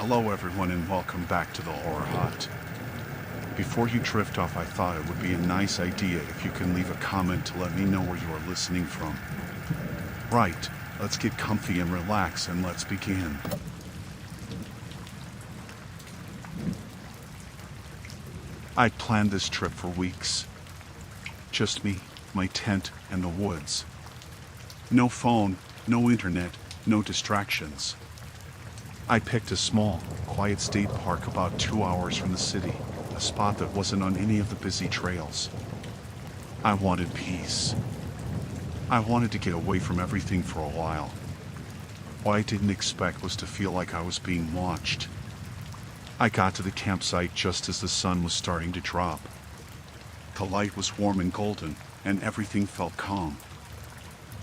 Hello everyone and welcome back to the Horror Hut. Before you drift off, I thought it would be a nice idea if you can leave a comment to let me know where you are listening from. Right, let's get comfy and relax and let's begin. I'd planned this trip for weeks. Just me, my tent, and the woods. No phone, no internet, no distractions. I picked a small, quiet state park about 2 hours from the city, a spot that wasn't on any of the busy trails. I wanted peace. I wanted to get away from everything for a while. What I didn't expect was to feel like I was being watched. I got to the campsite just as the sun was starting to drop. The light was warm and golden, and everything felt calm.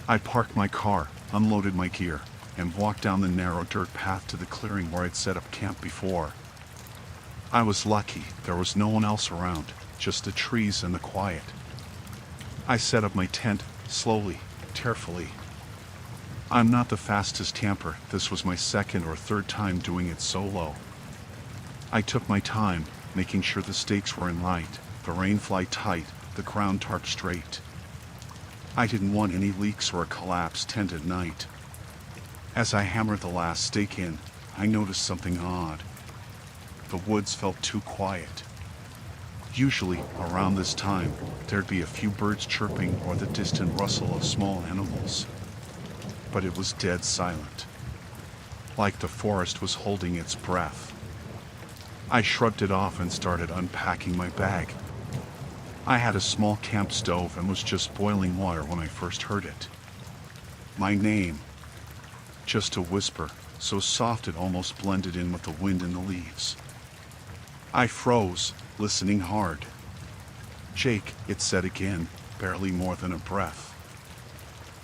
I parked my car, unloaded my gear, and walked down the narrow dirt path to the clearing where I'd set up camp before. I was lucky there was no one else around, just the trees and the quiet. I set up my tent, slowly, carefully. I'm not the fastest camper. This was my second or third time doing it solo. I took my time, making sure the stakes were in light, the rain fly tight, the ground tarp straight. I didn't want any leaks or a collapsed tent at night. As I hammered the last stake in, I noticed something odd. The woods felt too quiet. Usually, around this time, there'd be a few birds chirping or the distant rustle of small animals. But it was dead silent. Like the forest was holding its breath. I shrugged it off and started unpacking my bag. I had a small camp stove and was just boiling water when I first heard it. My name. Just a whisper, so soft it almost blended in with the wind in the leaves. I froze, listening hard. Jake, it said again, barely more than a breath.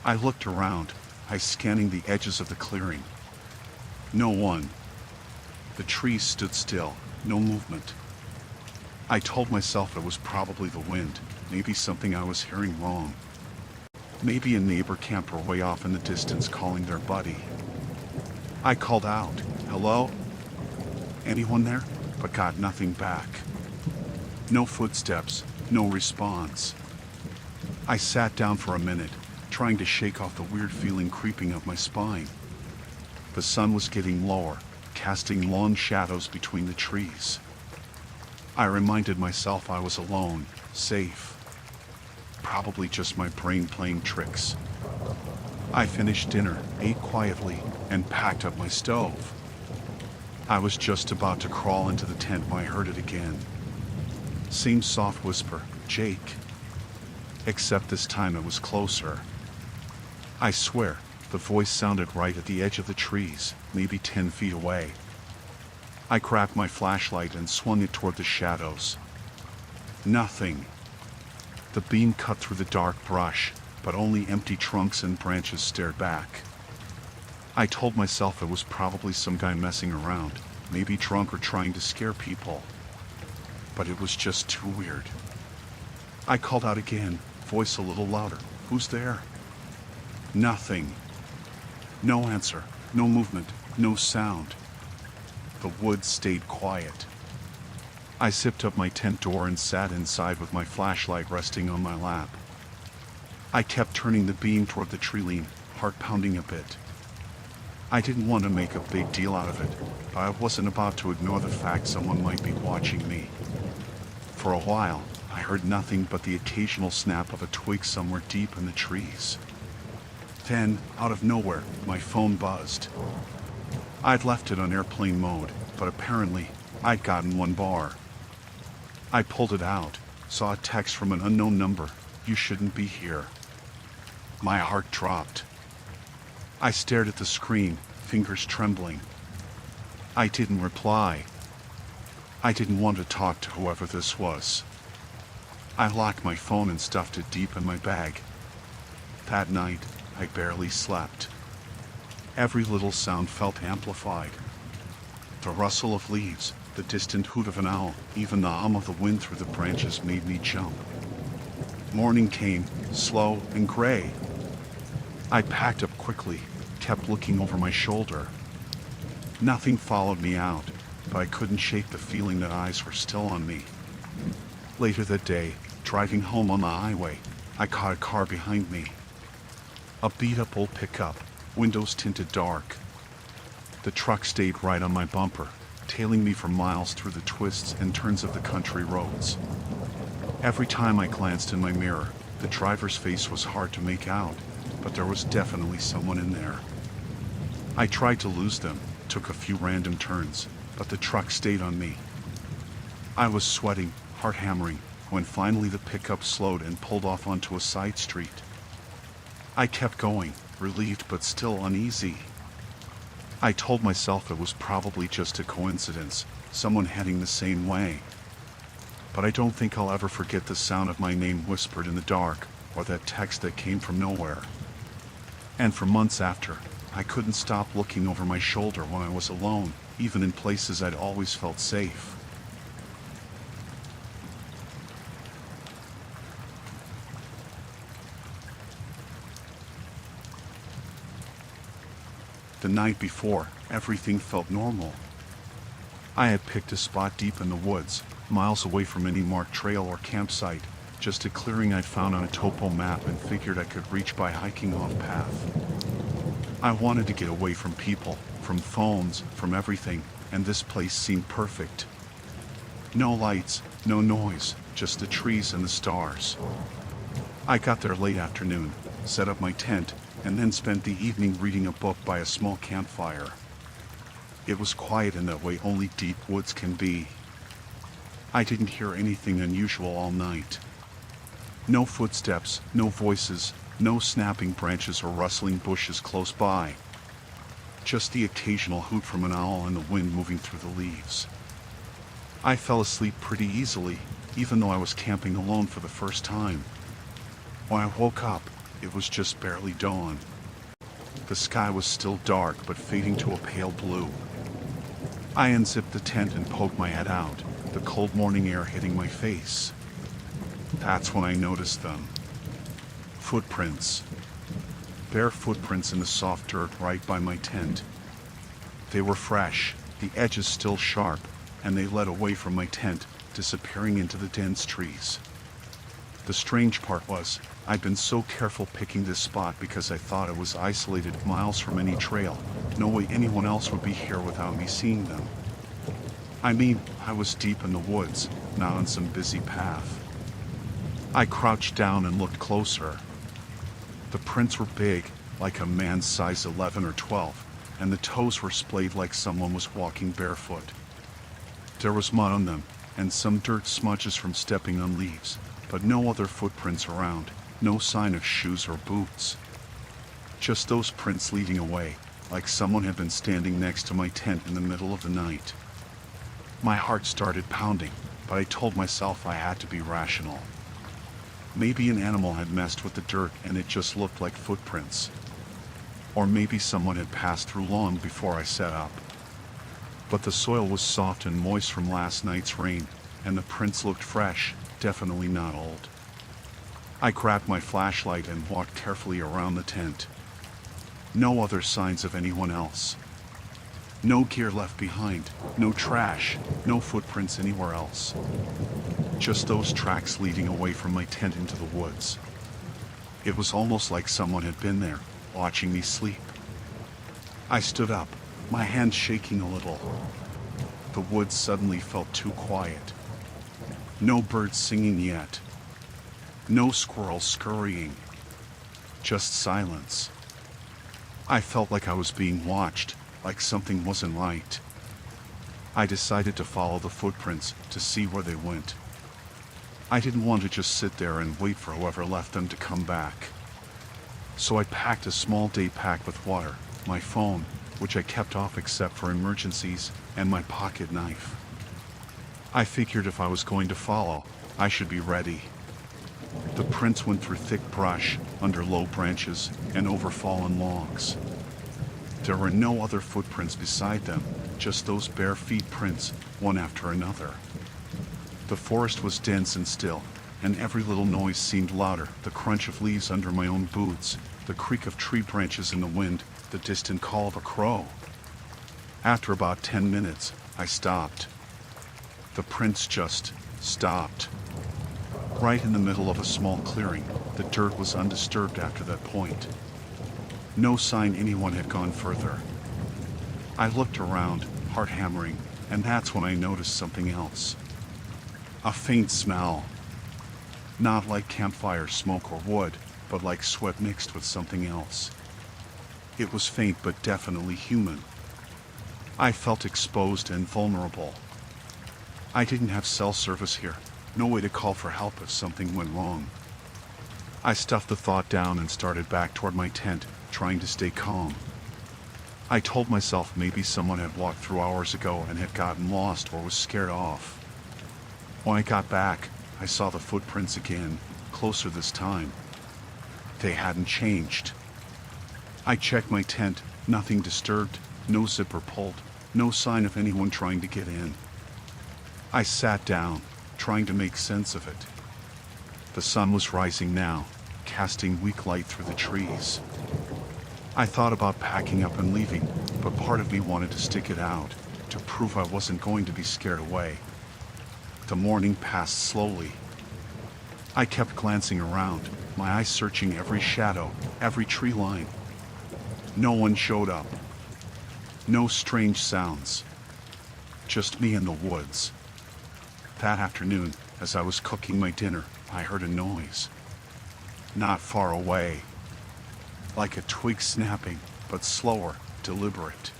I looked around, eyes scanning the edges of the clearing. No one. The trees stood still, no movement. I told myself it was probably the wind, maybe something I was hearing wrong. Maybe a neighbor camper way off in the distance calling their buddy. I called out, "Hello? Anyone there?" but got nothing back. No footsteps, no response. I sat down for a minute, trying to shake off the weird feeling creeping up my spine. The sun was getting lower, casting long shadows between the trees. I reminded myself I was alone, safe. Probably just my brain playing tricks. I finished dinner, ate quietly, and packed up my stove. I was just about to crawl into the tent when I heard it again. Same soft whisper, "Jake." Except this time it was closer. I swear, the voice sounded right at the edge of the trees, maybe 10 feet away. I grabbed my flashlight and swung it toward the shadows. Nothing. The beam cut through the dark brush, but only empty trunks and branches stared back. I told myself it was probably some guy messing around, maybe drunk or trying to scare people. But it was just too weird. I called out again, voice a little louder, "Who's there?" Nothing. No answer, no movement, no sound. The woods stayed quiet. I zipped up my tent door and sat inside with my flashlight resting on my lap. I kept turning the beam toward the tree line, heart pounding a bit. I didn't want to make a big deal out of it, but I wasn't about to ignore the fact someone might be watching me. For a while, I heard nothing but the occasional snap of a twig somewhere deep in the trees. Then, out of nowhere, my phone buzzed. I'd left it on airplane mode, but apparently, I'd gotten one bar. I pulled it out, saw a text from an unknown number, "You shouldn't be here." My heart dropped. I stared at the screen, fingers trembling. I didn't reply. I didn't want to talk to whoever this was. I locked my phone and stuffed it deep in my bag. That night, I barely slept. Every little sound felt amplified. The rustle of leaves, the distant hoot of an owl, even the hum of the wind through the branches made me jump. Morning came, slow and gray. I packed up quickly, kept looking over my shoulder. Nothing followed me out, but I couldn't shake the feeling that eyes were still on me. Later that day, driving home on the highway, I caught a car behind me. A beat-up old pickup, windows tinted dark. The truck stayed right on my bumper, tailing me for miles through the twists and turns of the country roads. Every time I glanced in my mirror, the driver's face was hard to make out, but there was definitely someone in there. I tried to lose them, took a few random turns, but the truck stayed on me. I was sweating, heart hammering, when finally the pickup slowed and pulled off onto a side street. I kept going, relieved but still uneasy. I told myself it was probably just a coincidence, someone heading the same way. But I don't think I'll ever forget the sound of my name whispered in the dark, or that text that came from nowhere. And for months after, I couldn't stop looking over my shoulder when I was alone, even in places I'd always felt safe. The night before, everything felt normal. I had picked a spot deep in the woods, miles away from any marked trail or campsite, just a clearing I'd found on a topo map and figured I could reach by hiking off path. I wanted to get away from people, from phones, from everything, and this place seemed perfect. No lights, no noise, just the trees and the stars. I got there late afternoon, set up my tent, and then spent the evening reading a book by a small campfire. It was quiet in that way only deep woods can be. I didn't hear anything unusual all night. No footsteps, no voices, no snapping branches or rustling bushes close by. Just the occasional hoot from an owl and the wind moving through the leaves. I fell asleep pretty easily, even though I was camping alone for the first time. When I woke up, it was just barely dawn. The sky was still dark but fading to a pale blue. I unzipped the tent and poked my head out, the cold morning air hitting my face. That's when I noticed them. Footprints. Bare footprints in the soft dirt right by my tent. They were fresh, the edges still sharp, and they led away from my tent, disappearing into the dense trees. The strange part was, I'd been so careful picking this spot because I thought it was isolated miles from any trail. No way anyone else would be here without me seeing them. I mean, I was deep in the woods, not on some busy path. I crouched down and looked closer. The prints were big, like a man's size 11 or 12, and the toes were splayed like someone was walking barefoot. There was mud on them, and some dirt smudges from stepping on leaves, but no other footprints around, no sign of shoes or boots. Just those prints leading away, like someone had been standing next to my tent in the middle of the night. My heart started pounding, but I told myself I had to be rational. Maybe an animal had messed with the dirt and it just looked like footprints. Or maybe someone had passed through long before I set up. But the soil was soft and moist from last night's rain, and the prints looked fresh, definitely not old. I grabbed my flashlight and walked carefully around the tent. No other signs of anyone else. No gear left behind, no trash, no footprints anywhere else. Just those tracks leading away from my tent into the woods. It was almost like someone had been there, watching me sleep. I stood up, my hands shaking a little. The woods suddenly felt too quiet. No birds singing yet. No squirrels scurrying. Just silence. I felt like I was being watched, like something wasn't right. I decided to follow the footprints to see where they went. I didn't want to just sit there and wait for whoever left them to come back. So I packed a small day pack with water, my phone, which I kept off except for emergencies, and my pocket knife. I figured if I was going to follow, I should be ready. The prints went through thick brush, under low branches, and over fallen logs. There were no other footprints beside them, just those bare feet prints, one after another. The forest was dense and still, and every little noise seemed louder, the crunch of leaves under my own boots, the creak of tree branches in the wind, the distant call of a crow. After about 10 minutes, I stopped. The prints just stopped. Right in the middle of a small clearing, the dirt was undisturbed after that point. No sign anyone had gone further. I looked around, heart hammering, and that's when I noticed something else. A faint smell. Not like campfire smoke or wood, but like sweat mixed with something else. It was faint but definitely human. I felt exposed and vulnerable. I didn't have cell service here, no way to call for help if something went wrong. I stuffed the thought down and started back toward my tent, trying to stay calm. I told myself maybe someone had walked through hours ago and had gotten lost or was scared off. When I got back, I saw the footprints again, closer this time. They hadn't changed. I checked my tent, nothing disturbed, no zipper pulled, no sign of anyone trying to get in. I sat down, trying to make sense of it. The sun was rising now, casting weak light through the trees. I thought about packing up and leaving, but part of me wanted to stick it out, to prove I wasn't going to be scared away. The morning passed slowly. I kept glancing around, my eyes searching every shadow, every tree line. No one showed up. No strange sounds. Just me in the woods. That afternoon, as I was cooking my dinner, I heard a noise. Not far away. Like a twig snapping, but slower, deliberate.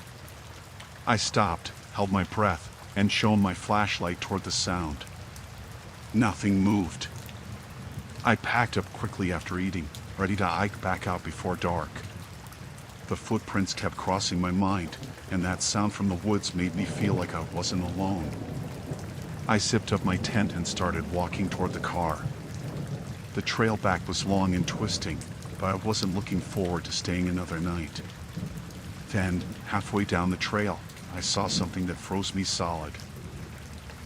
I stopped, held my breath, and shone my flashlight toward the sound. Nothing moved. I packed up quickly after eating, ready to hike back out before dark. The footprints kept crossing my mind, and that sound from the woods made me feel like I wasn't alone. I zipped up my tent and started walking toward the car. The trail back was long and twisting, but I wasn't looking forward to staying another night. Then, halfway down the trail, I saw something that froze me solid.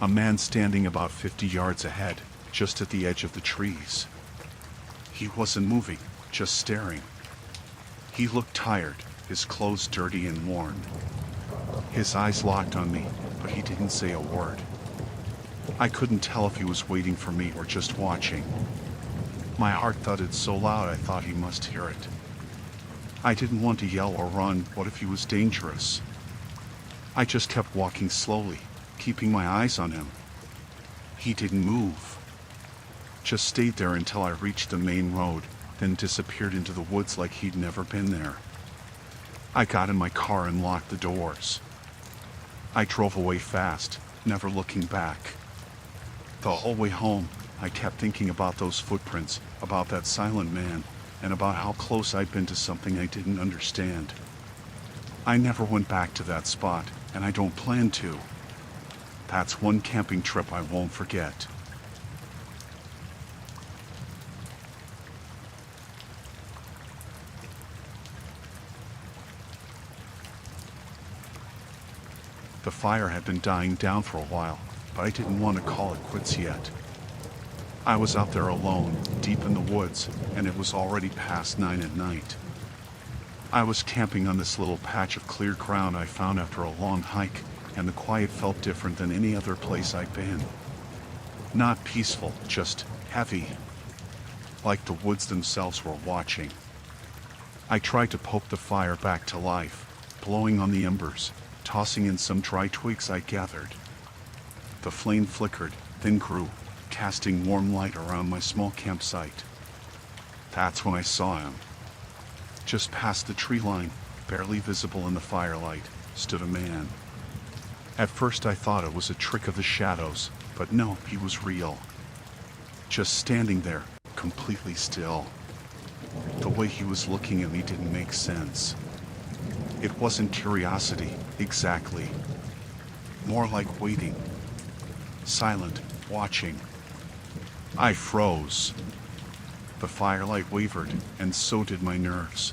A man standing about 50 yards ahead, just at the edge of the trees. He wasn't moving, just staring. He looked tired, his clothes dirty and worn. His eyes locked on me, but he didn't say a word. I couldn't tell if he was waiting for me or just watching. My heart thudded so loud I thought he must hear it. I didn't want to yell or run. What if he was dangerous? I just kept walking slowly, keeping my eyes on him. He didn't move. Just stayed there until I reached the main road, then disappeared into the woods like he'd never been there. I got in my car and locked the doors. I drove away fast, never looking back. The whole way home, I kept thinking about those footprints, about that silent man, and about how close I'd been to something I didn't understand. I never went back to that spot, and I don't plan to. That's one camping trip I won't forget. The fire had been dying down for a while, but I didn't want to call it quits yet. I was out there alone, deep in the woods, and it was already past 9 at night. I was camping on this little patch of cleared ground I found after a long hike, and the quiet felt different than any other place I'd been. Not peaceful, just heavy. Like the woods themselves were watching. I tried to poke the fire back to life, blowing on the embers, tossing in some dry twigs I gathered. The flame flickered, then grew, casting warm light around my small campsite. That's when I saw him. Just past the tree line, barely visible in the firelight, stood a man. At first I thought it was a trick of the shadows, but no, he was real. Just standing there, completely still. The way he was looking at me didn't make sense. It wasn't curiosity, exactly. More like waiting. Silent, watching. I froze. The firelight wavered, and so did my nerves.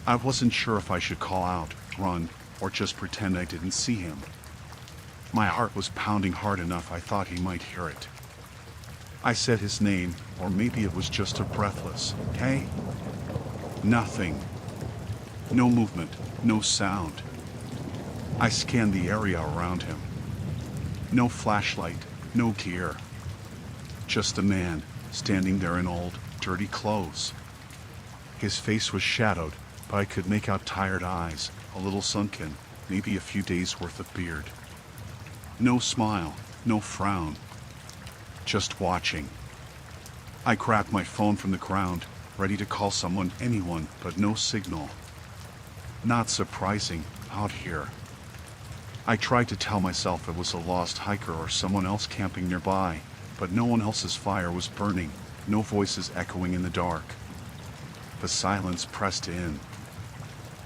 I wasn't sure if I should call out, run, or just pretend I didn't see him. My heart was pounding hard enough I thought he might hear it. I said his name, or maybe it was just a breathless, "Hey?" Nothing. No movement, no sound. I scanned the area around him. No flashlight, no gear. Just a man, standing there in old, dirty clothes. His face was shadowed, but I could make out tired eyes, a little sunken, maybe a few days' worth of beard. No smile, no frown. Just watching. I grabbed my phone from the ground, ready to call someone, anyone, but no signal. Not surprising, out here. I tried to tell myself it was a lost hiker or someone else camping nearby, but no one else's fire was burning, no voices echoing in the dark. The silence pressed in.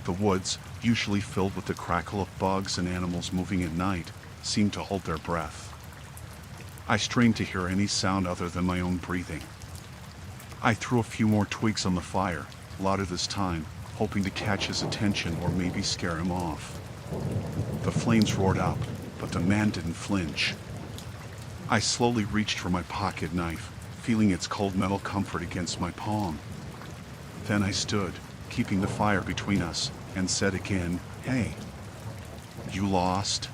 The woods, usually filled with the crackle of bugs and animals moving at night, seemed to hold their breath. I strained to hear any sound other than my own breathing. I threw a few more twigs on the fire, louder this time, hoping to catch his attention or maybe scare him off. The flames roared up, but the man didn't flinch. I slowly reached for my pocket knife, feeling its cold metal comfort against my palm. Then I stood, keeping the fire between us, and said again, "Hey, you lost?"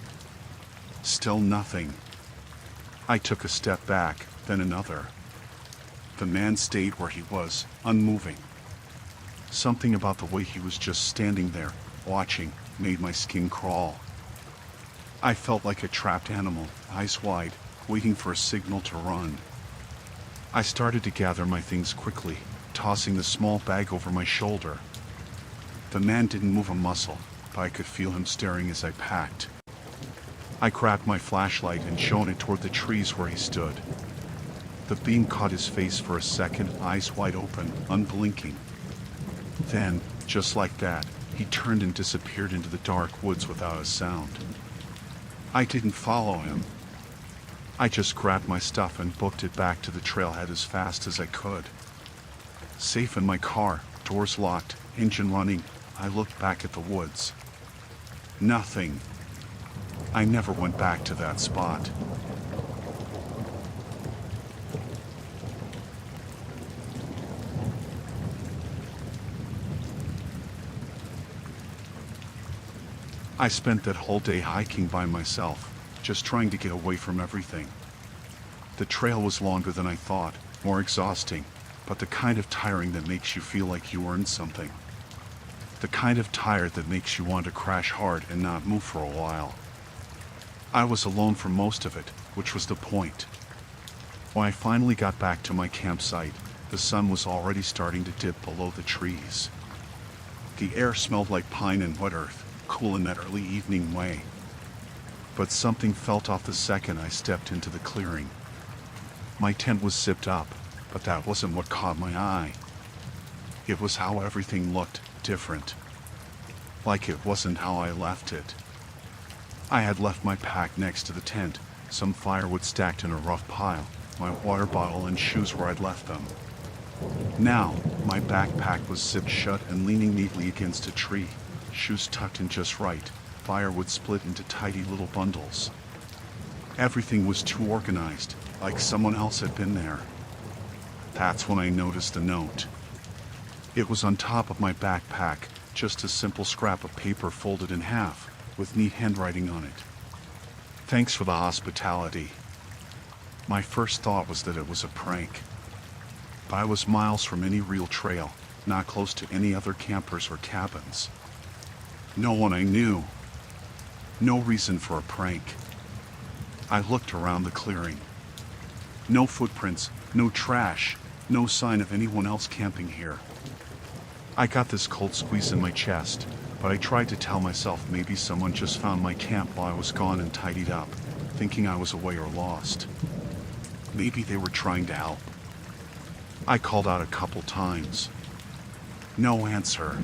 Still nothing. I took a step back, then another. The man stayed where he was, unmoving. Something about the way he was just standing there, watching, made my skin crawl. I felt like a trapped animal, eyes wide, waiting for a signal to run. I started to gather my things quickly, tossing the small bag over my shoulder. The man didn't move a muscle, but I could feel him staring as I packed. I grabbed my flashlight and shone it toward the trees where he stood. The beam caught his face for a second, eyes wide open, unblinking. Then, just like that, he turned and disappeared into the dark woods without a sound. I didn't follow him. I just grabbed my stuff and booked it back to the trailhead as fast as I could. Safe in my car, doors locked, engine running, I looked back at the woods. Nothing. I never went back to that spot. I spent that whole day hiking by myself, just trying to get away from everything. The trail was longer than I thought, more exhausting, but the kind of tiring that makes you feel like you earned something. The kind of tired that makes you want to crash hard and not move for a while. I was alone for most of it, which was the point. When I finally got back to my campsite, the sun was already starting to dip below the trees. The air smelled like pine and wet earth, cool in that early evening way. But something felt off the second I stepped into the clearing. My tent was zipped up, but that wasn't what caught my eye. It was how everything looked different. Like it wasn't how I left it. I had left my pack next to the tent, some firewood stacked in a rough pile, my water bottle and shoes where I'd left them. Now, my backpack was zipped shut and leaning neatly against a tree, shoes tucked in just right, firewood split into tidy little bundles. Everything was too organized, like someone else had been there. That's when I noticed the note. It was on top of my backpack, just a simple scrap of paper folded in half, with neat handwriting on it. Thanks for the hospitality. My first thought was that it was a prank. But I was miles from any real trail, not close to any other campers or cabins. No one I knew. No reason for a prank. I looked around the clearing. No footprints, no trash, no sign of anyone else camping here. I got this cold squeeze in my chest, but I tried to tell myself maybe someone just found my camp while I was gone and tidied up, thinking I was away or lost. Maybe they were trying to help. I called out a couple times. No answer.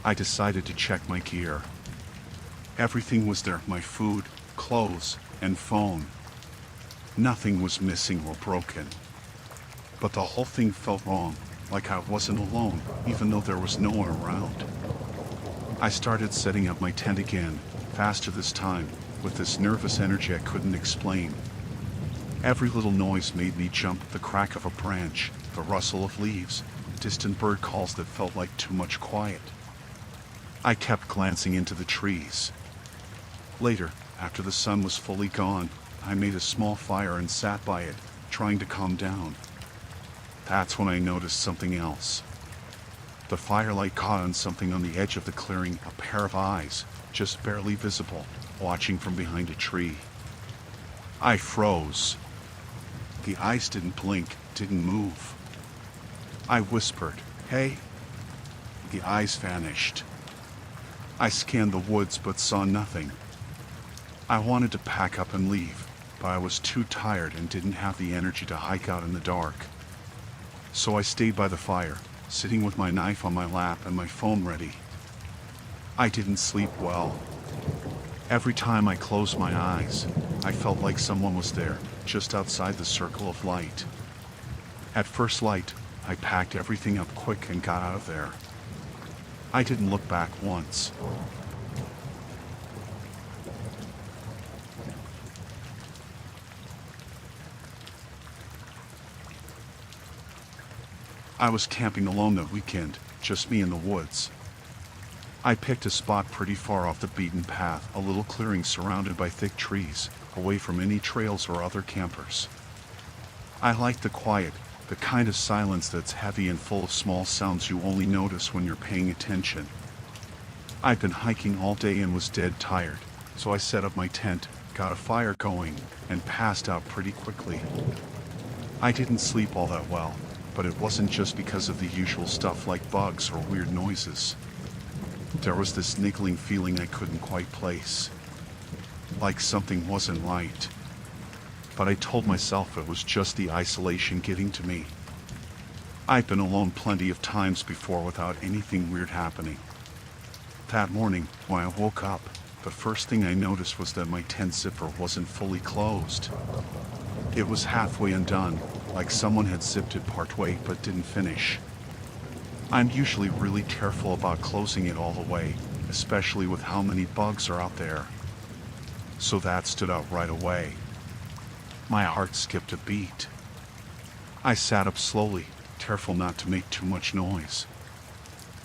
I decided to check my gear. Everything was there, my food, clothes, and phone. Nothing was missing or broken. But the whole thing felt wrong, like I wasn't alone, even though there was no one around. I started setting up my tent again, faster this time, with this nervous energy I couldn't explain. Every little noise made me jump, the crack of a branch, the rustle of leaves, distant bird calls that felt like too much quiet. I kept glancing into the trees. Later, after the sun was fully gone, I made a small fire and sat by it, trying to calm down. That's when I noticed something else. The firelight caught on something on the edge of the clearing, a pair of eyes, just barely visible, watching from behind a tree. I froze. The eyes didn't blink, didn't move. I whispered, "Hey." The eyes vanished. I scanned the woods but saw nothing. I wanted to pack up and leave, but I was too tired and didn't have the energy to hike out in the dark. So I stayed by the fire, sitting with my knife on my lap and my phone ready. I didn't sleep well. Every time I closed my eyes, I felt like someone was there, just outside the circle of light. At first light, I packed everything up quick and got out of there. I didn't look back once. I was camping alone that weekend, just me in the woods. I picked a spot pretty far off the beaten path, a little clearing surrounded by thick trees, away from any trails or other campers. I liked the quiet, the kind of silence that's heavy and full of small sounds you only notice when you're paying attention. I'd been hiking all day and was dead tired, so I set up my tent, got a fire going, and passed out pretty quickly. I didn't sleep all that well, but it wasn't just because of the usual stuff like bugs or weird noises. There was this niggling feeling I couldn't quite place. Like something wasn't right. But I told myself it was just the isolation getting to me. I'd been alone plenty of times before without anything weird happening. That morning, when I woke up, the first thing I noticed was that my tent zipper wasn't fully closed. It was halfway undone, like someone had zipped it partway but didn't finish. I'm usually really careful about closing it all the way, especially with how many bugs are out there. So that stood out right away. My heart skipped a beat. I sat up slowly, careful not to make too much noise.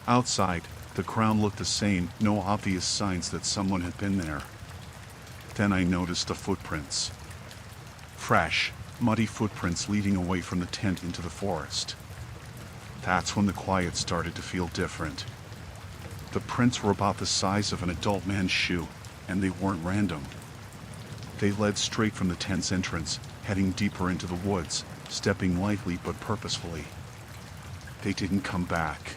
Outside, the ground looked the same, no obvious signs that someone had been there. Then I noticed the footprints. Fresh, muddy footprints leading away from the tent into the forest. That's when the quiet started to feel different. The prints were about the size of an adult man's shoe, and they weren't random. They led straight from the tent's entrance, heading deeper into the woods, stepping lightly but purposefully. They didn't come back.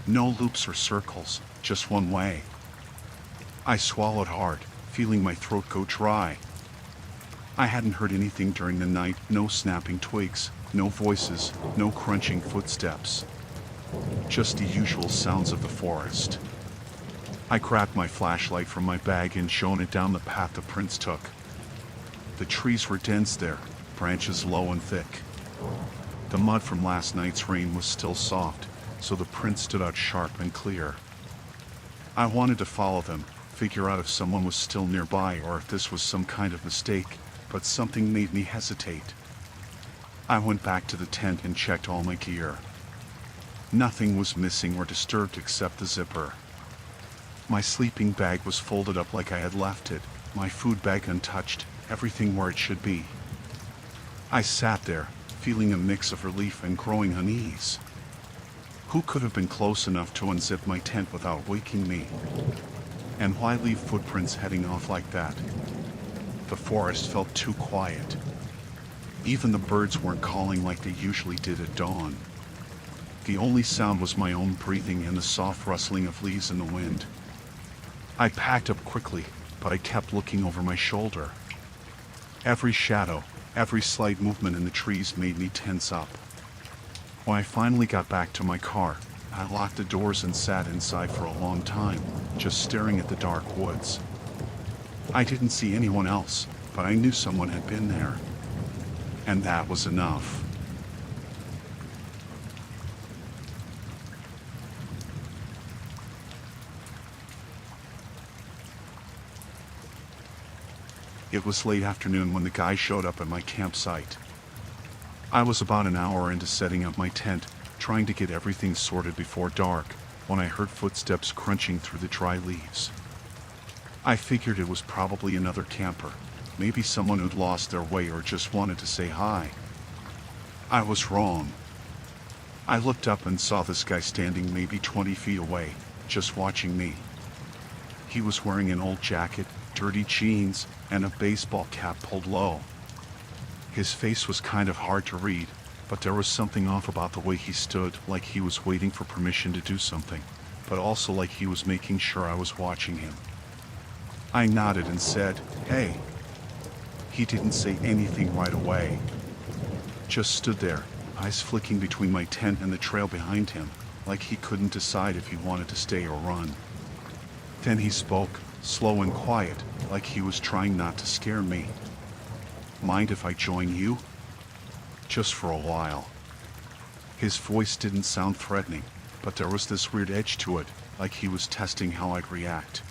No loops or circles, just one way. I swallowed hard, feeling my throat go dry. I hadn't heard anything during the night, no snapping twigs, no voices, no crunching footsteps. Just the usual sounds of the forest. I grabbed my flashlight from my bag and shone it down the path the prints took. The trees were dense there, branches low and thick. The mud from last night's rain was still soft, so the prints stood out sharp and clear. I wanted to follow them, figure out if someone was still nearby or if this was some kind of mistake, but something made me hesitate. I went back to the tent and checked all my gear. Nothing was missing or disturbed except the zipper. My sleeping bag was folded up like I had left it, my food bag untouched, everything where it should be. I sat there, feeling a mix of relief and growing unease. Who could have been close enough to unzip my tent without waking me? And why leave footprints heading off like that? The forest felt too quiet. Even the birds weren't calling like they usually did at dawn. The only sound was my own breathing and the soft rustling of leaves in the wind. I packed up quickly, but I kept looking over my shoulder. Every shadow, every slight movement in the trees made me tense up. When I finally got back to my car, I locked the doors and sat inside for a long time, just staring at the dark woods. I didn't see anyone else, but I knew someone had been there. And that was enough. It was late afternoon when the guy showed up at my campsite. I was about an hour into setting up my tent, trying to get everything sorted before dark, when I heard footsteps crunching through the dry leaves. I figured it was probably another camper, maybe someone who'd lost their way or just wanted to say hi. I was wrong. I looked up and saw this guy standing maybe 20 feet away, just watching me. He was wearing an old jacket, dirty jeans, and a baseball cap pulled low. His face was kind of hard to read, but there was something off about the way he stood, like he was waiting for permission to do something, but also like he was making sure I was watching him. I nodded and said, "Hey." He didn't say anything right away. Just stood there, eyes flicking between my tent and the trail behind him, like he couldn't decide if he wanted to stay or run. Then he spoke, slow and quiet, like he was trying not to scare me. "Mind if I join you? Just for a while." His voice didn't sound threatening, but there was this weird edge to it, like he was testing how I'd react.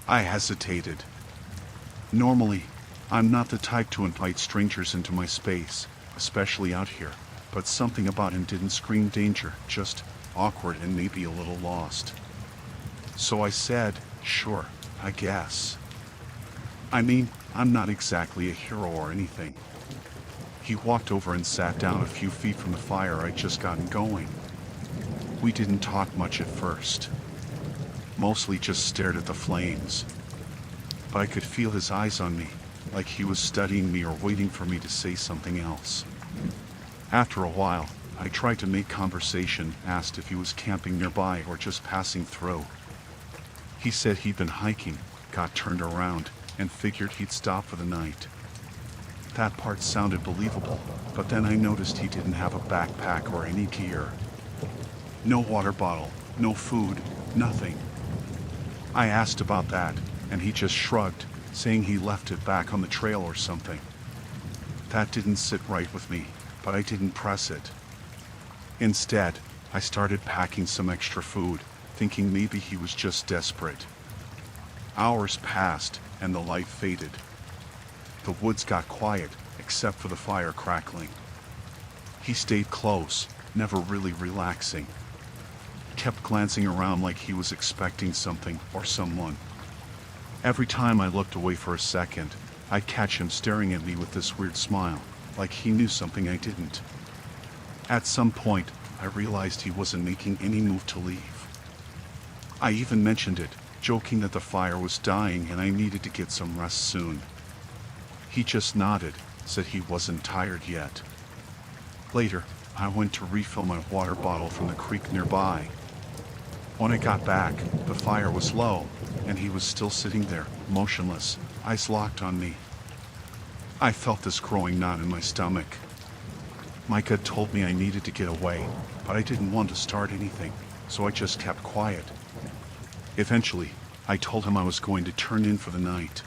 I hesitated. Normally, I'm not the type to invite strangers into my space, especially out here, but something about him didn't scream danger, just awkward and maybe a little lost. So I said, "Sure, I guess. I mean, I'm not exactly a hero or anything." He walked over and sat down a few feet from the fire I'd just gotten going. We didn't talk much at first. Mostly just stared at the flames. But I could feel his eyes on me, like he was studying me or waiting for me to say something else. After a while, I tried to make conversation, asked if he was camping nearby or just passing through. He said he'd been hiking, got turned around, and figured he'd stop for the night. That part sounded believable, but then I noticed he didn't have a backpack or any gear. No water bottle, no food, nothing. I asked about that, and he just shrugged, saying he left it back on the trail or something. That didn't sit right with me, but I didn't press it. Instead, I started packing some extra food, thinking maybe he was just desperate. Hours passed, and the light faded. The woods got quiet, except for the fire crackling. He stayed close, never really relaxing. Kept glancing around like he was expecting something or someone. Every time I looked away for a second, I'd catch him staring at me with this weird smile, like he knew something I didn't. At some point, I realized he wasn't making any move to leave. I even mentioned it, joking that the fire was dying and I needed to get some rest soon. He just nodded, said he wasn't tired yet. Later, I went to refill my water bottle from the creek nearby. When I got back, the fire was low, and he was still sitting there, motionless, eyes locked on me. I felt this growing knot in my stomach. My gut told me I needed to get away, but I didn't want to start anything, so I just kept quiet. Eventually, I told him I was going to turn in for the night.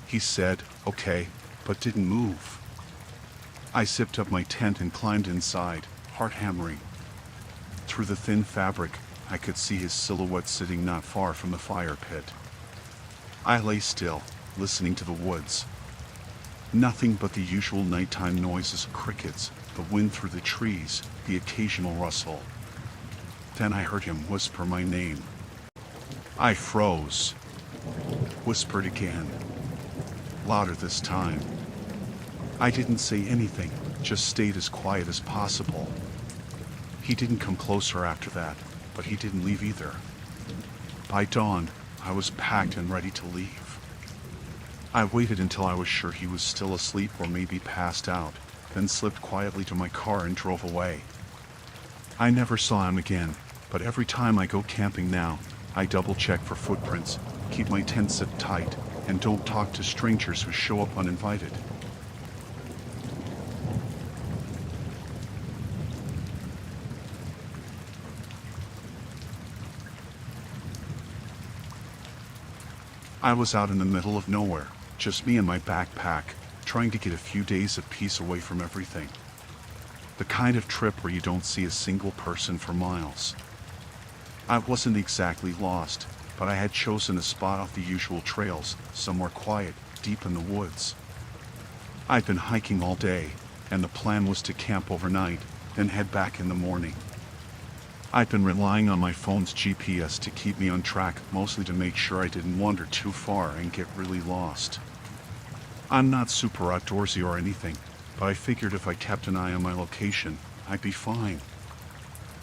He said, "Okay," but didn't move. I zipped up my tent and climbed inside, heart hammering. Through the thin fabric, I could see his silhouette sitting not far from the fire pit. I lay still, listening to the woods. Nothing but the usual nighttime noises, crickets, the wind through the trees, the occasional rustle. Then I heard him whisper my name. I froze. Whispered again. Louder this time. I didn't say anything, just stayed as quiet as possible. He didn't come closer after that, but he didn't leave either. By dawn, I was packed and ready to leave. I waited until I was sure he was still asleep or maybe passed out, then slipped quietly to my car and drove away. I never saw him again, but every time I go camping now, I double-check for footprints, keep my tent zipped tight, and don't talk to strangers who show up uninvited. I was out in the middle of nowhere, just me and my backpack, trying to get a few days of peace away from everything. The kind of trip where you don't see a single person for miles. I wasn't exactly lost, but I had chosen a spot off the usual trails, somewhere quiet, deep in the woods. I'd been hiking all day, and the plan was to camp overnight, then head back in the morning. I'd been relying on my phone's GPS to keep me on track, mostly to make sure I didn't wander too far and get really lost. I'm not super outdoorsy or anything, but I figured if I kept an eye on my location, I'd be fine.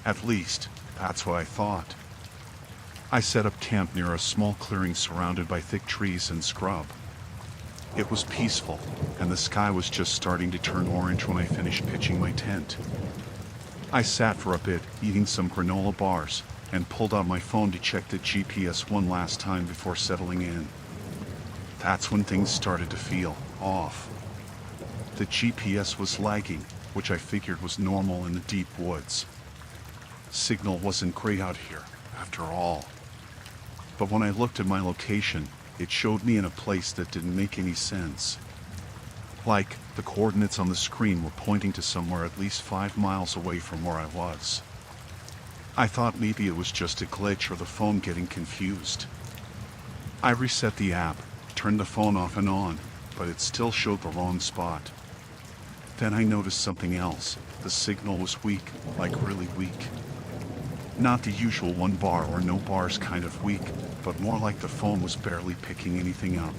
At least, that's what I thought. I set up camp near a small clearing surrounded by thick trees and scrub. It was peaceful, and the sky was just starting to turn orange when I finished pitching my tent. I sat for a bit, eating some granola bars, and pulled out my phone to check the GPS one last time before settling in. That's when things started to feel off. The GPS was lagging, which I figured was normal in the deep woods. Signal wasn't great out here, after all. But when I looked at my location, it showed me in a place that didn't make any sense. Like, the coordinates on the screen were pointing to somewhere at least 5 miles away from where I was. I thought maybe it was just a glitch or the phone getting confused. I reset the app, turned the phone off and on, but it still showed the wrong spot. Then I noticed something else. The signal was weak, like really weak. Not the usual 1 bar or no bars kind of weak, but more like the phone was barely picking anything up.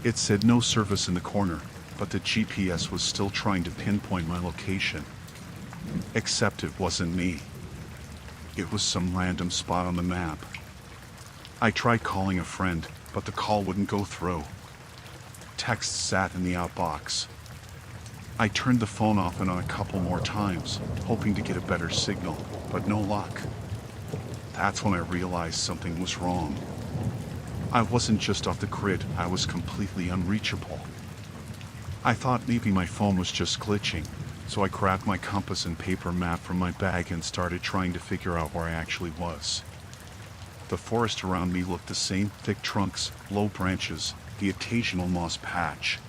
It said no service in the corner, but the GPS was still trying to pinpoint my location. Except it wasn't me. It was some random spot on the map. I tried calling a friend, but the call wouldn't go through. Text sat in the outbox. I turned the phone off and on a couple more times, hoping to get a better signal, but no luck. That's when I realized something was wrong. I wasn't just off the grid, I was completely unreachable. I thought maybe my phone was just glitching, so I grabbed my compass and paper map from my bag and started trying to figure out where I actually was. The forest around me looked the same: thick trunks, low branches, the occasional moss patch.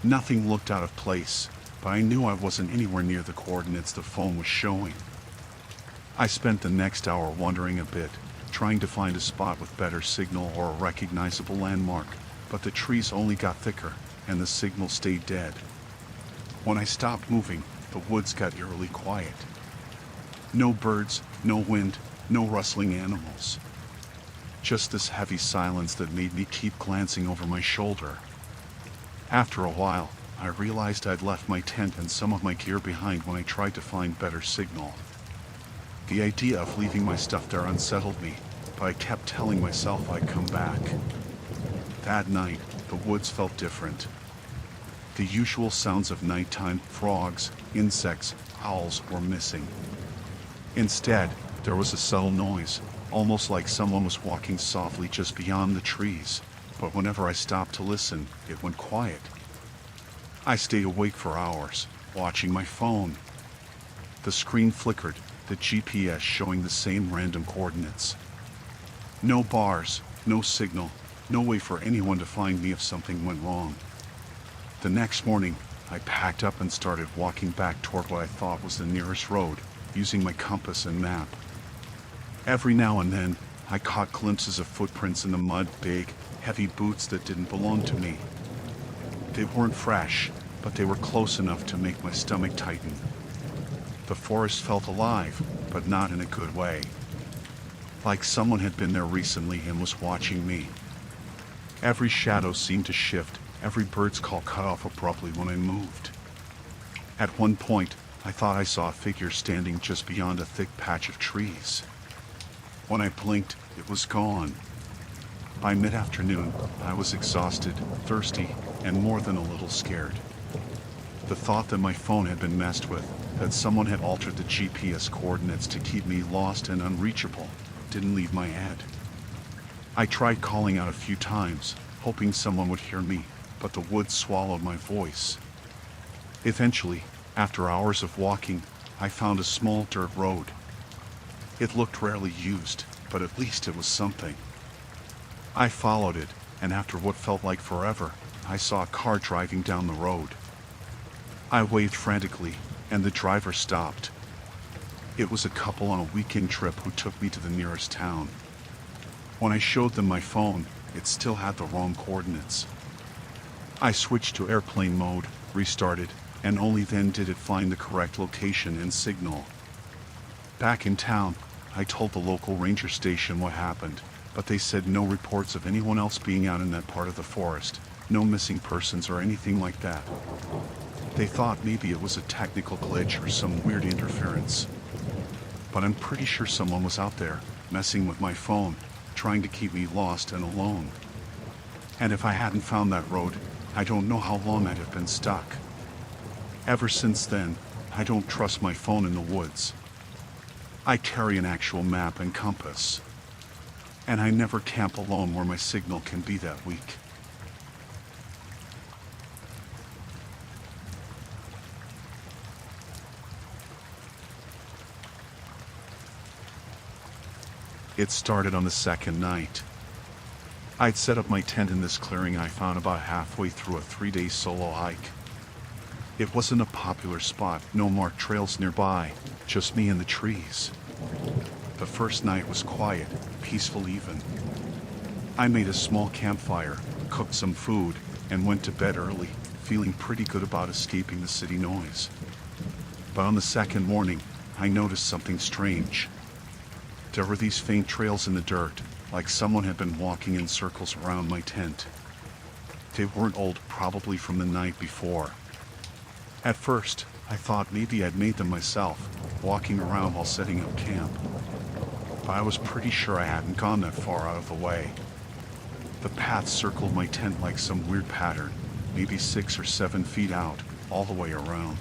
Nothing looked out of place, but I knew I wasn't anywhere near the coordinates the phone was showing. I spent the next hour wandering a bit, trying to find a spot with better signal or a recognizable landmark, but the trees only got thicker, and the signal stayed dead. When I stopped moving, the woods got eerily quiet. No birds, no wind, no rustling animals. Just this heavy silence that made me keep glancing over my shoulder. After a while, I realized I'd left my tent and some of my gear behind when I tried to find better signal. The idea of leaving my stuff there unsettled me, but I kept telling myself I'd come back. That night, the woods felt different. The usual sounds of nighttime, frogs, insects, owls were missing. Instead, there was a subtle noise, almost like someone was walking softly just beyond the trees, but whenever I stopped to listen, it went quiet. I stayed awake for hours, watching my phone. The screen flickered, the GPS showing the same random coordinates. No bars, no signal, no way for anyone to find me if something went wrong. The next morning, I packed up and started walking back toward what I thought was the nearest road, using my compass and map. Every now and then, I caught glimpses of footprints in the mud, big, heavy boots that didn't belong to me. They weren't fresh, but they were close enough to make my stomach tighten. The forest felt alive, but not in a good way. Like someone had been there recently and was watching me. Every shadow seemed to shift, every bird's call cut off abruptly when I moved. At one point, I thought I saw a figure standing just beyond a thick patch of trees. When I blinked, it was gone. By mid-afternoon, I was exhausted, thirsty, and more than a little scared. The thought that my phone had been messed with, that someone had altered the GPS coordinates to keep me lost and unreachable, didn't leave my head. I tried calling out a few times, hoping someone would hear me, but the woods swallowed my voice. Eventually, after hours of walking, I found a small dirt road. It looked rarely used, but at least it was something. I followed it, and after what felt like forever, I saw a car driving down the road. I waved frantically, and the driver stopped. It was a couple on a weekend trip who took me to the nearest town. When I showed them my phone, it still had the wrong coordinates. I switched to airplane mode, restarted, and only then did it find the correct location and signal. Back in town, I told the local ranger station what happened, but they said no reports of anyone else being out in that part of the forest, no missing persons or anything like that. They thought maybe it was a technical glitch or some weird interference. But I'm pretty sure someone was out there, messing with my phone, trying to keep me lost and alone. And if I hadn't found that road, I don't know how long I'd have been stuck. Ever since then, I don't trust my phone in the woods. I carry an actual map and compass. And I never camp alone where my signal can be that weak. It started on the second night. I'd set up my tent in this clearing I found about halfway through a 3-day solo hike. It wasn't a popular spot, no marked trails nearby, just me and the trees. The first night was quiet, peaceful even. I made a small campfire, cooked some food, and went to bed early, feeling pretty good about escaping the city noise. But on the second morning, I noticed something strange. There were these faint trails in the dirt, like someone had been walking in circles around my tent. They weren't old, probably from the night before. At first, I thought maybe I'd made them myself, walking around while setting up camp. But I was pretty sure I hadn't gone that far out of the way. The path circled my tent like some weird pattern, maybe 6 or 7 feet out, all the way around.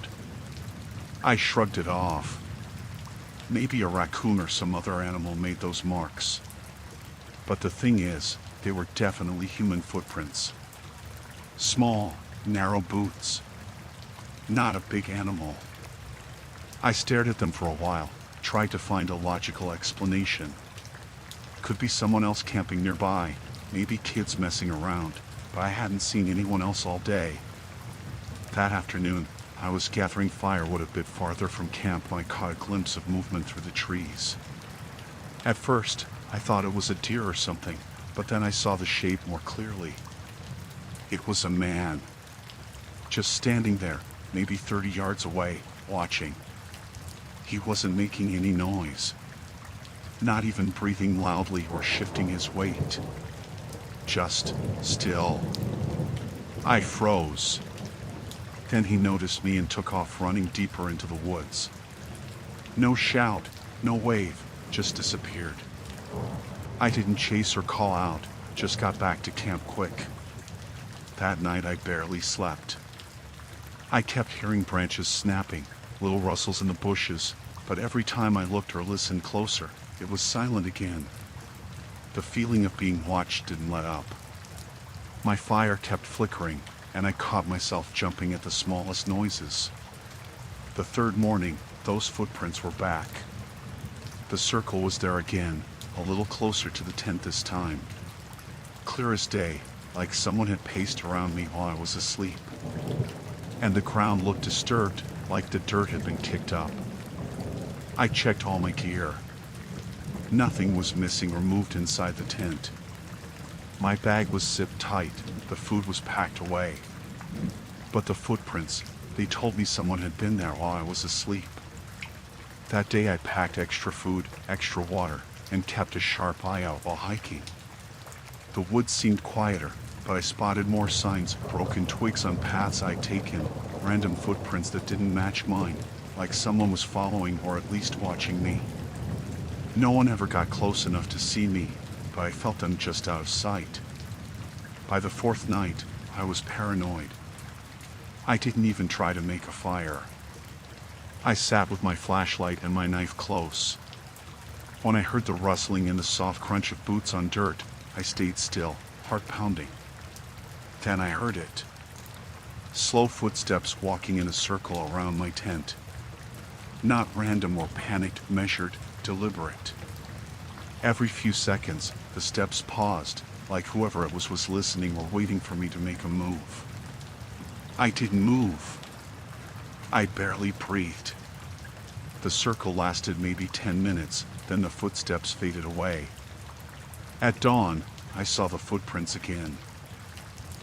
I shrugged it off. Maybe a raccoon or some other animal made those marks. But the thing is, they were definitely human footprints. Small, narrow boots. Not a big animal. I stared at them for a while, tried to find a logical explanation. Could be someone else camping nearby, maybe kids messing around, but I hadn't seen anyone else all day. That afternoon, I was gathering firewood a bit farther from camp when I caught a glimpse of movement through the trees. At first, I thought it was a deer or something, but then I saw the shape more clearly. It was a man. Just standing there, maybe 30 yards away, watching. He wasn't making any noise. Not even breathing loudly or shifting his weight. Just still. I froze. Then he noticed me and took off running deeper into the woods. No shout, no wave, just disappeared. I didn't chase or call out, just got back to camp quick. That night I barely slept. I kept hearing branches snapping, little rustles in the bushes, but every time I looked or listened closer, it was silent again. The feeling of being watched didn't let up. My fire kept flickering, and I caught myself jumping at the smallest noises. The third morning, those footprints were back. The circle was there again, a little closer to the tent this time. Clear as day, like someone had paced around me while I was asleep. And the ground looked disturbed, like the dirt had been kicked up. I checked all my gear. Nothing was missing or moved inside the tent. My bag was zipped tight, the food was packed away. But the footprints, they told me someone had been there while I was asleep. That day I packed extra food, extra water, and kept a sharp eye out while hiking. The woods seemed quieter, but I spotted more signs, broken twigs on paths I'd taken, random footprints that didn't match mine, like someone was following or at least watching me. No one ever got close enough to see me, but I felt them just out of sight. By the fourth night, I was paranoid. I didn't even try to make a fire. I sat with my flashlight and my knife close. When I heard the rustling and the soft crunch of boots on dirt, I stayed still, heart pounding. Then I heard it. Slow footsteps walking in a circle around my tent. Not random or panicked, measured, deliberate. Every few seconds, the steps paused, like whoever it was listening or waiting for me to make a move. I didn't move. I barely breathed. The circle lasted maybe 10 minutes, then the footsteps faded away. At dawn, I saw the footprints again.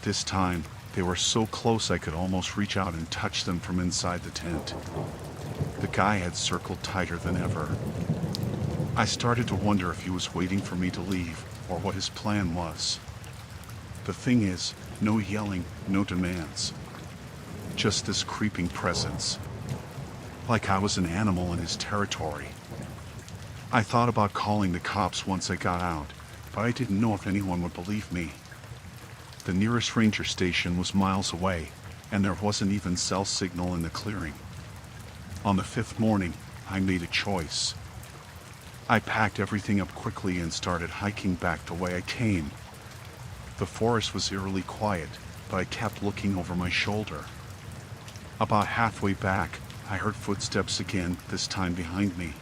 This time, they were so close I could almost reach out and touch them from inside the tent. The guy had circled tighter than ever. I started to wonder if he was waiting for me to leave, or what his plan was. The thing is, no yelling, no demands. Just this creeping presence. Like I was an animal in his territory. I thought about calling the cops once I got out, but I didn't know if anyone would believe me. The nearest ranger station was miles away, and there wasn't even cell signal in the clearing. On the fifth morning, I made a choice. I packed everything up quickly and started hiking back the way I came. The forest was eerily quiet, but I kept looking over my shoulder. About halfway back, I heard footsteps again, this time behind me.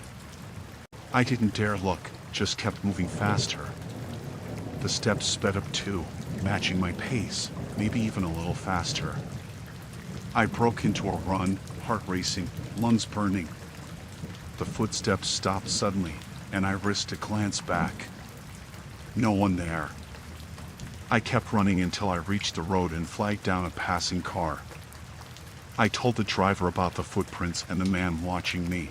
I didn't dare look, just kept moving faster. The steps sped up too, matching my pace, maybe even a little faster. I broke into a run, heart racing, lungs burning. The footsteps stopped suddenly, and I risked a glance back. No one there. I kept running until I reached the road and flagged down a passing car. I told the driver about the footprints and the man watching me.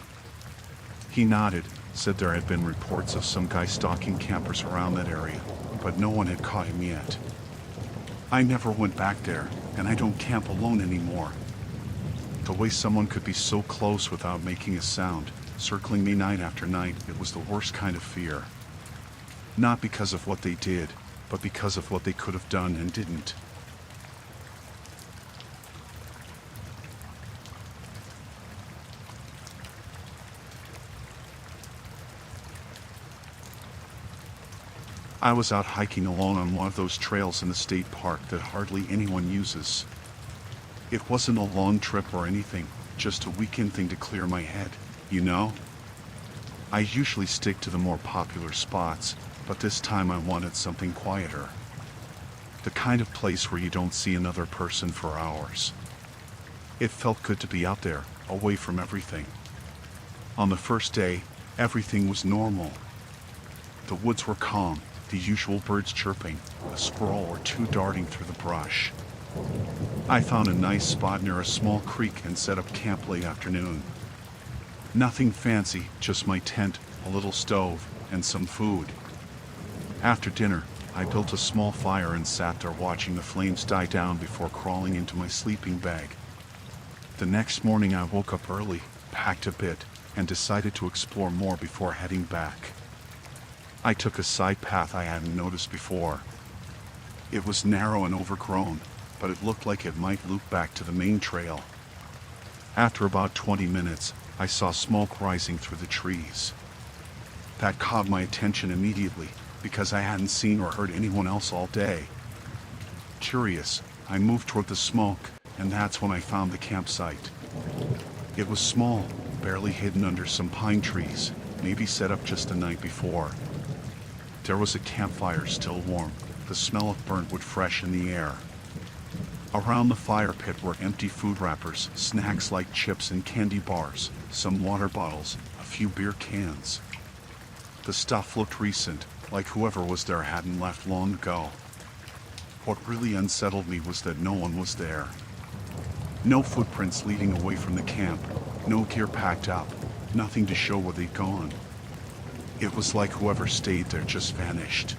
He nodded, said there had been reports of some guy stalking campers around that area, but no one had caught him yet. I never went back there, and I don't camp alone anymore. The way someone could be so close without making a sound, circling me night after night, it was the worst kind of fear. Not because of what they did, but because of what they could have done and didn't. I was out hiking alone on one of those trails in the state park that hardly anyone uses. It wasn't a long trip or anything, just a weekend thing to clear my head, you know? I usually stick to the more popular spots, but this time I wanted something quieter. The kind of place where you don't see another person for hours. It felt good to be out there, away from everything. On the first day, everything was normal. The woods were calm, the usual birds chirping, a squirrel or two darting through the brush. I found a nice spot near a small creek and set up camp late afternoon. Nothing fancy, just my tent, a little stove, and some food. After dinner, I built a small fire and sat there watching the flames die down before crawling into my sleeping bag. The next morning I woke up early, packed a bit, and decided to explore more before heading back. I took a side path I hadn't noticed before. It was narrow and overgrown, but it looked like it might loop back to the main trail. After about 20 minutes, I saw smoke rising through the trees. That caught my attention immediately, because I hadn't seen or heard anyone else all day. Curious, I moved toward the smoke, and that's when I found the campsite. It was small, barely hidden under some pine trees, maybe set up just the night before. There was a campfire still warm, the smell of burnt wood fresh in the air. Around the fire pit were empty food wrappers, snacks like chips and candy bars, some water bottles, a few beer cans. The stuff looked recent, like whoever was there hadn't left long ago. What really unsettled me was that no one was there. No footprints leading away from the camp, no gear packed up, nothing to show where they'd gone. It was like whoever stayed there just vanished.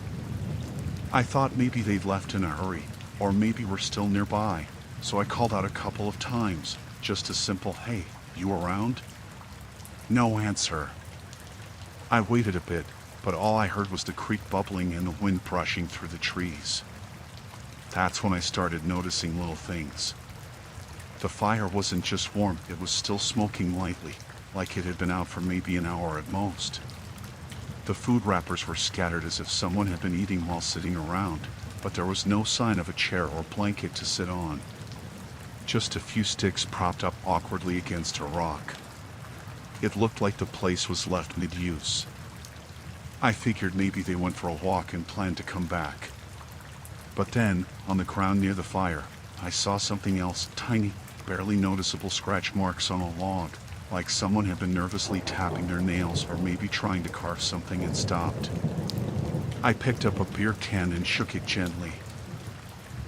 I thought maybe they'd left in a hurry, or maybe were still nearby, so I called out a couple of times, just a simple, "Hey, you around?" No answer. I waited a bit, but all I heard was the creek bubbling and the wind brushing through the trees. That's when I started noticing little things. The fire wasn't just warm, it was still smoking lightly, like it had been out for maybe an hour at most. The food wrappers were scattered as if someone had been eating while sitting around, but there was no sign of a chair or blanket to sit on. Just a few sticks propped up awkwardly against a rock. It looked like the place was left mid-use. I figured maybe they went for a walk and planned to come back. But then, on the ground near the fire, I saw something else, tiny, barely noticeable scratch marks on a log, like someone had been nervously tapping their nails or maybe trying to carve something and stopped. I picked up a beer can and shook it gently.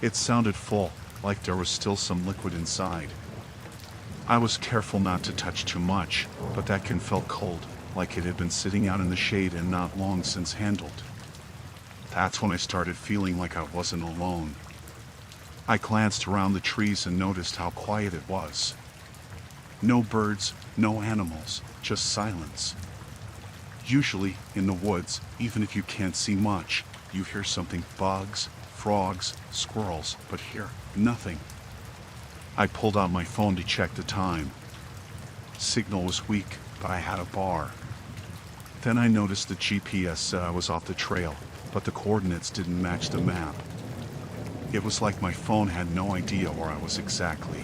It sounded full, like there was still some liquid inside. I was careful not to touch too much, but that can felt cold, like it had been sitting out in the shade and not long since handled. That's when I started feeling like I wasn't alone. I glanced around the trees and noticed how quiet it was. No birds, no animals, just silence. Usually, in the woods, even if you can't see much, you hear something: bugs, frogs, squirrels, but here, nothing. I pulled out my phone to check the time. Signal was weak, but I had a bar. Then I noticed the GPS said I was off the trail, but the coordinates didn't match the map. It was like my phone had no idea where I was exactly.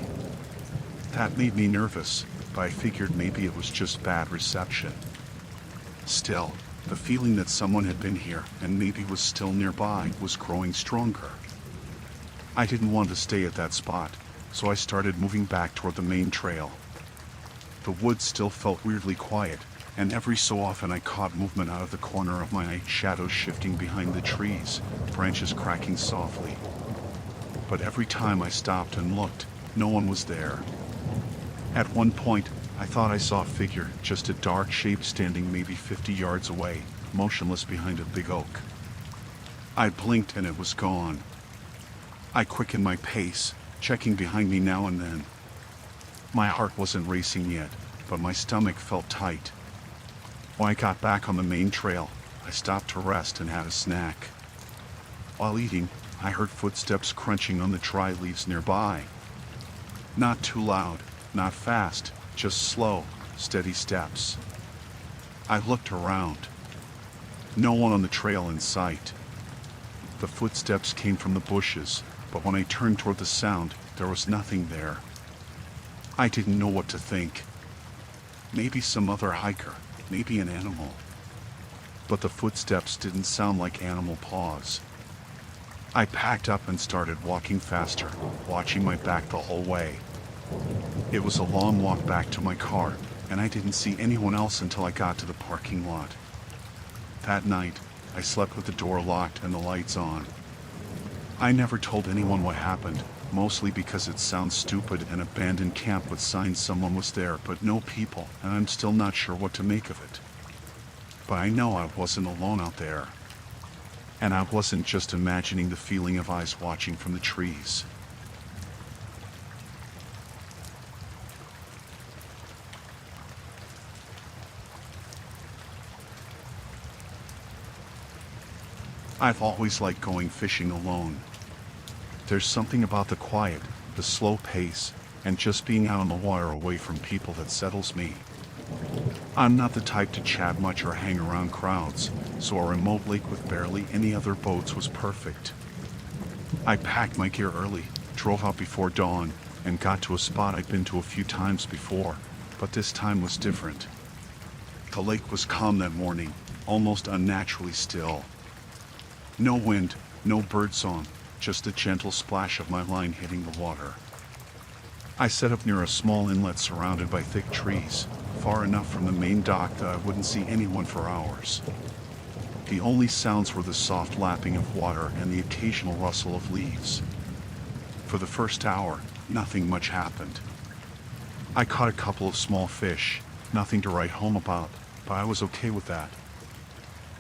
That made me nervous, but I figured maybe it was just bad reception. Still, the feeling that someone had been here and maybe was still nearby was growing stronger. I didn't want to stay at that spot, so I started moving back toward the main trail. The woods still felt weirdly quiet, and every so often I caught movement out of the corner of my eye, shadows shifting behind the trees, branches cracking softly. But every time I stopped and looked, no one was there. At one point, I thought I saw a figure, just a dark shape standing maybe 50 yards away, motionless behind a big oak. I blinked and it was gone. I quickened my pace, checking behind me now and then. My heart wasn't racing yet, but my stomach felt tight. When I got back on the main trail, I stopped to rest and had a snack. While eating, I heard footsteps crunching on the dry leaves nearby. Not too loud, not fast, just slow, steady steps. I looked around. No one on the trail in sight. The footsteps came from the bushes, but when I turned toward the sound, there was nothing there. I didn't know what to think. Maybe some other hiker, maybe an animal. But the footsteps didn't sound like animal paws. I packed up and started walking faster, watching my back the whole way. It was a long walk back to my car, and I didn't see anyone else until I got to the parking lot. That night, I slept with the door locked and the lights on. I never told anyone what happened, mostly because it sounds stupid, an abandoned camp with signs someone was there but no people, and I'm still not sure what to make of it. But I know I wasn't alone out there. And I wasn't just imagining the feeling of eyes watching from the trees. I've always liked going fishing alone. There's something about the quiet, the slow pace, and just being out on the water away from people that settles me. I'm not the type to chat much or hang around crowds, so a remote lake with barely any other boats was perfect. I packed my gear early, drove out before dawn, and got to a spot I'd been to a few times before, but this time was different. The lake was calm that morning, almost unnaturally still. No wind, no birdsong, just the gentle splash of my line hitting the water. I set up near a small inlet surrounded by thick trees, far enough from the main dock that I wouldn't see anyone for hours. The only sounds were the soft lapping of water and the occasional rustle of leaves. For the first hour, nothing much happened. I caught a couple of small fish, nothing to write home about, but I was okay with that.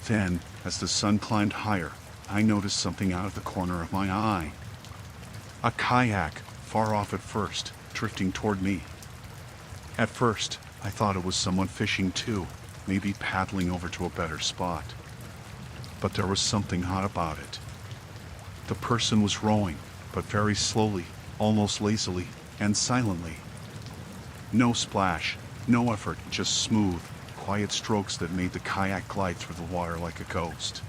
Then, as the sun climbed higher, I noticed something out of the corner of my eye. A kayak, far off at first, drifting toward me. At first, I thought it was someone fishing too, maybe paddling over to a better spot. But there was something odd about it. The person was rowing, but very slowly, almost lazily, and silently. No splash, no effort, just smooth, quiet strokes that made the kayak glide through the water like a ghost.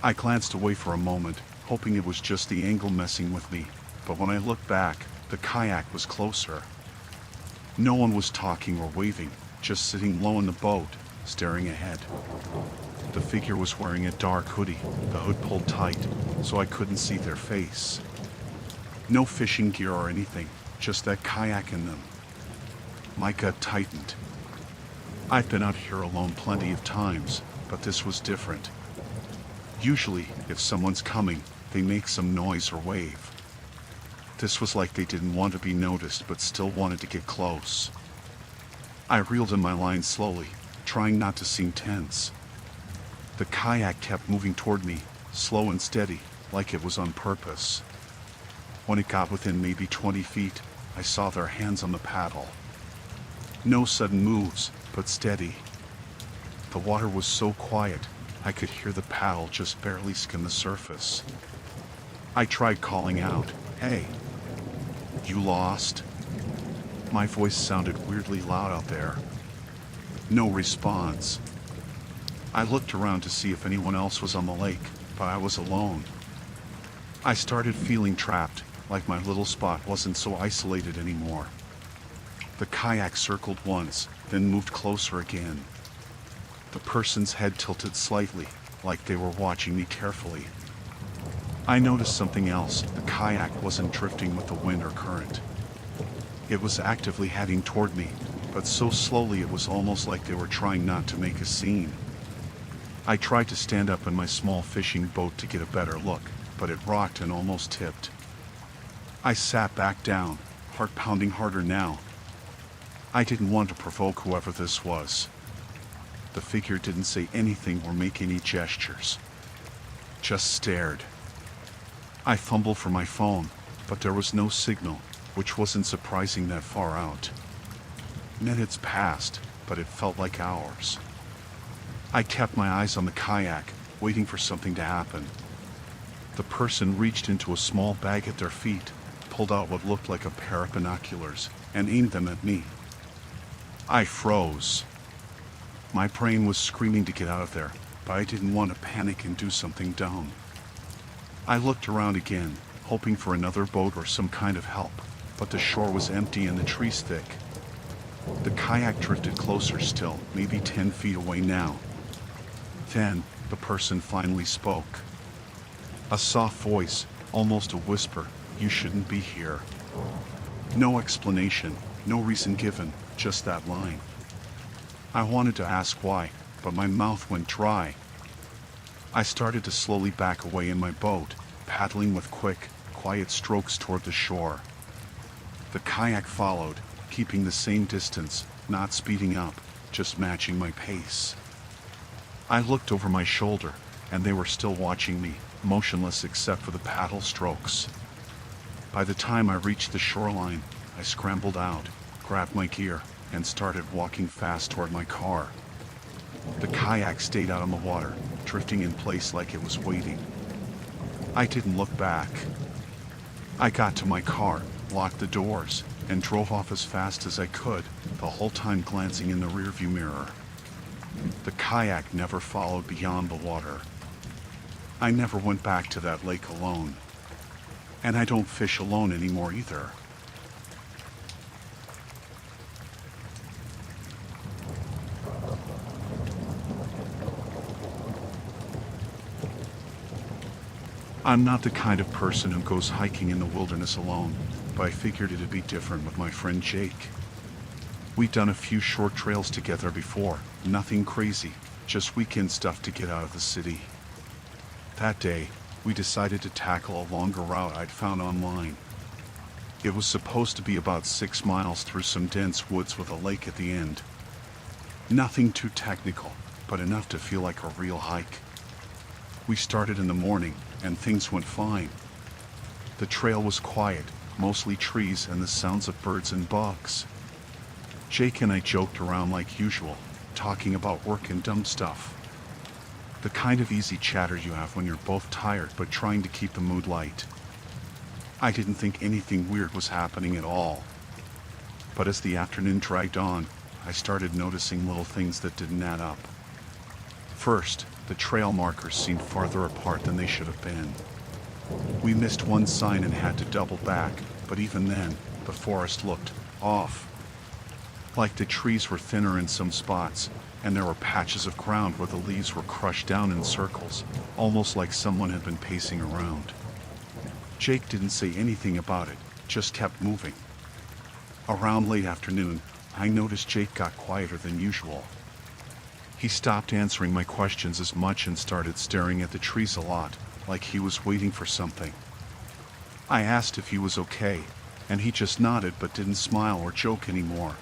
I glanced away for a moment, hoping it was just the angle messing with me, but when I looked back, the kayak was closer. No one was talking or waving, just sitting low in the boat, staring ahead. The figure was wearing a dark hoodie, the hood pulled tight, so I couldn't see their face. No fishing gear or anything, just that kayak in them. My gut tightened. I've been out here alone plenty of times, but this was different. Usually, if someone's coming, they make some noise or wave. This was like they didn't want to be noticed but still wanted to get close. I reeled in my line slowly, trying not to seem tense. The kayak kept moving toward me, slow and steady, like it was on purpose. When it got within maybe 20 feet, I saw their hands on the paddle. No sudden moves, but steady. The water was so quiet, I could hear the paddle just barely skim the surface. I tried calling out, "Hey, you lost?" My voice sounded weirdly loud out there. No response. I looked around to see if anyone else was on the lake, but I was alone. I started feeling trapped, like my little spot wasn't so isolated anymore. The kayak circled once, then moved closer again. The person's head tilted slightly, like they were watching me carefully. I noticed something else. The kayak wasn't drifting with the wind or current. It was actively heading toward me, but so slowly it was almost like they were trying not to make a scene. I tried to stand up in my small fishing boat to get a better look, but it rocked and almost tipped. I sat back down, heart pounding harder now. I didn't want to provoke whoever this was. The figure didn't say anything or make any gestures. Just stared. I fumbled for my phone, but there was no signal, which wasn't surprising that far out. Minutes passed, but it felt like hours. I kept my eyes on the kayak, waiting for something to happen. The person reached into a small bag at their feet, pulled out what looked like a pair of binoculars, and aimed them at me. I froze. My brain was screaming to get out of there, but I didn't want to panic and do something dumb. I looked around again, hoping for another boat or some kind of help, but the shore was empty and the trees thick. The kayak drifted closer still, maybe 10 feet away now. Then, the person finally spoke. A soft voice, almost a whisper, "You shouldn't be here." No explanation, no reason given, just that line. I wanted to ask why, but my mouth went dry. I started to slowly back away in my boat, paddling with quick, quiet strokes toward the shore. The kayak followed, keeping the same distance, not speeding up, just matching my pace. I looked over my shoulder, and they were still watching me, motionless except for the paddle strokes. By the time I reached the shoreline, I scrambled out, grabbed my gear, and started walking fast toward my car. The kayak stayed out on the water, drifting in place like it was waiting. I didn't look back. I got to my car, locked the doors, and drove off as fast as I could, the whole time glancing in the rearview mirror. The kayak never followed beyond the water. I never went back to that lake alone. And I don't fish alone anymore either. I'm not the kind of person who goes hiking in the wilderness alone, but I figured it'd be different with my friend Jake. We'd done a few short trails together before, nothing crazy, just weekend stuff to get out of the city. That day, we decided to tackle a longer route I'd found online. It was supposed to be about 6 miles through some dense woods with a lake at the end. Nothing too technical, but enough to feel like a real hike. We started in the morning, and things went fine. The trail was quiet, mostly trees and the sounds of birds and bugs. Jake and I joked around like usual, talking about work and dumb stuff. The kind of easy chatter you have when you're both tired but trying to keep the mood light. I didn't think anything weird was happening at all. But as the afternoon dragged on, I started noticing little things that didn't add up. First, the trail markers seemed farther apart than they should have been. We missed one sign and had to double back, but even then, the forest looked off. Like the trees were thinner in some spots, and there were patches of ground where the leaves were crushed down in circles, almost like someone had been pacing around. Jake didn't say anything about it, just kept moving. Around late afternoon, I noticed Jake got quieter than usual. He stopped answering my questions as much and started staring at the trees a lot, like he was waiting for something. I asked if he was okay, and he just nodded but didn't smile or joke anymore.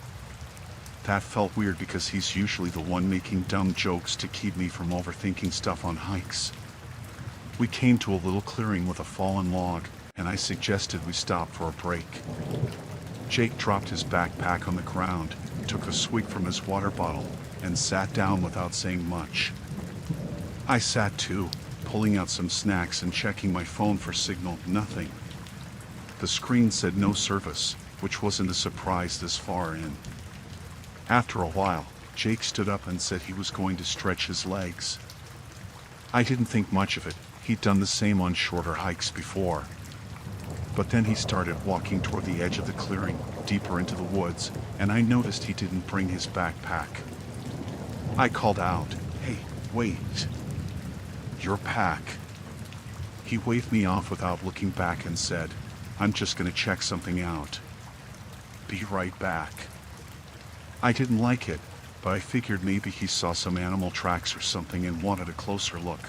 That felt weird because he's usually the one making dumb jokes to keep me from overthinking stuff on hikes. We came to a little clearing with a fallen log, and I suggested we stop for a break. Jake dropped his backpack on the ground, took a swig from his water bottle, and sat down without saying much. I sat too, pulling out some snacks and checking my phone for signal. Nothing. The screen said no service, which wasn't a surprise this far in. After a while, Jake stood up and said he was going to stretch his legs. I didn't think much of it. He'd done the same on shorter hikes before. But then he started walking toward the edge of the clearing, deeper into the woods, and I noticed he didn't bring his backpack. I called out, "Hey, wait. Your pack." He waved me off without looking back and said, "I'm just gonna check something out. Be right back." I didn't like it, but I figured maybe he saw some animal tracks or something and wanted a closer look.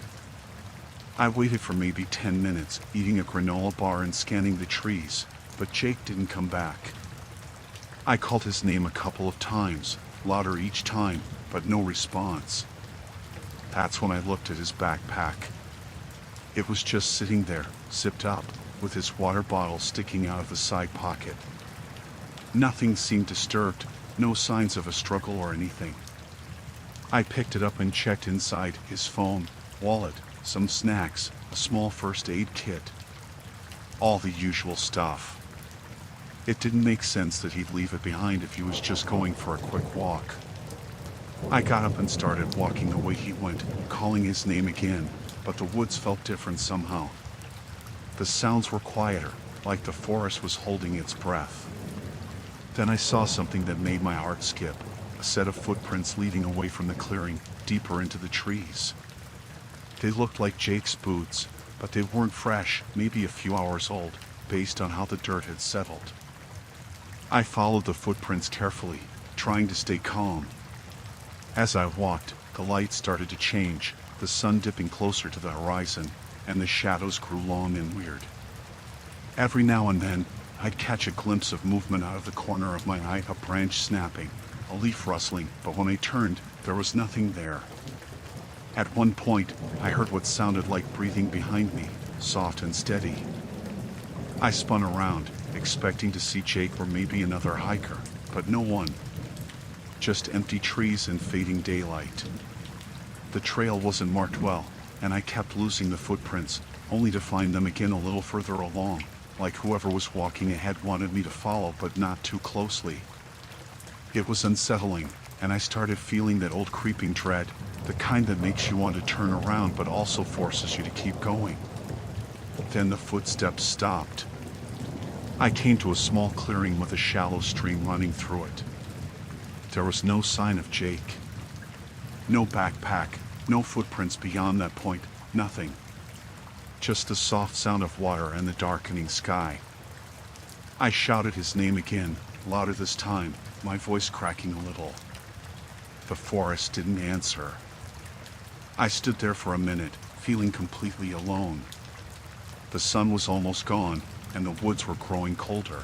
I waited for maybe 10 minutes, eating a granola bar and scanning the trees, but Jake didn't come back. I called his name a couple of times, louder each time, but no response. That's when I looked at his backpack. It was just sitting there, zipped up, with his water bottle sticking out of the side pocket. Nothing seemed disturbed, no signs of a struggle or anything. I picked it up and checked inside: his phone, wallet, some snacks, a small first aid kit. All the usual stuff. It didn't make sense that he'd leave it behind if he was just going for a quick walk. I got up and started walking the way he went, calling his name again, but the woods felt different somehow. The sounds were quieter, like the forest was holding its breath. Then I saw something that made my heart skip, a set of footprints leading away from the clearing, deeper into the trees. They looked like Jake's boots, but they weren't fresh, maybe a few hours old, based on how the dirt had settled. I followed the footprints carefully, trying to stay calm. As I walked, the light started to change, the sun dipping closer to the horizon, and the shadows grew long and weird. Every now and then, I'd catch a glimpse of movement out of the corner of my eye, a branch snapping, a leaf rustling, but when I turned, there was nothing there. At one point, I heard what sounded like breathing behind me, soft and steady. I spun around, expecting to see Jake or maybe another hiker, but no one. Just empty trees and fading daylight. The trail wasn't marked well, and I kept losing the footprints, only to find them again a little further along, like whoever was walking ahead wanted me to follow, but not too closely. It was unsettling, and I started feeling that old creeping dread, the kind that makes you want to turn around but also forces you to keep going. Then the footsteps stopped. I came to a small clearing with a shallow stream running through it. There was no sign of Jake. No backpack, no footprints beyond that point, nothing. Just the soft sound of water and the darkening sky. I shouted his name again, louder this time, my voice cracking a little. The forest didn't answer. I stood there for a minute, feeling completely alone. The sun was almost gone, and the woods were growing colder.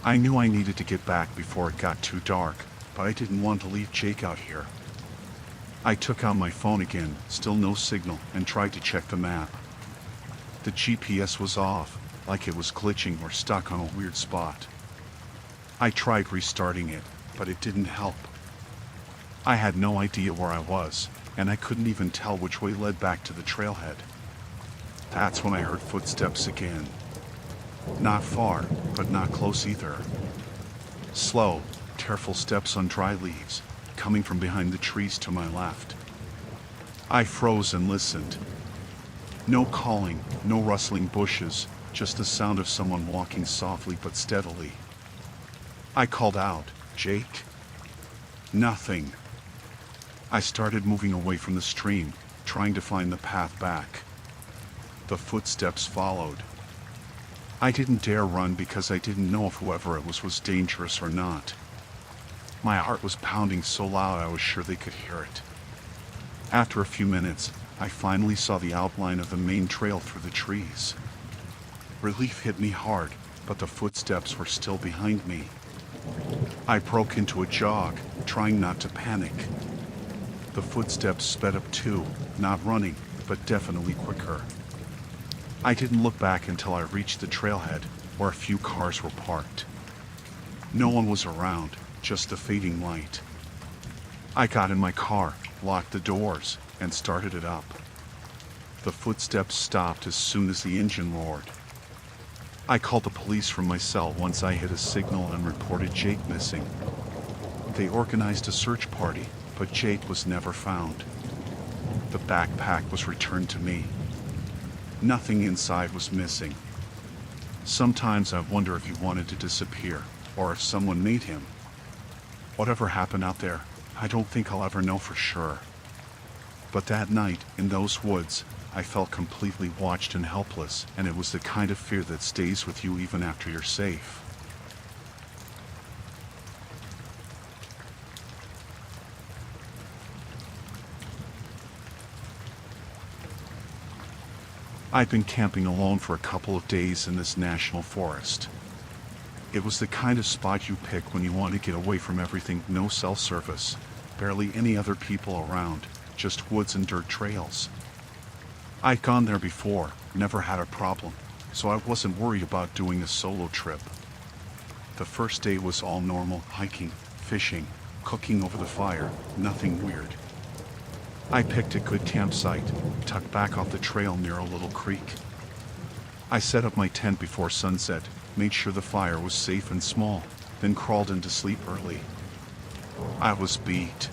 I knew I needed to get back before it got too dark, but I didn't want to leave Jake out here. I took out my phone again, still no signal, and tried to check the map. The GPS was off, like it was glitching or stuck on a weird spot. I tried restarting it, but it didn't help. I had no idea where I was, and I couldn't even tell which way led back to the trailhead. That's when I heard footsteps again. Not far, but not close either. Slow, careful steps on dry leaves, coming from behind the trees to my left. I froze and listened. No calling, no rustling bushes, just the sound of someone walking softly but steadily. I called out, "Jake?" Nothing. I started moving away from the stream, trying to find the path back. The footsteps followed. I didn't dare run because I didn't know if whoever it was dangerous or not. My heart was pounding so loud I was sure they could hear it. After a few minutes, I finally saw the outline of the main trail through the trees. Relief hit me hard, but the footsteps were still behind me. I broke into a jog, trying not to panic. The footsteps sped up too, not running, but definitely quicker. I didn't look back until I reached the trailhead, where a few cars were parked. No one was around, just the fading light. I got in my car, locked the doors, and started it up. The footsteps stopped as soon as the engine roared. I called the police from my cell once I hit a signal and reported Jake missing. They organized a search party, but Jake was never found. The backpack was returned to me. Nothing inside was missing. Sometimes I wonder if he wanted to disappear, or if someone made him. Whatever happened out there, I don't think I'll ever know for sure. But that night, in those woods, I felt completely watched and helpless, and it was the kind of fear that stays with you even after you're safe. I'd been camping alone for a couple of days in this national forest. It was the kind of spot you pick when you want to get away from everything. No cell service, barely any other people around, just woods and dirt trails. I'd gone there before, never had a problem, so I wasn't worried about doing a solo trip. The first day was all normal, hiking, fishing, cooking over the fire, nothing weird. I picked a good campsite, tucked back off the trail near a little creek. I set up my tent before sunset, made sure the fire was safe and small, then crawled into sleep early. I was beat.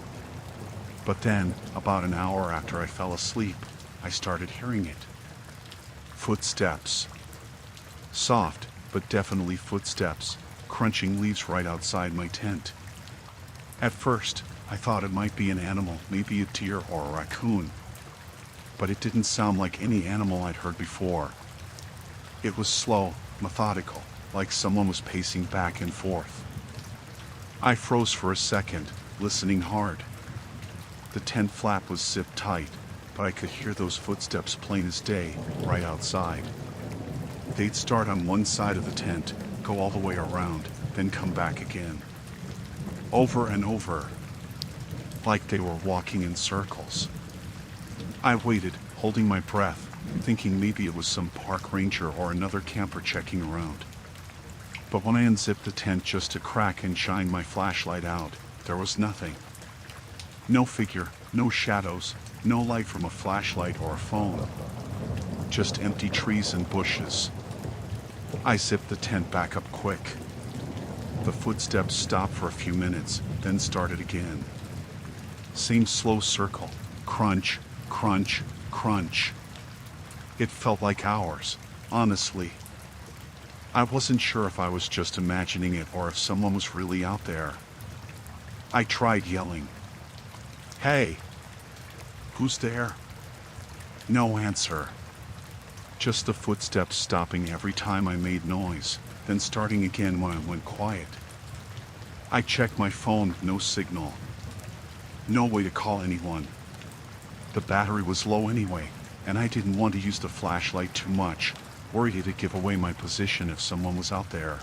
But then, about an hour after I fell asleep, I started hearing it. Footsteps. Soft, but definitely footsteps, crunching leaves right outside my tent. At first, I thought it might be an animal, maybe a deer or a raccoon. But it didn't sound like any animal I'd heard before. It was slow, methodical, like someone was pacing back and forth. I froze for a second, listening hard. The tent flap was zipped tight, but I could hear those footsteps plain as day, right outside. They'd start on one side of the tent, go all the way around, then come back again. Over and over, like they were walking in circles. I waited, holding my breath, thinking maybe it was some park ranger or another camper checking around. But when I unzipped the tent just to crack and shine my flashlight out, there was nothing. No figure, no shadows, no light from a flashlight or a phone. Just empty trees and bushes. I zipped the tent back up quick. The footsteps stopped for a few minutes, then started again. Same slow circle, crunch, crunch, crunch. It felt like hours, honestly. I wasn't sure if I was just imagining it or if someone was really out there. I tried yelling. Hey! Who's there? No answer. Just the footsteps stopping every time I made noise, then starting again when I went quiet. I checked my phone, no signal. No way to call anyone. The battery was low anyway, and I didn't want to use the flashlight too much, worried it'd give away my position if someone was out there.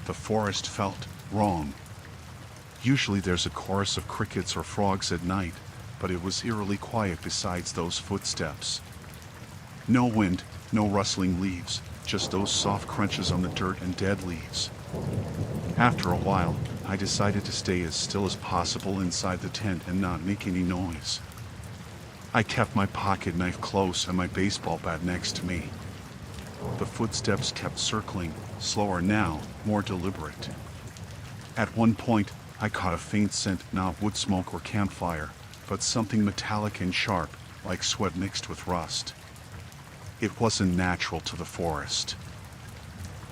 The forest felt wrong. Usually there's a chorus of crickets or frogs at night, but it was eerily quiet besides those footsteps. No wind, no rustling leaves, just those soft crunches on the dirt and dead leaves. After a while, I decided to stay as still as possible inside the tent and not make any noise. I kept my pocket knife close and my baseball bat next to me. The footsteps kept circling, slower now, more deliberate. At one point, I caught a faint scent, not wood smoke or campfire, but something metallic and sharp, like sweat mixed with rust. It wasn't natural to the forest.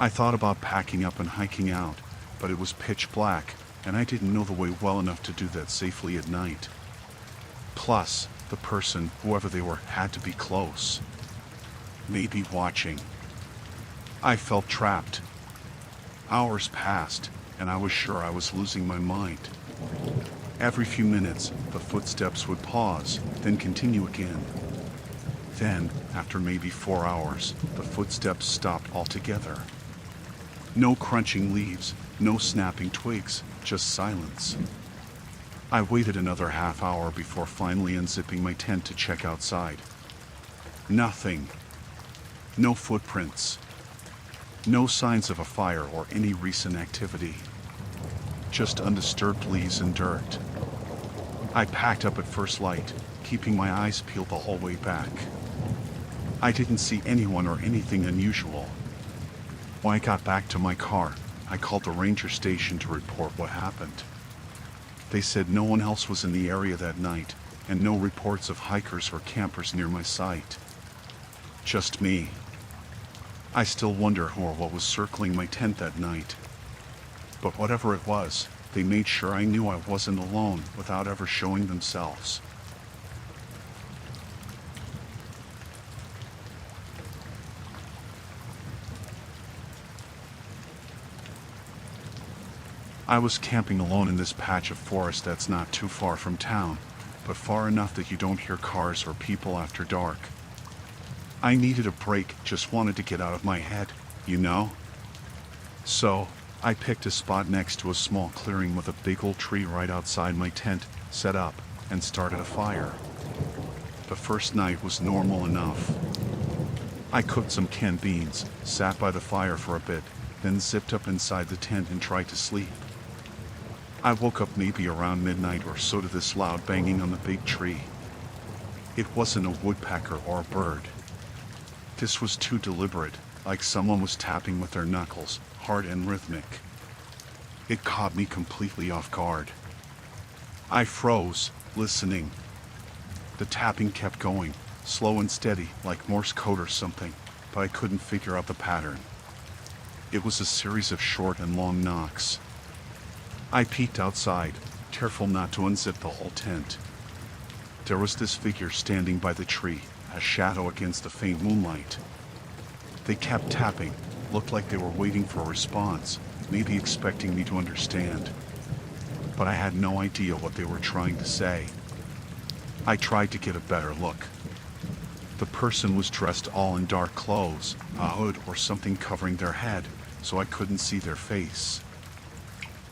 I thought about packing up and hiking out, but it was pitch black, and I didn't know the way well enough to do that safely at night. Plus, the person, whoever they were, had to be close. Maybe watching. I felt trapped. Hours passed, and I was sure I was losing my mind. Every few minutes, the footsteps would pause, then continue again. Then, after maybe 4 hours, the footsteps stopped altogether. No crunching leaves, No snapping twigs, just silence. I waited another half hour before finally unzipping my tent to check outside. Nothing. No footprints. No signs of a fire or any recent activity. Just undisturbed leaves and dirt. I packed up at first light, keeping my eyes peeled the whole way back. I didn't see anyone or anything unusual. When I got back to my car, I called the ranger station to report what happened. They said no one else was in the area that night, and no reports of hikers or campers near my site. Just me. I still wonder who or what was circling my tent that night. But whatever it was, they made sure I knew I wasn't alone without ever showing themselves. I was camping alone in this patch of forest that's not too far from town, but far enough that you don't hear cars or people after dark. I needed a break, just wanted to get out of my head, you know? So, I picked a spot next to a small clearing with a big old tree right outside my tent, set up, and started a fire. The first night was normal enough. I cooked some canned beans, sat by the fire for a bit, then zipped up inside the tent and tried to sleep. I woke up maybe around midnight or so to this loud banging on the big tree. It wasn't a woodpecker or a bird. This was too deliberate, like someone was tapping with their knuckles, hard and rhythmic. It caught me completely off guard. I froze, listening. The tapping kept going, slow and steady, like Morse code or something, but I couldn't figure out the pattern. It was a series of short and long knocks. I peeked outside, careful not to unzip the whole tent. There was this figure standing by the tree, a shadow against the faint moonlight. They kept tapping, looked like they were waiting for a response, maybe expecting me to understand. But I had no idea what they were trying to say. I tried to get a better look. The person was dressed all in dark clothes, a hood or something covering their head, so I couldn't see their face.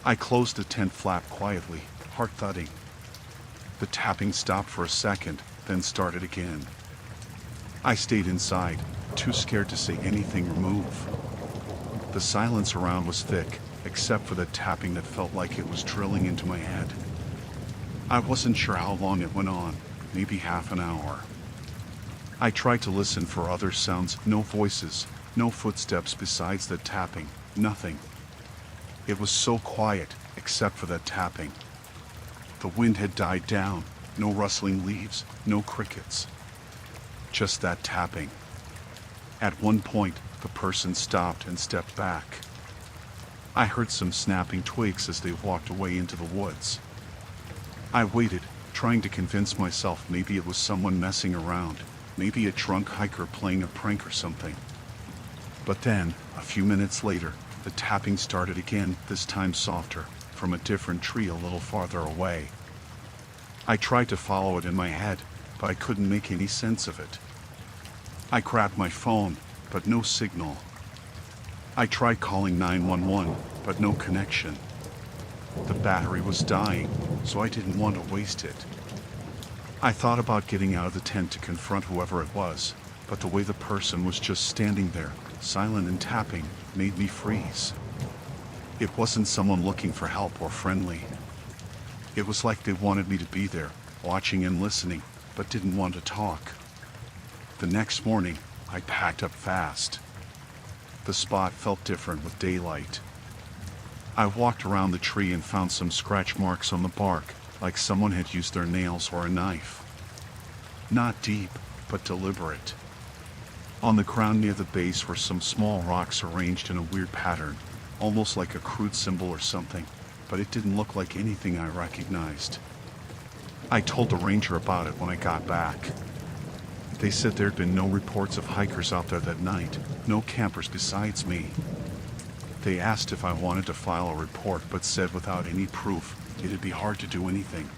I closed the tent flap quietly, heart thudding. The tapping stopped for a second, then started again. I stayed inside, too scared to say anything or move. The silence around was thick, except for the tapping that felt like it was drilling into my head. I wasn't sure how long it went on, maybe half an hour. I tried to listen for other sounds, no voices, no footsteps besides the tapping, nothing. It was so quiet, except for that tapping. The wind had died down, no rustling leaves, no crickets. Just that tapping. At one point, the person stopped and stepped back. I heard some snapping twigs as they walked away into the woods. I waited, trying to convince myself maybe it was someone messing around, maybe a drunk hiker playing a prank or something. But then, a few minutes later, the tapping started again, this time softer, from a different tree a little farther away. I tried to follow it in my head, but I couldn't make any sense of it. I grabbed my phone, but no signal. I tried calling 911, but no connection. The battery was dying, so I didn't want to waste it. I thought about getting out of the tent to confront whoever it was, but the way the person was just standing there, silent and tapping, made me freeze. It wasn't someone looking for help or friendly. It was like they wanted me to be there, watching and listening, but didn't want to talk. The next morning, I packed up fast. The spot felt different with daylight. I walked around the tree and found some scratch marks on the bark, like someone had used their nails or a knife. Not deep, but deliberate. On the ground near the base were some small rocks arranged in a weird pattern, almost like a crude symbol or something, but it didn't look like anything I recognized. I told the ranger about it when I got back. They said there'd been no reports of hikers out there that night, no campers besides me. They asked if I wanted to file a report, but said without any proof, it'd be hard to do anything.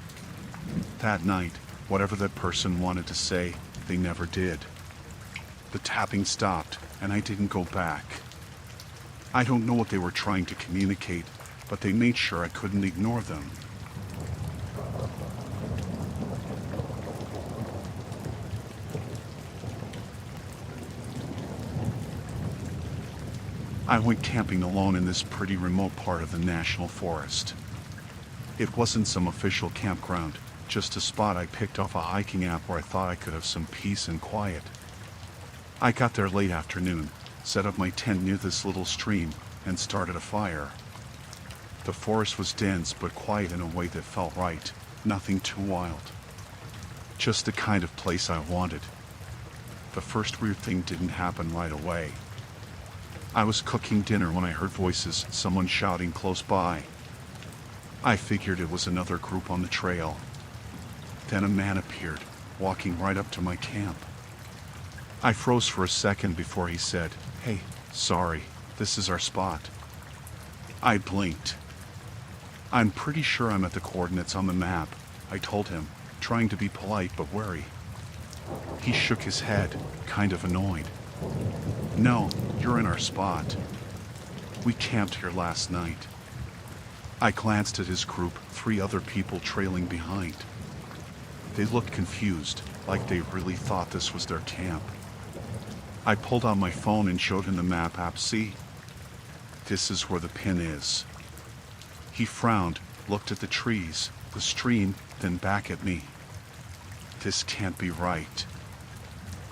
That night, whatever that person wanted to say, they never did. The tapping stopped, and I didn't go back. I don't know what they were trying to communicate, but they made sure I couldn't ignore them. I went camping alone in this pretty remote part of the national forest. It wasn't some official campground, just a spot I picked off a hiking app where I thought I could have some peace and quiet. I got there late afternoon, set up my tent near this little stream, and started a fire. The forest was dense but quiet in a way that felt right, nothing too wild. Just the kind of place I wanted. The first weird thing didn't happen right away. I was cooking dinner when I heard voices, someone shouting close by. I figured it was another group on the trail. Then a man appeared, walking right up to my camp. I froze for a second before he said, "Hey, sorry, this is our spot." I blinked. "I'm pretty sure I'm at the coordinates on the map," I told him, trying to be polite but wary. He shook his head, kind of annoyed. "No, you're in our spot. We camped here last night." I glanced at his group, 3 other people trailing behind. They looked confused, like they really thought this was their camp. I pulled out my phone and showed him the map app. "See? This is where the pin is." He frowned, looked at the trees, the stream, then back at me. "This can't be right.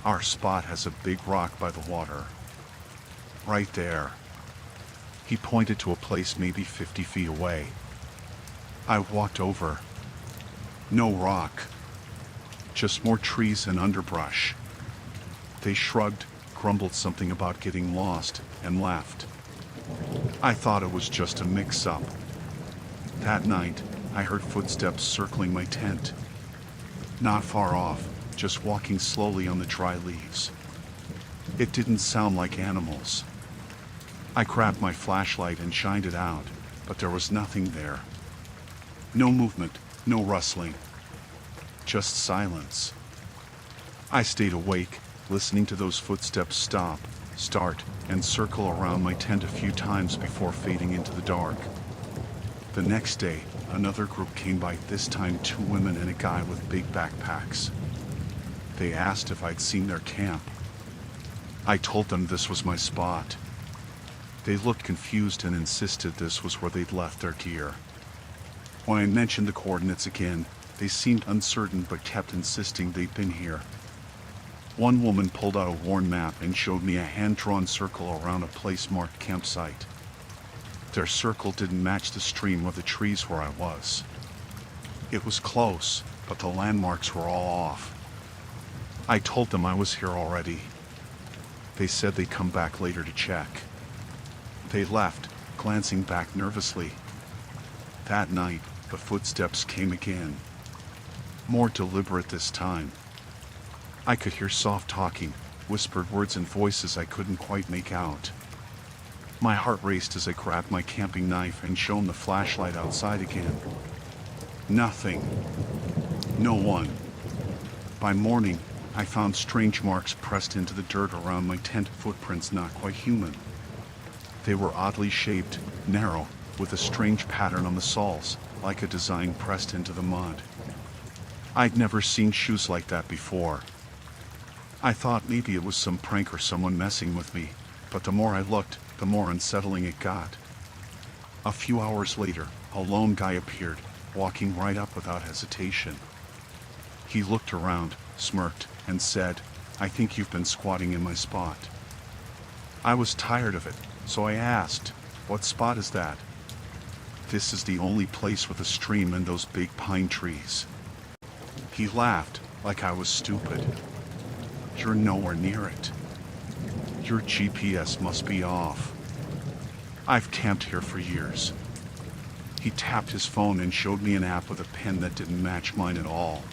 Our spot has a big rock by the water. Right there." He pointed to a place maybe 50 feet away. I walked over. No rock. Just more trees and underbrush. They shrugged, grumbled something about getting lost, and left. I thought it was just a mix-up. That night, I heard footsteps circling my tent. Not far off, just walking slowly on the dry leaves. It didn't sound like animals. I grabbed my flashlight and shined it out, but there was nothing there. No movement, no rustling. Just silence. I stayed awake, listening to those footsteps stop, start, and circle around my tent a few times before fading into the dark. The next day, another group came by, this time 2 women and a guy with big backpacks. They asked if I'd seen their camp. I told them this was my spot. They looked confused and insisted this was where they'd left their gear. When I mentioned the coordinates again, they seemed uncertain but kept insisting they'd been here. One woman pulled out a worn map and showed me a hand-drawn circle around a place marked campsite. Their circle didn't match the stream or the trees where I was. It was close, but the landmarks were all off. I told them I was here already. They said they'd come back later to check. They left, glancing back nervously. That night, the footsteps came again. More deliberate this time. I could hear soft talking, whispered words and voices I couldn't quite make out. My heart raced as I grabbed my camping knife and shone the flashlight outside again. Nothing. No one. By morning, I found strange marks pressed into the dirt around my tent, footprints not quite human. They were oddly shaped, narrow, with a strange pattern on the soles, like a design pressed into the mud. I'd never seen shoes like that before. I thought maybe it was some prank or someone messing with me, but the more I looked, the more unsettling it got. A few hours later, a lone guy appeared, walking right up without hesitation. He looked around, smirked, and said, "I think you've been squatting in my spot." I was tired of it, so I asked, "What spot is that?" "This is the only place with a stream and those big pine trees." He laughed, like I was stupid. "You're nowhere near it. Your GPS must be off. I've camped here for years." He tapped his phone and showed me an app with a pen that didn't match mine at all.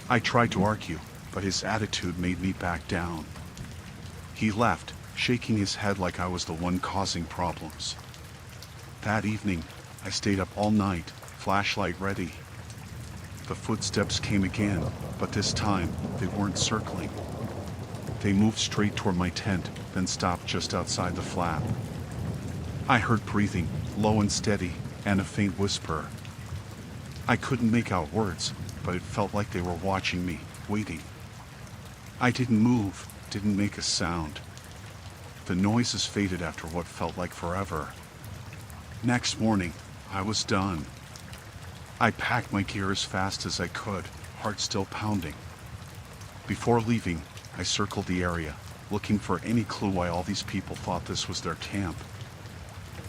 I tried to argue, but his attitude made me back down. He left, shaking his head like I was the one causing problems. That evening, I stayed up all night, flashlight ready. The footsteps came again, but this time, they weren't circling. They moved straight toward my tent, then stopped just outside the flap. I heard breathing, low and steady, and a faint whisper. I couldn't make out words, but it felt like they were watching me, waiting. I didn't move, didn't make a sound. The noises faded after what felt like forever. Next morning, I was done. I packed my gear as fast as I could, heart still pounding. Before leaving, I circled the area, looking for any clue why all these people thought this was their camp.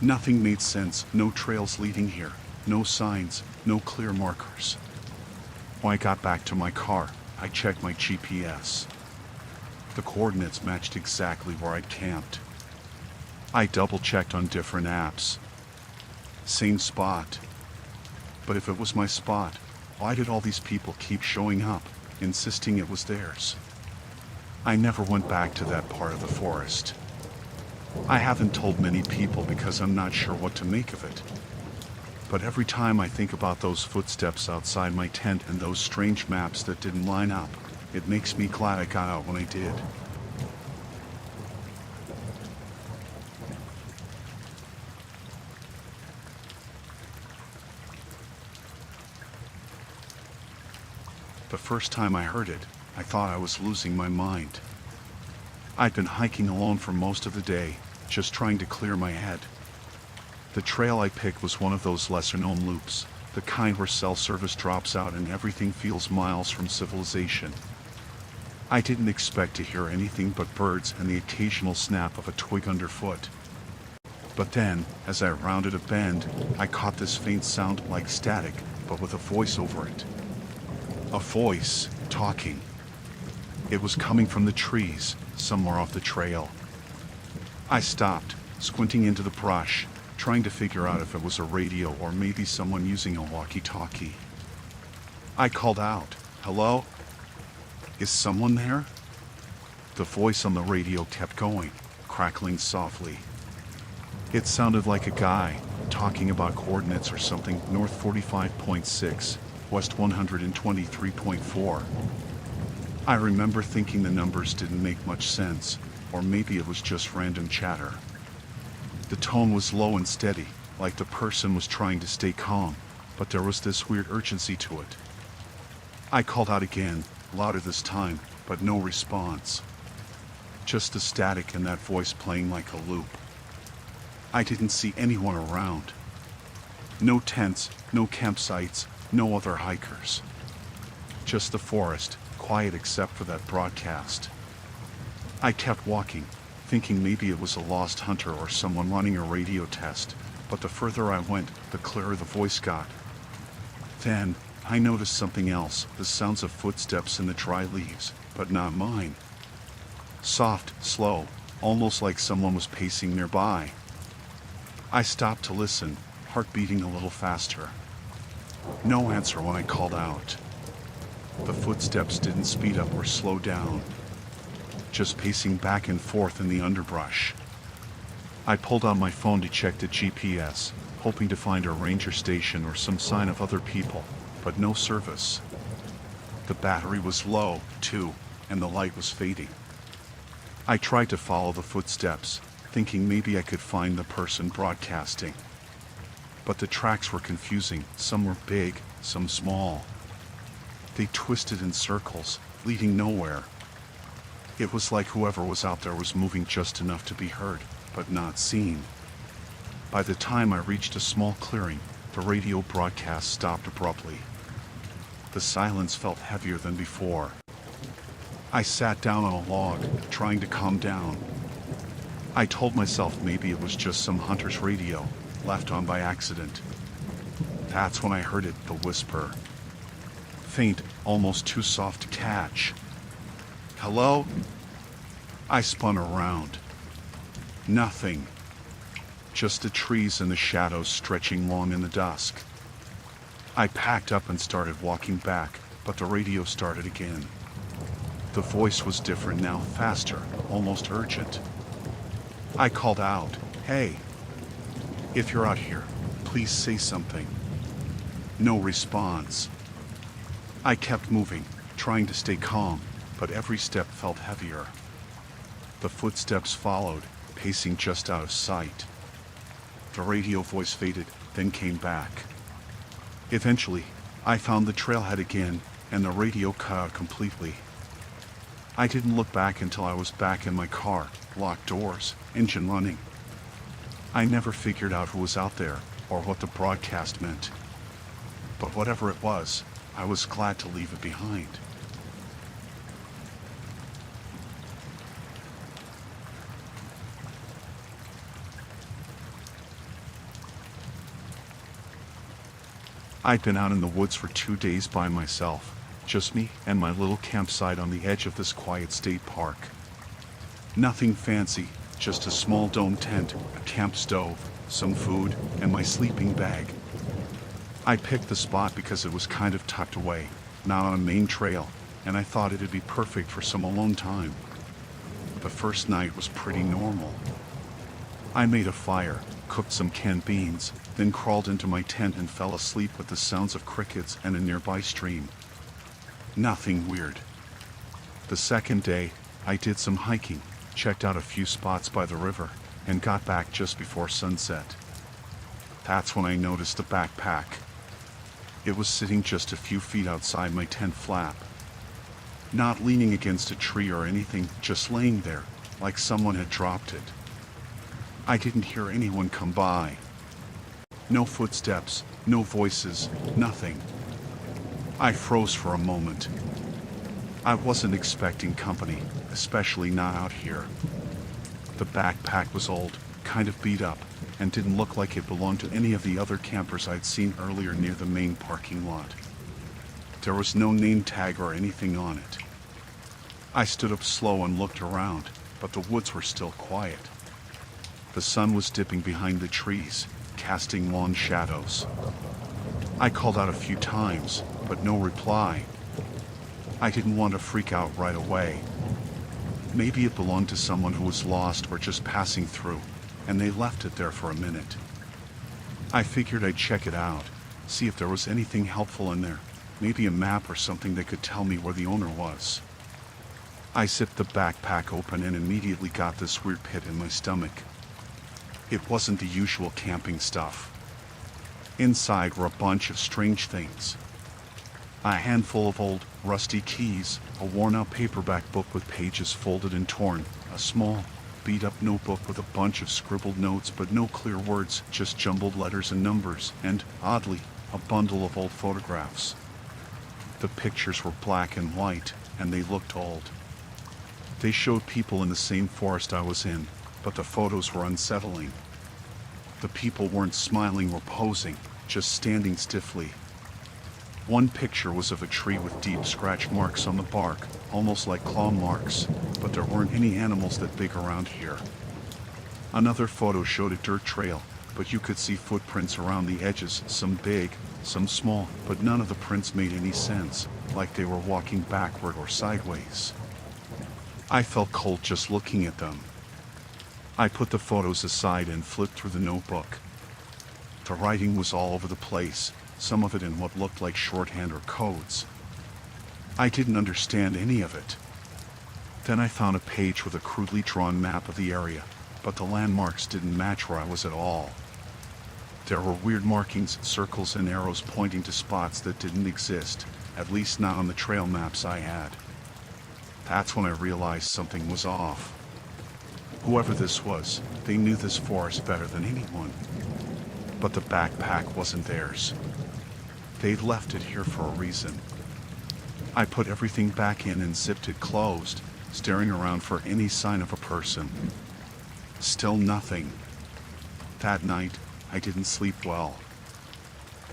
Nothing made sense, no trails leading here, no signs, no clear markers. When I got back to my car, I checked my GPS. The coordinates matched exactly where I'd camped. I double-checked on different apps. Same spot. But if it was my spot, why did all these people keep showing up, insisting it was theirs? I never went back to that part of the forest. I haven't told many people because I'm not sure what to make of it. But every time I think about those footsteps outside my tent and those strange maps that didn't line up, it makes me glad I got out when I did. The first time I heard it, I thought I was losing my mind. I'd been hiking alone for most of the day, just trying to clear my head. The trail I picked was one of those lesser-known loops, the kind where cell service drops out and everything feels miles from civilization. I didn't expect to hear anything but birds and the occasional snap of a twig underfoot. But then, as I rounded a bend, I caught this faint sound like static, but with a voice over it. A voice, talking. It was coming from the trees, somewhere off the trail. I stopped, squinting into the brush, trying to figure out if it was a radio or maybe someone using a walkie-talkie. I called out, "Hello? Is someone there?" The voice on the radio kept going, crackling softly. It sounded like a guy, talking about coordinates or something, north 45.6, west 123.4. I remember thinking the numbers didn't make much sense, or maybe it was just random chatter. The tone was low and steady, like the person was trying to stay calm, but there was this weird urgency to it. I called out again, louder this time, but no response. Just the static and that voice playing like a loop. I didn't see anyone around. No tents, no campsites, no other hikers. Just the forest, quiet except for that broadcast. I kept walking, thinking maybe it was a lost hunter or someone running a radio test, but the further I went, the clearer the voice got. Then, I noticed something else, the sounds of footsteps in the dry leaves, but not mine. Soft, slow, almost like someone was pacing nearby. I stopped to listen, heart beating a little faster. No answer when I called out. The footsteps didn't speed up or slow down, just pacing back and forth in the underbrush. I pulled out my phone to check the GPS, hoping to find a ranger station or some sign of other people, but no service. The battery was low, too, and the light was fading. I tried to follow the footsteps, thinking maybe I could find the person broadcasting. But the tracks were confusing, some were big, some small. They twisted in circles, leading nowhere. It was like whoever was out there was moving just enough to be heard, but not seen. By the time I reached a small clearing, the radio broadcast stopped abruptly. The silence felt heavier than before. I sat down on a log, trying to calm down. I told myself maybe it was just some hunter's radio, left on by accident. That's when I heard it, the whisper. Faint, almost too soft to catch. "Hello?" I spun around. Nothing. Just the trees and the shadows stretching long in the dusk. I packed up and started walking back, but the radio started again. The voice was different now, faster, almost urgent. I called out, "Hey, if you're out here, please say something." No response. I kept moving, trying to stay calm, but every step felt heavier. The footsteps followed, pacing just out of sight. The radio voice faded, then came back. Eventually, I found the trailhead again, and the radio cut out completely. I didn't look back until I was back in my car, locked doors, engine running. I never figured out who was out there, or what the broadcast meant. But whatever it was, I was glad to leave it behind. I'd been out in the woods for 2 days by myself, just me and my little campsite on the edge of this quiet state park. Nothing fancy, just a small dome tent, a camp stove, some food, and my sleeping bag. I picked the spot because it was kind of tucked away, not on a main trail, and I thought it'd be perfect for some alone time. The first night was pretty normal. I made a fire, cooked some canned beans, then crawled into my tent and fell asleep with the sounds of crickets and a nearby stream. Nothing weird. The second day, I did some hiking, checked out a few spots by the river, and got back just before sunset. That's when I noticed the backpack. It was sitting just a few feet outside my tent flap. Not leaning against a tree or anything, just laying there, like someone had dropped it. I didn't hear anyone come by. No footsteps, no voices, nothing. I froze for a moment. I wasn't expecting company, especially not out here. The backpack was old, kind of beat up, and didn't look like it belonged to any of the other campers I'd seen earlier near the main parking lot. There was no name tag or anything on it. I stood up slow and looked around, but the woods were still quiet. The sun was dipping behind the trees, casting long shadows. I called out a few times, but no reply. I didn't want to freak out right away. Maybe it belonged to someone who was lost or just passing through, and they left it there for a minute. I figured I'd check it out, see if there was anything helpful in there, maybe a map or something that could tell me where the owner was. I zipped the backpack open and immediately got this weird pit in my stomach. It wasn't the usual camping stuff. Inside were a bunch of strange things. A handful of old, rusty keys, a worn-out paperback book with pages folded and torn, a small, beat-up notebook with a bunch of scribbled notes but no clear words, just jumbled letters and numbers, and, oddly, a bundle of old photographs. The pictures were black and white, and they looked old. They showed people in the same forest I was in, but the photos were unsettling. The people weren't smiling or posing, just standing stiffly. One picture was of a tree with deep scratch marks on the bark, almost like claw marks, but there weren't any animals that big around here. Another photo showed a dirt trail, but you could see footprints around the edges, some big, some small, but none of the prints made any sense, like they were walking backward or sideways. I felt cold just looking at them. I put the photos aside and flipped through the notebook. The writing was all over the place, some of it in what looked like shorthand or codes. I didn't understand any of it. Then I found a page with a crudely drawn map of the area, but the landmarks didn't match where I was at all. There were weird markings, circles, and arrows pointing to spots that didn't exist, at least not on the trail maps I had. That's when I realized something was off. Whoever this was, they knew this forest better than anyone. But the backpack wasn't theirs. They'd left it here for a reason. I put everything back in and zipped it closed, staring around for any sign of a person. Still nothing. That night, I didn't sleep well.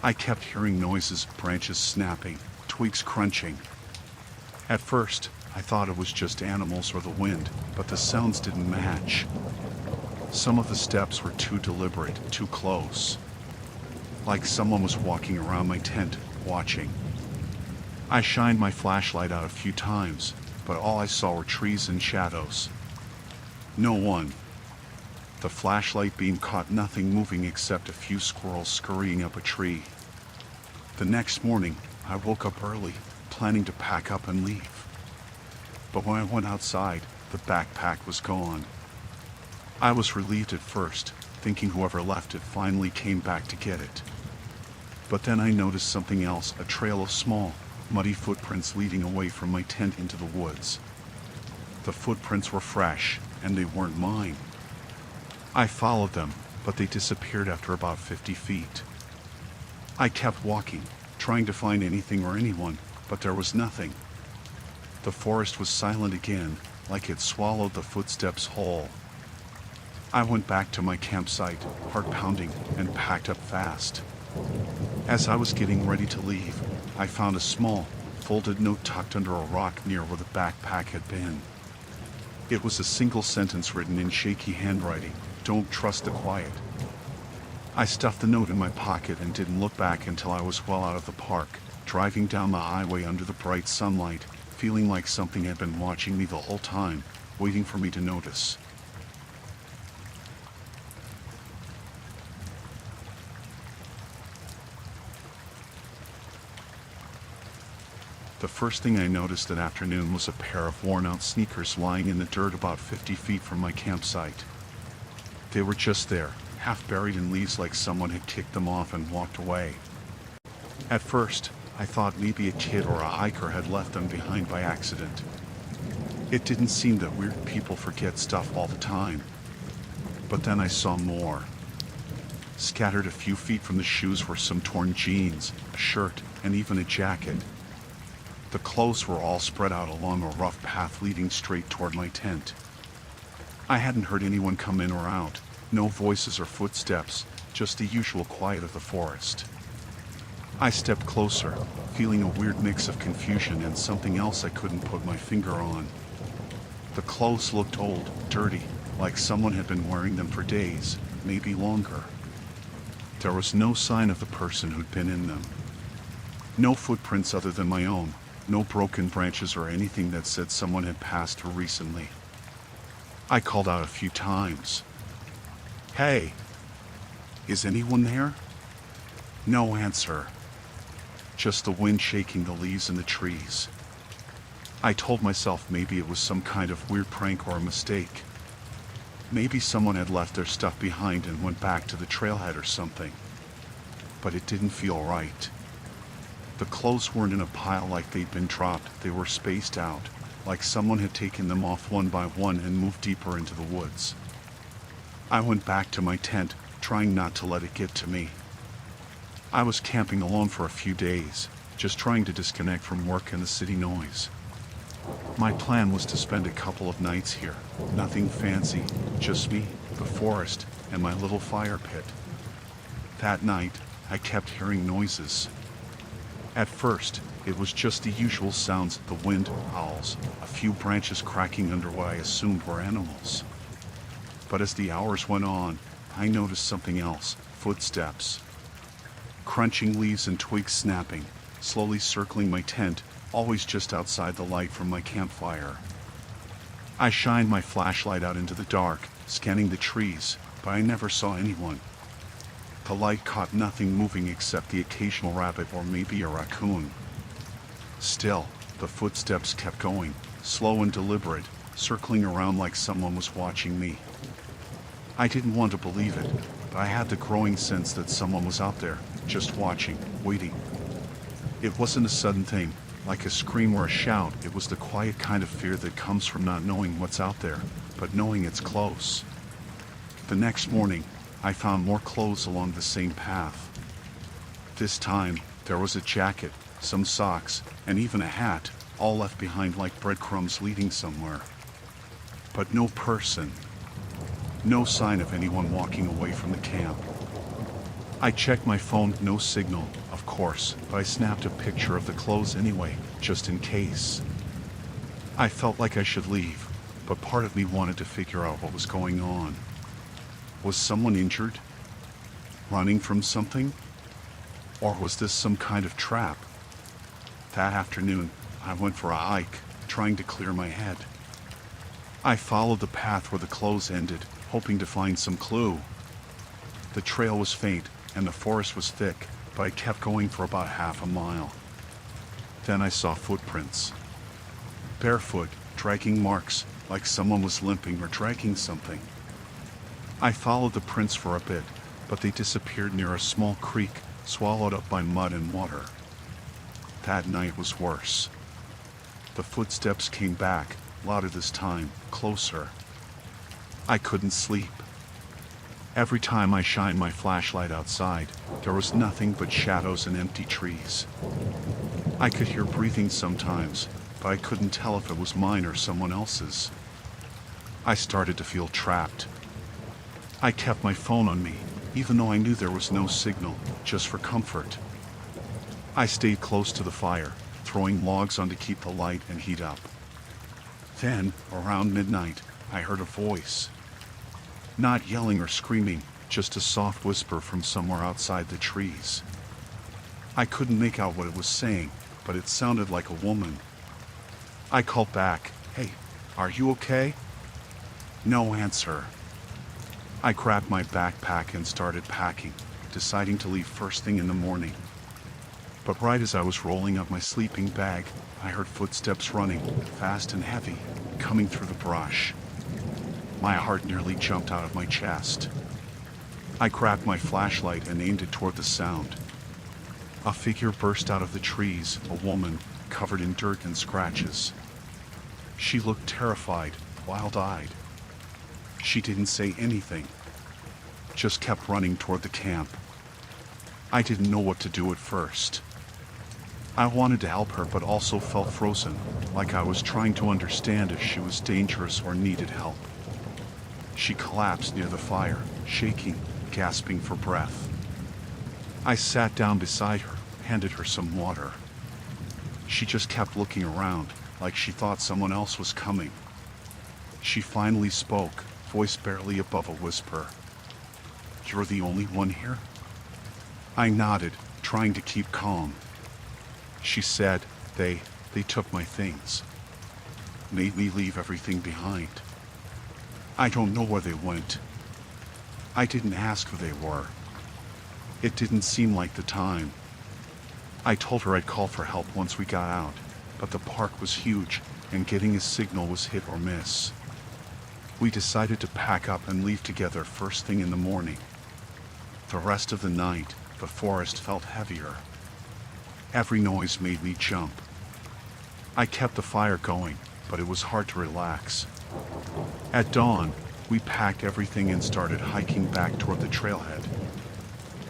I kept hearing noises, branches snapping, twigs crunching. At first, I thought it was just animals or the wind, but the sounds didn't match. Some of the steps were too deliberate, too close. Like someone was walking around my tent, watching. I shined my flashlight out a few times, but all I saw were trees and shadows. No one. The flashlight beam caught nothing moving except a few squirrels scurrying up a tree. The next morning, I woke up early, planning to pack up and leave. But when I went outside, the backpack was gone. I was relieved at first, thinking whoever left it finally came back to get it. But then I noticed something else, a trail of small, muddy footprints leading away from my tent into the woods. The footprints were fresh, and they weren't mine. I followed them, but they disappeared after about 50 feet. I kept walking, trying to find anything or anyone, but there was nothing. The forest was silent again, like it swallowed the footsteps whole. I went back to my campsite, heart pounding, and packed up fast. As I was getting ready to leave, I found a small, folded note tucked under a rock near where the backpack had been. It was a single sentence written in shaky handwriting, "Don't trust the quiet." I stuffed the note in my pocket and didn't look back until I was well out of the park, driving down the highway under the bright sunlight, feeling like something had been watching me the whole time, waiting for me to notice. The first thing I noticed that afternoon was a pair of worn-out sneakers lying in the dirt about 50 feet from my campsite. They were just there, half buried in leaves like someone had kicked them off and walked away. At first, I thought maybe a kid or a hiker had left them behind by accident. It didn't seem that weird people forget stuff all the time. But then I saw more. Scattered a few feet from the shoes were some torn jeans, a shirt, and even a jacket. The clothes were all spread out along a rough path leading straight toward my tent. I hadn't heard anyone come in or out, no voices or footsteps, just the usual quiet of the forest. I stepped closer, feeling a weird mix of confusion and something else I couldn't put my finger on. The clothes looked old, dirty, like someone had been wearing them for days, maybe longer. There was no sign of the person who'd been in them. No footprints other than my own. No broken branches or anything that said someone had passed through recently. I called out a few times. "Hey, is anyone there?" No answer. Just the wind shaking the leaves in the trees. I told myself maybe it was some kind of weird prank or a mistake. Maybe someone had left their stuff behind and went back to the trailhead or something. But it didn't feel right. The clothes weren't in a pile like they'd been dropped, they were spaced out, like someone had taken them off one by one and moved deeper into the woods. I went back to my tent, trying not to let it get to me. I was camping alone for a few days, just trying to disconnect from work and the city noise. My plan was to spend a couple of nights here, nothing fancy, just me, the forest, and my little fire pit. That night, I kept hearing noises. At first, it was just the usual sounds, the wind, owls, a few branches cracking under what I assumed were animals. But as the hours went on, I noticed something else, footsteps. Crunching leaves and twigs snapping, slowly circling my tent, always just outside the light from my campfire. I shined my flashlight out into the dark, scanning the trees, but I never saw anyone. The light caught nothing moving except the occasional rabbit or maybe a raccoon. Still, the footsteps kept going, slow and deliberate, circling around like someone was watching me. I didn't want to believe it, but I had the growing sense that someone was out there, just watching, waiting. It wasn't a sudden thing, like a scream or a shout. It was the quiet kind of fear that comes from not knowing what's out there, but knowing it's close. The next morning, I found more clothes along the same path. This time, there was a jacket, some socks, and even a hat, all left behind like breadcrumbs leading somewhere. But no person. No sign of anyone walking away from the camp. I checked my phone, no signal, of course, but I snapped a picture of the clothes anyway, just in case. I felt like I should leave, but part of me wanted to figure out what was going on. Was someone injured? Running from something? Or was this some kind of trap? That afternoon, I went for a hike, trying to clear my head. I followed the path where the clothes ended, hoping to find some clue. The trail was faint, and the forest was thick, but I kept going for about half a mile. Then I saw footprints. Barefoot, dragging marks, like someone was limping or dragging something. I followed the prints for a bit, but they disappeared near a small creek, swallowed up by mud and water. That night was worse. The footsteps came back, louder this time, closer. I couldn't sleep. Every time I shined my flashlight outside, there was nothing but shadows and empty trees. I could hear breathing sometimes, but I couldn't tell if it was mine or someone else's. I started to feel trapped. I kept my phone on me, even though I knew there was no signal, just for comfort. I stayed close to the fire, throwing logs on to keep the light and heat up. Then, around midnight, I heard a voice. Not yelling or screaming, just a soft whisper from somewhere outside the trees. I couldn't make out what it was saying, but it sounded like a woman. I called back, "Hey, are you okay?" No answer. I grabbed my backpack and started packing, deciding to leave first thing in the morning. But right as I was rolling up my sleeping bag, I heard footsteps running, fast and heavy, coming through the brush. My heart nearly jumped out of my chest. I grabbed my flashlight and aimed it toward the sound. A figure burst out of the trees, a woman, covered in dirt and scratches. She looked terrified, wild-eyed. She didn't say anything, just kept running toward the camp. I didn't know what to do at first. I wanted to help her, but also felt frozen, like I was trying to understand if she was dangerous or needed help. She collapsed near the fire, shaking, gasping for breath. I sat down beside her, handed her some water. She just kept looking around, like she thought someone else was coming. She finally spoke, voice barely above a whisper. "You're the only one here?" I nodded, trying to keep calm. She said, They took my things. Made me leave everything behind. I don't know where they went. I didn't ask who they were. It didn't seem like the time. I told her I'd call for help once we got out, but the park was huge, and getting a signal was hit or miss. We decided to pack up and leave together first thing in the morning. The rest of the night, the forest felt heavier. Every noise made me jump. I kept the fire going, but it was hard to relax. At dawn, we packed everything and started hiking back toward the trailhead.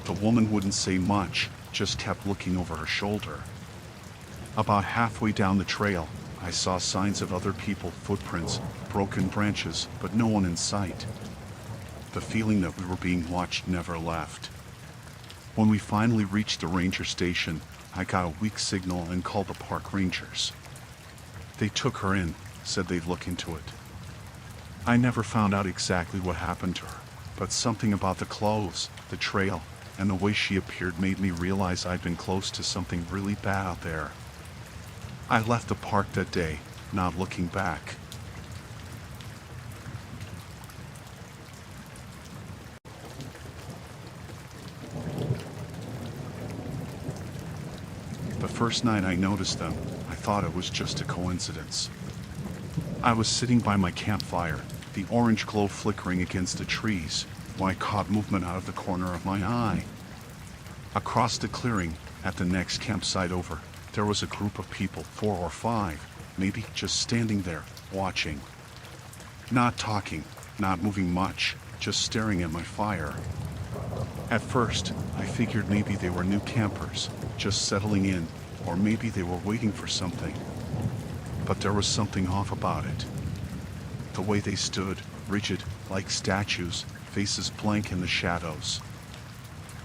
The woman wouldn't say much, just kept looking over her shoulder. About halfway down the trail, I saw signs of other people, footprints, broken branches, but no one in sight. The feeling that we were being watched never left. When we finally reached the ranger station, I got a weak signal and called the park rangers. They took her in, said they'd look into it. I never found out exactly what happened to her, but something about the clothes, the trail, and the way she appeared made me realize I'd been close to something really bad out there. I left the park that day, not looking back. The first night I noticed them, I thought it was just a coincidence. I was sitting by my campfire, the orange glow flickering against the trees, when I caught movement out of the corner of my eye. Across the clearing, at the next campsite over, there was a group of people, 4 or 5, maybe, just standing there, watching. Not talking, not moving much, just staring at my fire. At first, I figured maybe they were new campers, just settling in, or maybe they were waiting for something. But there was something off about it. The way they stood, rigid, like statues, faces blank in the shadows.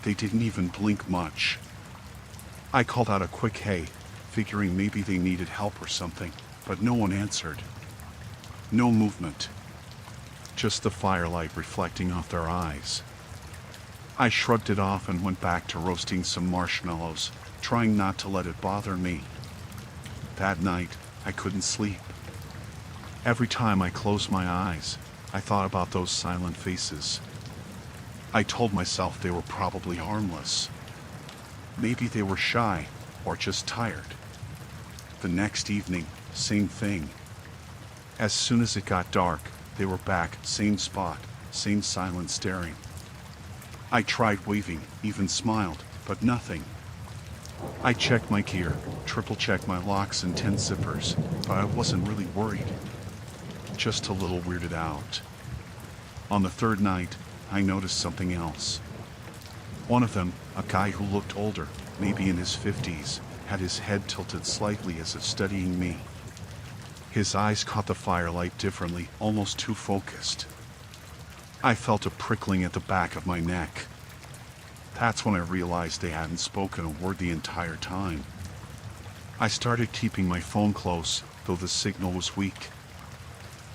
They didn't even blink much. I called out a quick "hey," figuring maybe they needed help or something, but no one answered. No movement. Just the firelight reflecting off their eyes. I shrugged it off and went back to roasting some marshmallows, trying not to let it bother me. That night, I couldn't sleep. Every time I closed my eyes, I thought about those silent faces. I told myself they were probably harmless. Maybe they were shy, or just tired. The next evening, same thing. As soon as it got dark, they were back, same spot, same silent staring. I tried waving, even smiled, but nothing. I checked my gear, triple-checked my locks and 10 zippers, but I wasn't really worried. Just a little weirded out. On the third night, I noticed something else. One of them, a guy who looked older, maybe in his 50s, had his head tilted slightly as if studying me. His eyes caught the firelight differently, almost too focused. I felt a prickling at the back of my neck. That's when I realized they hadn't spoken a word the entire time. I started keeping my phone close, though the signal was weak.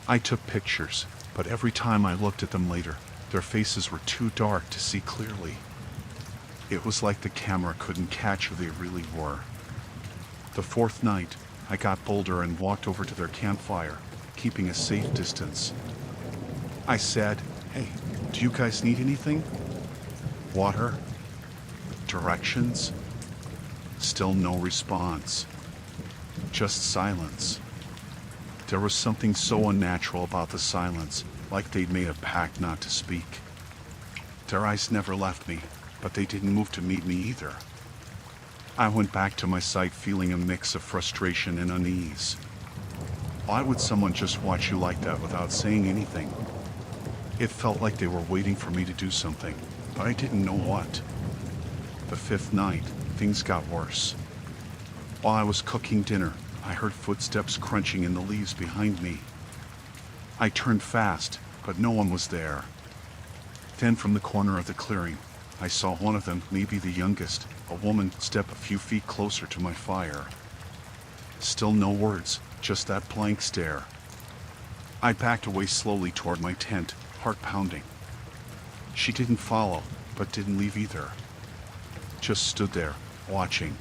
I took pictures, but every time I looked at them later, their faces were too dark to see clearly. It was like the camera couldn't catch who they really were. The fourth night, I got bolder and walked over to their campfire, keeping a safe distance. I said, "Hey, do you guys need anything? Water? Directions?" Still no response. Just silence. There was something so unnatural about the silence, like they'd made a pact not to speak. Their eyes never left me, but they didn't move to meet me either. I went back to my site feeling a mix of frustration and unease. Why would someone just watch you like that without saying anything? It felt like they were waiting for me to do something, but I didn't know what. The fifth night, things got worse. While I was cooking dinner, I heard footsteps crunching in the leaves behind me. I turned fast, but no one was there. Then from the corner of the clearing, I saw one of them, maybe the youngest, a woman, step a few feet closer to my fire. Still no words, just that blank stare. I backed away slowly toward my tent, heart pounding. She didn't follow, but didn't leave either. Just stood there, watching.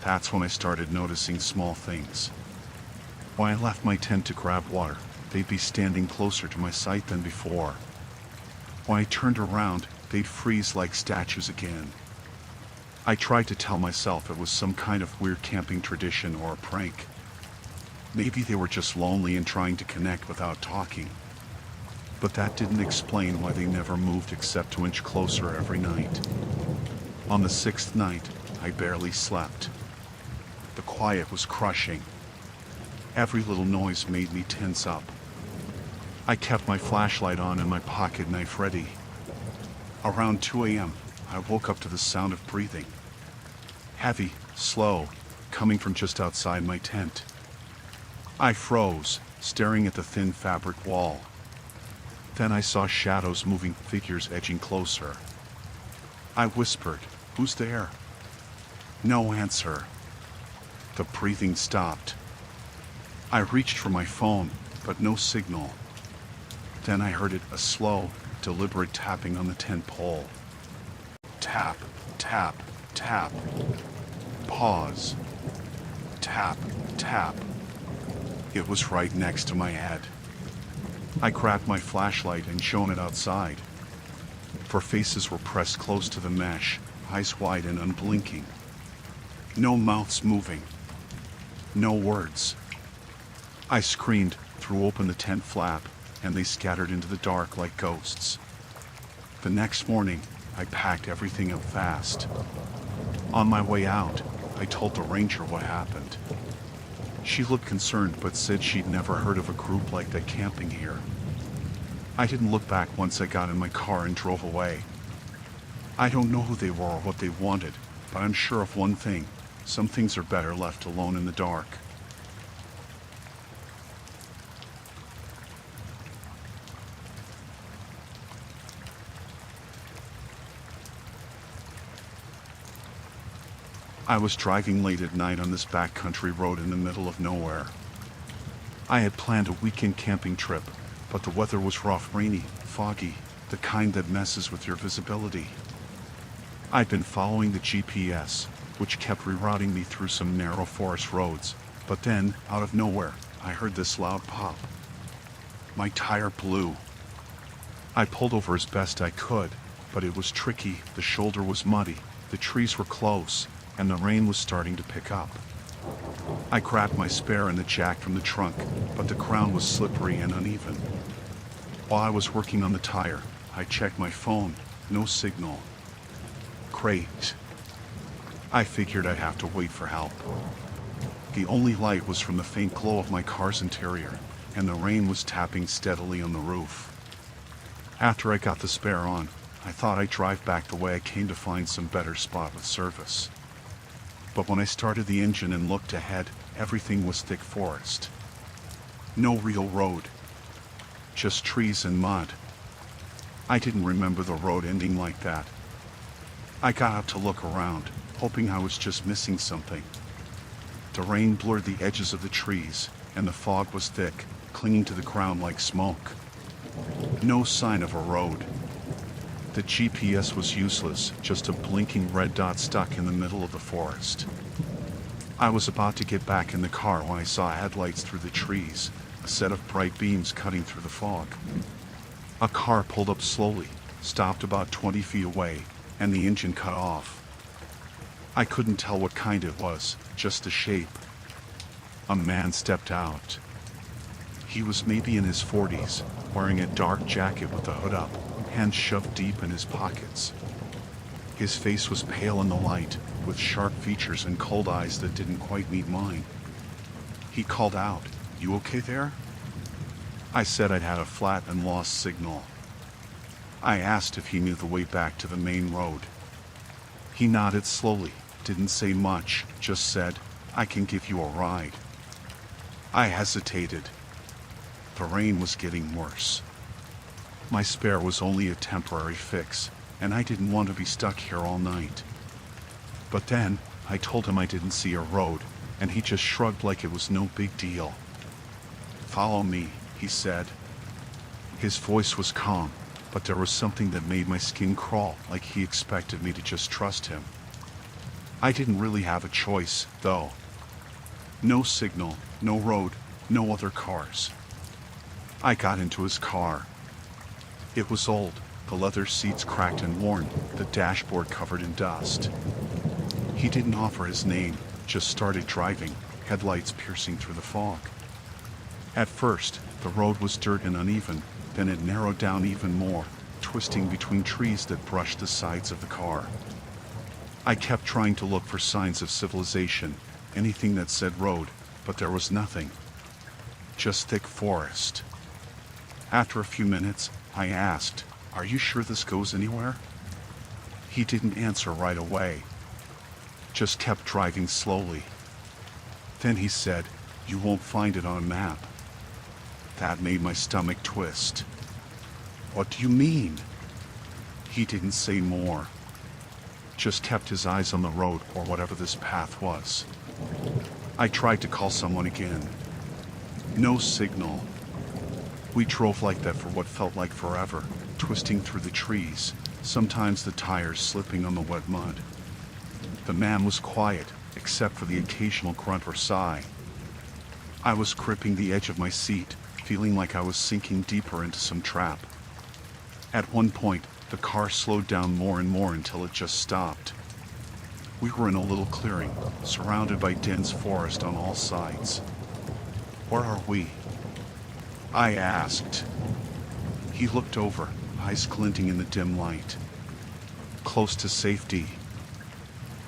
That's when I started noticing small things. When I left my tent to grab water, they'd be standing closer to my site than before. When I turned around, they'd freeze like statues again. I tried to tell myself it was some kind of weird camping tradition or a prank. Maybe they were just lonely and trying to connect without talking. But that didn't explain why they never moved except to inch closer every night. On the sixth night, I barely slept. The quiet was crushing. Every little noise made me tense up. I kept my flashlight on and my pocket knife ready. Around 2 a.m., I woke up to the sound of breathing. Heavy, slow, coming from just outside my tent. I froze, staring at the thin fabric wall. Then I saw shadows moving, figures edging closer. I whispered, "Who's there?" No answer. The breathing stopped. I reached for my phone, but no signal. Then I heard it, a slow, deliberate tapping on the tent pole. Tap, tap, tap. Pause. Tap, tap. It was right next to my head. I grabbed my flashlight and shone it outside. For faces were pressed close to the mesh, eyes wide and unblinking. No mouths moving. No words. I screamed, threw open the tent flap, and they scattered into the dark like ghosts. The next morning, I packed everything up fast. On my way out, I told the ranger what happened. She looked concerned but said she'd never heard of a group like that camping here. I didn't look back once I got in my car and drove away. I don't know who they were or what they wanted, but I'm sure of one thing: some things are better left alone in the dark. I was driving late at night on this backcountry road in the middle of nowhere. I had planned a weekend camping trip, but the weather was rough, rainy, foggy, the kind that messes with your visibility. I'd been following the GPS, which kept rerouting me through some narrow forest roads, but then, out of nowhere, I heard this loud pop. My tire blew. I pulled over as best I could, but it was tricky, the shoulder was muddy, the trees were close, and the rain was starting to pick up. I grabbed my spare and the jack from the trunk, but the ground was slippery and uneven. While I was working on the tire, I checked my phone. No signal. Great. I figured I'd have to wait for help. The only light was from the faint glow of my car's interior, and the rain was tapping steadily on the roof. After I got the spare on, I thought I'd drive back the way I came to find some better spot with service. But when I started the engine and looked ahead, everything was thick forest. No real road. Just trees and mud. I didn't remember the road ending like that. I got out to look around, hoping I was just missing something. The rain blurred the edges of the trees, and the fog was thick, clinging to the ground like smoke. No sign of a road. The GPS was useless, just a blinking red dot stuck in the middle of the forest. I was about to get back in the car when I saw headlights through the trees, a set of bright beams cutting through the fog. A car pulled up slowly, stopped about 20 feet away, and the engine cut off. I couldn't tell what kind it was, just the shape. A man stepped out. He was maybe in his 40s, wearing a dark jacket with the hood up, hands shoved deep in his pockets. His face was pale in the light, with sharp features and cold eyes that didn't quite meet mine. He called out, "You okay there?" I said I'd had a flat and lost signal. I asked if he knew the way back to the main road. He nodded slowly, didn't say much, just said, "I can give you a ride." I hesitated. The rain was getting worse. My spare was only a temporary fix, and I didn't want to be stuck here all night. But then, I told him I didn't see a road, and he just shrugged like it was no big deal. "Follow me," he said. His voice was calm, but there was something that made my skin crawl, like he expected me to just trust him. I didn't really have a choice, though. No signal, no road, no other cars. I got into his car. It was old, the leather seats cracked and worn, the dashboard covered in dust. He didn't offer his name, just started driving, headlights piercing through the fog. At first, the road was dirt and uneven, then it narrowed down even more, twisting between trees that brushed the sides of the car. I kept trying to look for signs of civilization, anything that said road, but there was nothing. Just thick forest. After a few minutes, I asked, "Are you sure this goes anywhere?" He didn't answer right away. Just kept driving slowly. Then he said, "You won't find it on a map." That made my stomach twist. "What do you mean?" He didn't say more. Just kept his eyes on the road or whatever this path was. I tried to call someone again. No signal. We drove like that for what felt like forever, twisting through the trees, sometimes the tires slipping on the wet mud. The man was quiet, except for the occasional grunt or sigh. I was gripping the edge of my seat, feeling like I was sinking deeper into some trap. At one point, the car slowed down more and more until it just stopped. We were in a little clearing, surrounded by dense forest on all sides. "Where are we?" I asked. He looked over, eyes glinting in the dim light. "Close to safety."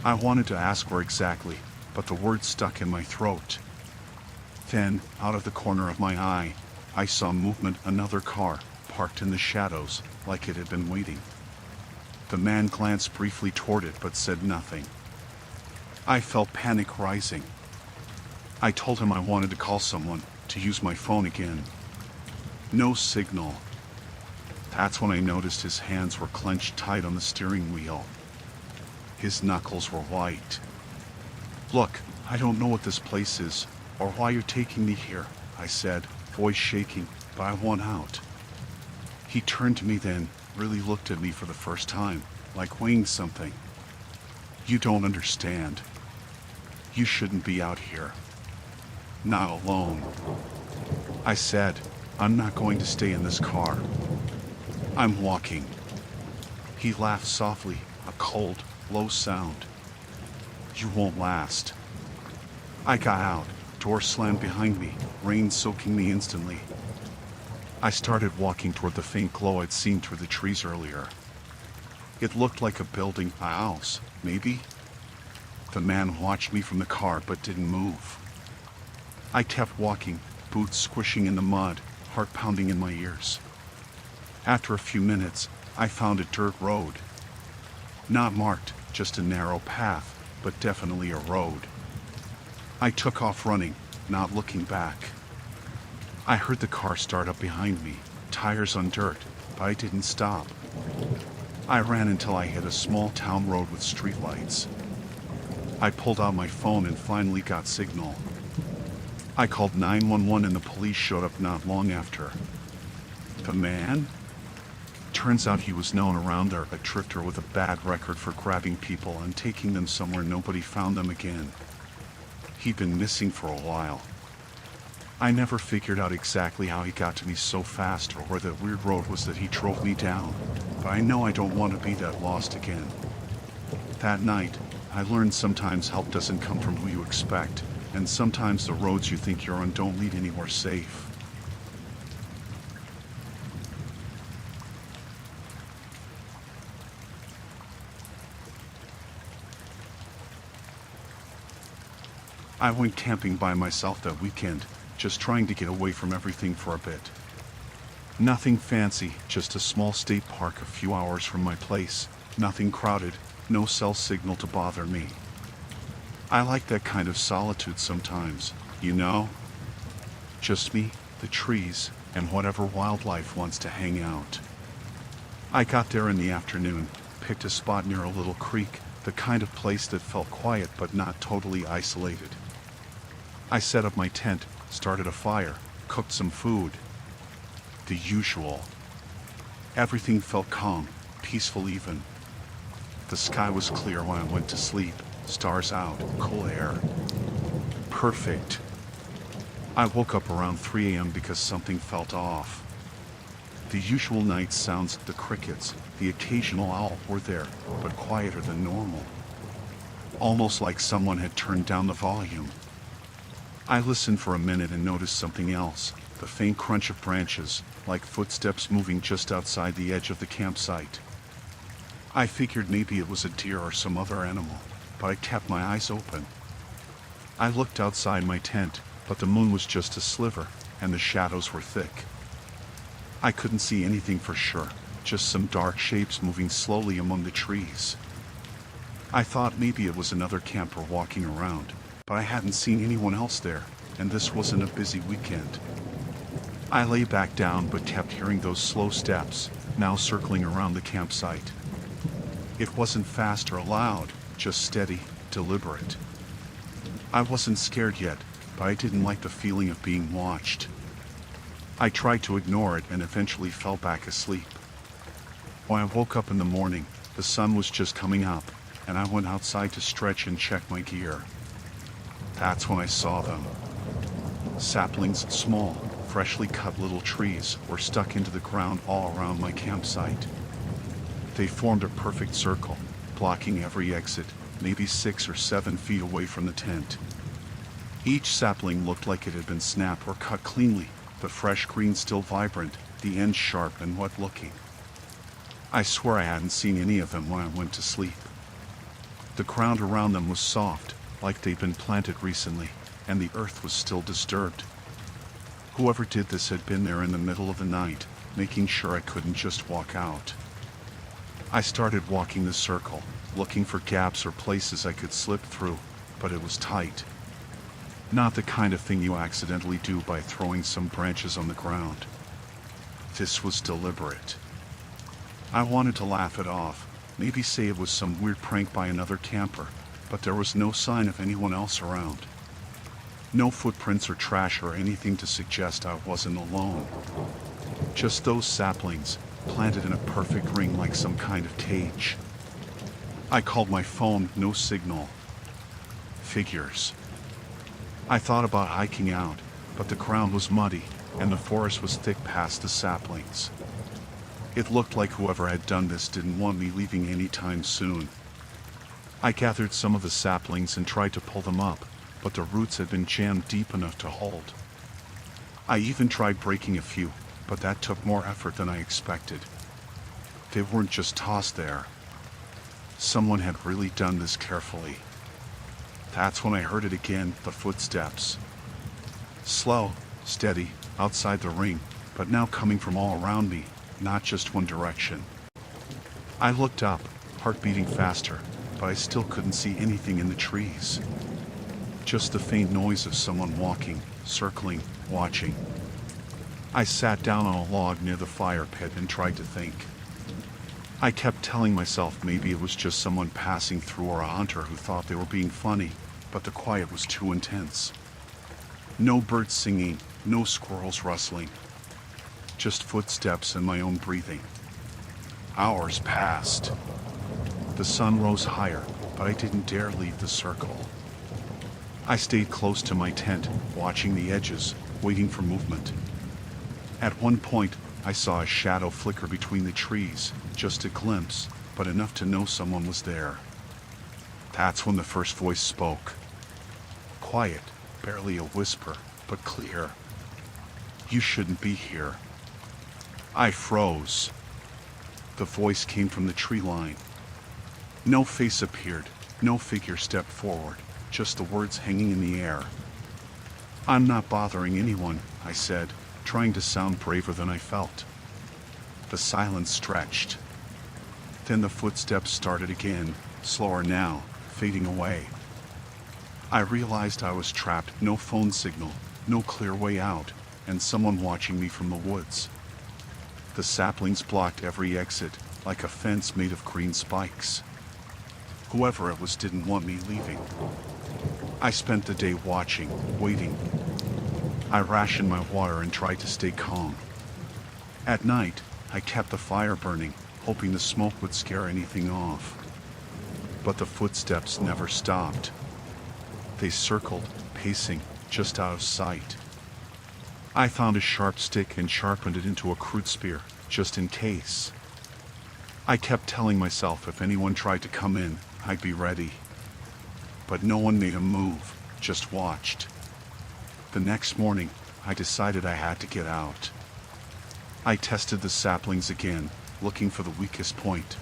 I wanted to ask where exactly, but the words stuck in my throat. Then, out of the corner of my eye, I saw movement, another car, parked in the shadows, like it had been waiting. The man glanced briefly toward it but said nothing. I felt panic rising. I told him I wanted to call someone, to use my phone again. No signal. That's when I noticed his hands were clenched tight on the steering wheel. His knuckles were white. "Look, I don't know what this place is, or why you're taking me here," I said, voice shaking, "but I want out." He turned to me then, really looked at me for the first time, like weighing something. "You don't understand. You shouldn't be out here. Not alone." I said, "I'm not going to stay in this car. I'm walking." He laughed softly, a cold, low sound. "You won't last." I got out, door slammed behind me, rain soaking me instantly. I started walking toward the faint glow I'd seen through the trees earlier. It looked like a building, a house, maybe? The man watched me from the car but didn't move. I kept walking, boots squishing in the mud, heart pounding in my ears. After a few minutes, I found a dirt road. Not marked, just a narrow path, but definitely a road. I took off running, not looking back. I heard the car start up behind me, tires on dirt, but I didn't stop. I ran until I hit a small town road with streetlights. I pulled out my phone and finally got signal. I called 911 and the police showed up not long after. The man? Turns out he was known around there, a drifter with a bad record for grabbing people and taking them somewhere nobody found them again. He'd been missing for a while. I never figured out exactly how he got to me so fast or where that weird road was that he drove me down, but I know I don't want to be that lost again. That night, I learned sometimes help doesn't come from who you expect, and sometimes the roads you think you're on don't lead anywhere safe. I went camping by myself that weekend, just trying to get away from everything for a bit. Nothing fancy, just a small state park a few hours from my place, nothing crowded, no cell signal to bother me. I like that kind of solitude sometimes, you know? Just me, the trees, and whatever wildlife wants to hang out. I got there in the afternoon, picked a spot near a little creek, the kind of place that felt quiet but not totally isolated. I set up my tent, started a fire, cooked some food. The usual. Everything felt calm, peaceful even. The sky was clear when I went to sleep, stars out, cool air. Perfect. I woke up around 3 a.m. because something felt off. The usual night sounds, the crickets, the occasional owl were there, but quieter than normal. Almost like someone had turned down the volume. I listened for a minute and noticed something else, the faint crunch of branches, like footsteps moving just outside the edge of the campsite. I figured maybe it was a deer or some other animal, but I kept my eyes open. I looked outside my tent, but the moon was just a sliver, and the shadows were thick. I couldn't see anything for sure, just some dark shapes moving slowly among the trees. I thought maybe it was another camper walking around, but I hadn't seen anyone else there, and this wasn't a busy weekend. I lay back down but kept hearing those slow steps, now circling around the campsite. It wasn't fast or loud, just steady, deliberate. I wasn't scared yet, but I didn't like the feeling of being watched. I tried to ignore it and eventually fell back asleep. When I woke up in the morning, the sun was just coming up, and I went outside to stretch and check my gear. That's when I saw them. Saplings, small, freshly cut little trees, were stuck into the ground all around my campsite. They formed a perfect circle, blocking every exit, maybe 6 or 7 feet away from the tent. Each sapling looked like it had been snapped or cut cleanly, the fresh green still vibrant, the ends sharp and wet-looking. I swear I hadn't seen any of them when I went to sleep. The ground around them was soft, like they'd been planted recently, and the earth was still disturbed. Whoever did this had been there in the middle of the night, making sure I couldn't just walk out. I started walking the circle, looking for gaps or places I could slip through, but it was tight. Not the kind of thing you accidentally do by throwing some branches on the ground. This was deliberate. I wanted to laugh it off, maybe say it was some weird prank by another camper, but there was no sign of anyone else around. No footprints or trash or anything to suggest I wasn't alone. Just those saplings, planted in a perfect ring like some kind of cage. I called my phone, no signal. Figures. I thought about hiking out, but the ground was muddy, and the forest was thick past the saplings. It looked like whoever had done this didn't want me leaving anytime soon. I gathered some of the saplings and tried to pull them up, but the roots had been jammed deep enough to hold. I even tried breaking a few, but that took more effort than I expected. They weren't just tossed there. Someone had really done this carefully. That's when I heard it again, the footsteps. Slow, steady, outside the ring, but now coming from all around me, not just one direction. I looked up, heart beating faster, but I still couldn't see anything in the trees. Just the faint noise of someone walking, circling, watching. I sat down on a log near the fire pit and tried to think. I kept telling myself maybe it was just someone passing through or a hunter who thought they were being funny, but the quiet was too intense. No birds singing, no squirrels rustling. Just footsteps and my own breathing. Hours passed. The sun rose higher, but I didn't dare leave the circle. I stayed close to my tent, watching the edges, waiting for movement. At one point, I saw a shadow flicker between the trees, just a glimpse, but enough to know someone was there. That's when the first voice spoke. Quiet, barely a whisper, but clear. You shouldn't be here. I froze. The voice came from the tree line. No face appeared, no figure stepped forward, just the words hanging in the air. I'm not bothering anyone, I said, trying to sound braver than I felt. The silence stretched. Then the footsteps started again, slower now, fading away. I realized I was trapped, no phone signal, no clear way out, and someone watching me from the woods. The saplings blocked every exit, like a fence made of green spikes. Whoever it was didn't want me leaving. I spent the day watching, waiting. I rationed my water and tried to stay calm. At night, I kept the fire burning, hoping the smoke would scare anything off. But the footsteps never stopped. They circled, pacing, just out of sight. I found a sharp stick and sharpened it into a crude spear, just in case. I kept telling myself if anyone tried to come in, I'd be ready. But no one made a move, just watched. The next morning, I decided I had to get out. I tested the saplings again, looking for the weakest point.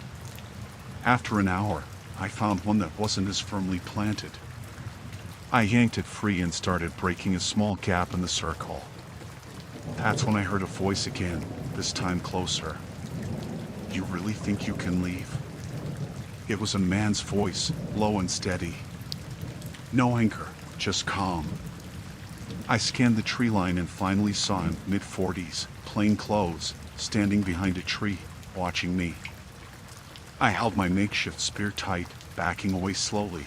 After an hour, I found one that wasn't as firmly planted. I yanked it free and started breaking a small gap in the circle. That's when I heard a voice again, this time closer. You really think you can leave? It was a man's voice, low and steady. No anger, just calm. I scanned the tree line and finally saw him, mid-40s, plain clothes, standing behind a tree, watching me. I held my makeshift spear tight, backing away slowly.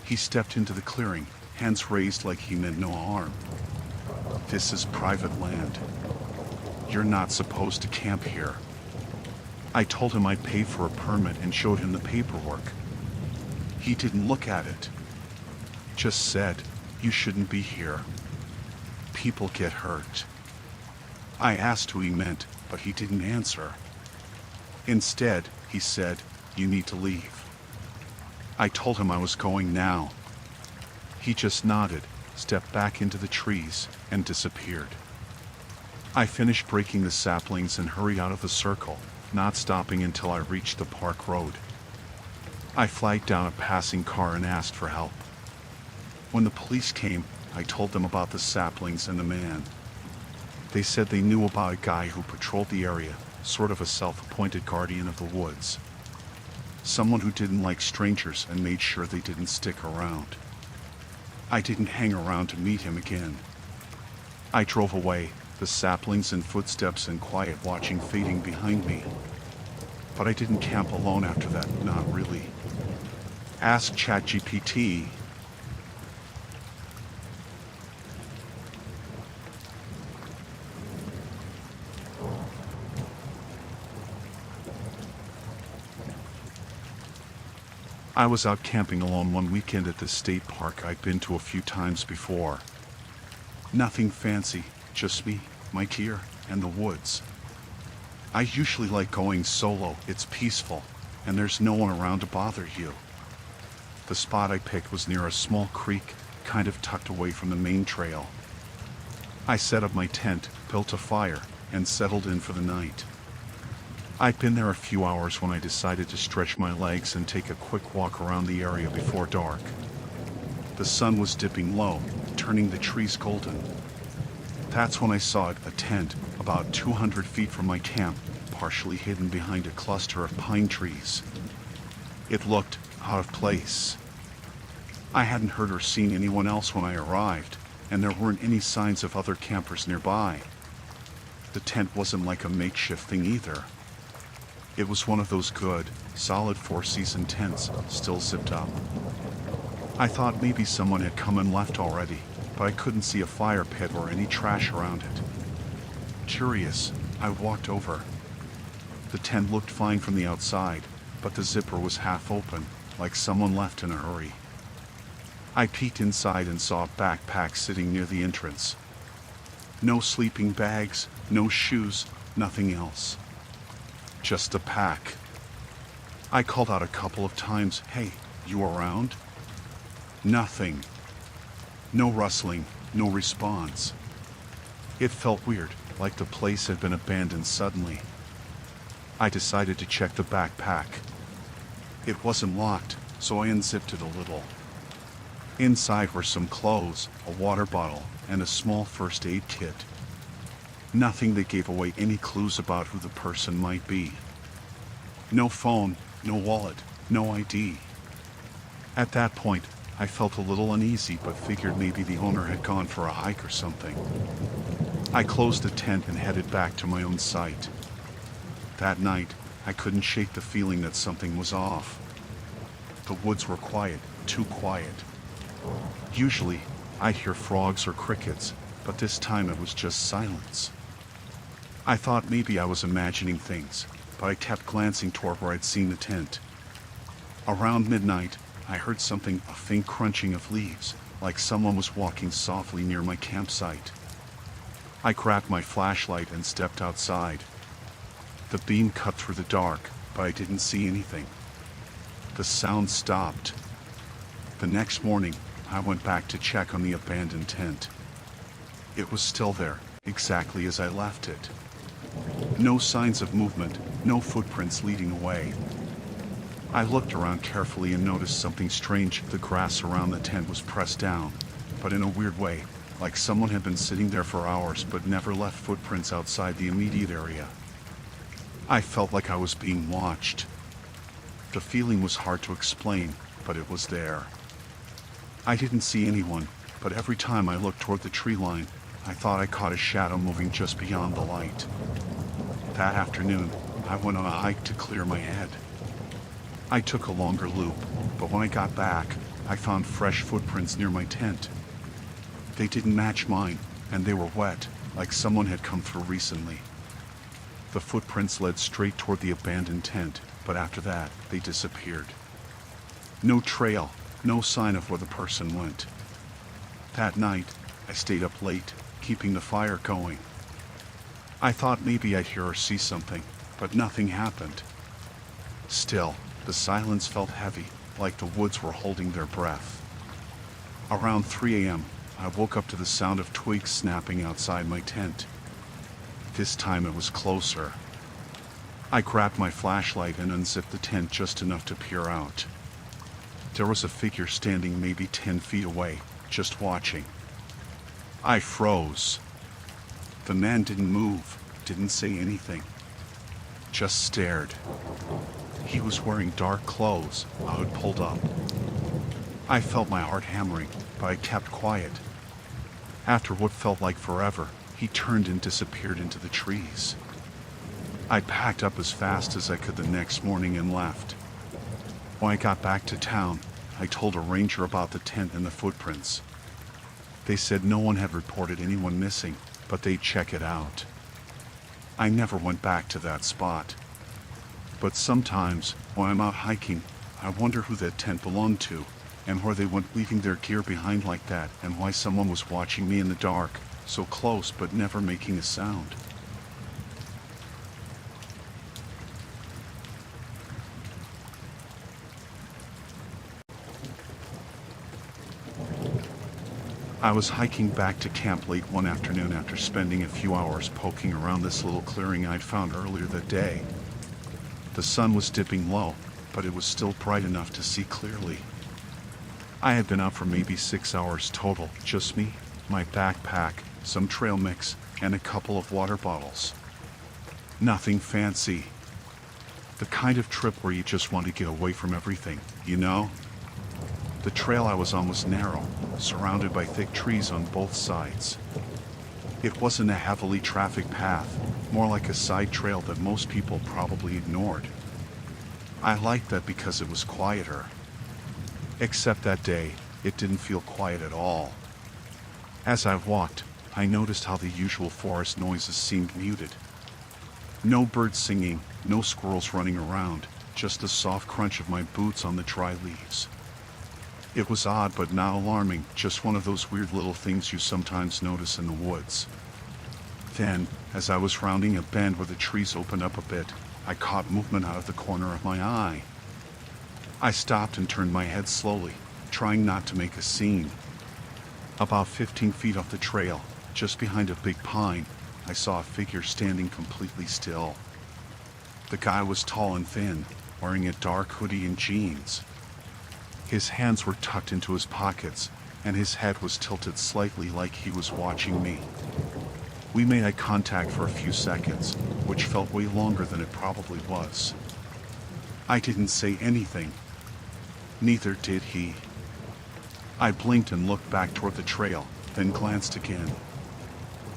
He stepped into the clearing, hands raised like he meant no harm. This is private land. You're not supposed to camp here. I told him I'd pay for a permit and showed him the paperwork. He didn't look at it. Just said, you shouldn't be here. People get hurt. I asked who he meant, but he didn't answer. Instead, he said, you need to leave. I told him I was going now. He just nodded, stepped back into the trees, and disappeared. I finished breaking the saplings and hurried out of the circle, not stopping until I reached the park road. I flagged down a passing car and asked for help. When the police came, I told them about the saplings and the man. They said they knew about a guy who patrolled the area, sort of a self-appointed guardian of the woods. Someone who didn't like strangers and made sure they didn't stick around. I didn't hang around to meet him again. I drove away, the saplings and footsteps and quiet watching fading behind me. But I didn't camp alone after that, not really. Ask ChatGPT. I was out camping alone one weekend at the state park I'd been to a few times before. Nothing fancy, just me, my gear, and the woods. I usually like going solo, it's peaceful, and there's no one around to bother you. The spot I picked was near a small creek, kind of tucked away from the main trail. I set up my tent, built a fire, and settled in for the night. I'd been there a few hours when I decided to stretch my legs and take a quick walk around the area before dark. The sun was dipping low, turning the trees golden. That's when I saw a tent about 200 feet from my camp, partially hidden behind a cluster of pine trees. It looked out of place. I hadn't heard or seen anyone else when I arrived, and there weren't any signs of other campers nearby. The tent wasn't like a makeshift thing either. It was one of those good, solid four-season tents, still zipped up. I thought maybe someone had come and left already, but I couldn't see a fire pit or any trash around it. Curious, I walked over. The tent looked fine from the outside, but the zipper was half open, like someone left in a hurry. I peeked inside and saw a backpack sitting near the entrance. No sleeping bags, no shoes, nothing else. Just a pack. I called out a couple of times, "Hey, you around?" Nothing. No rustling, no response. It felt weird, like the place had been abandoned suddenly. I decided to check the backpack. It wasn't locked, so I unzipped it a little. Inside were some clothes, a water bottle, and a small first aid kit. Nothing that gave away any clues about who the person might be. No phone, no wallet, no ID. At that point, I felt a little uneasy, but figured maybe the owner had gone for a hike or something. I closed the tent and headed back to my own site. That night, I couldn't shake the feeling that something was off. The woods were quiet, too quiet. Usually, I'd hear frogs or crickets, but this time it was just silence. I thought maybe I was imagining things, but I kept glancing toward where I'd seen the tent. Around midnight, I heard something, a faint crunching of leaves, like someone was walking softly near my campsite. I grabbed my flashlight and stepped outside. The beam cut through the dark, but I didn't see anything. The sound stopped. The next morning, I went back to check on the abandoned tent. It was still there, exactly as I left it. No signs of movement, no footprints leading away. I looked around carefully and noticed something strange. The grass around the tent was pressed down, but in a weird way, like someone had been sitting there for hours but never left footprints outside the immediate area. I felt like I was being watched. The feeling was hard to explain, but it was there. I didn't see anyone, but every time I looked toward the tree line, I thought I caught a shadow moving just beyond the light. That afternoon, I went on a hike to clear my head. I took a longer loop, but when I got back, I found fresh footprints near my tent. They didn't match mine, and they were wet, like someone had come through recently. The footprints led straight toward the abandoned tent, but after that, they disappeared. No trail, no sign of where the person went. That night, I stayed up late, keeping the fire going. I thought maybe I'd hear or see something, but nothing happened. Still, the silence felt heavy, like the woods were holding their breath. Around 3 a.m., I woke up to the sound of twigs snapping outside my tent. This time it was closer. I grabbed my flashlight and unzipped the tent just enough to peer out. There was a figure standing maybe 10 feet away, just watching. I froze. The man didn't move, didn't say anything, just stared. He was wearing dark clothes, a hood pulled up. I felt my heart hammering, but I kept quiet. After what felt like forever, he turned and disappeared into the trees. I packed up as fast as I could the next morning and left. When I got back to town, I told a ranger about the tent and the footprints. They said no one had reported anyone missing, but they'd check it out. I never went back to that spot. But sometimes, when I'm out hiking, I wonder who that tent belonged to, and where they went leaving their gear behind like that, and why someone was watching me in the dark, so close but never making a sound. I was hiking back to camp late one afternoon after spending a few hours poking around this little clearing I'd found earlier that day. The sun was dipping low, but it was still bright enough to see clearly. I had been out for maybe 6 hours total, just me, my backpack, some trail mix, and a couple of water bottles. Nothing fancy. The kind of trip where you just want to get away from everything, you know? The trail I was on was narrow, surrounded by thick trees on both sides. It wasn't a heavily trafficked path, more like a side trail that most people probably ignored. I liked that because it was quieter. Except that day, it didn't feel quiet at all. As I walked, I noticed how the usual forest noises seemed muted. No birds singing, no squirrels running around, just the soft crunch of my boots on the dry leaves. It was odd but not alarming, just one of those weird little things you sometimes notice in the woods. Then, as I was rounding a bend where the trees opened up a bit, I caught movement out of the corner of my eye. I stopped and turned my head slowly, trying not to make a scene. About 15 feet off the trail, just behind a big pine, I saw a figure standing completely still. The guy was tall and thin, wearing a dark hoodie and jeans. His hands were tucked into his pockets, and his head was tilted slightly like he was watching me. We made eye contact for a few seconds, which felt way longer than it probably was. I didn't say anything. Neither did he. I blinked and looked back toward the trail, then glanced again.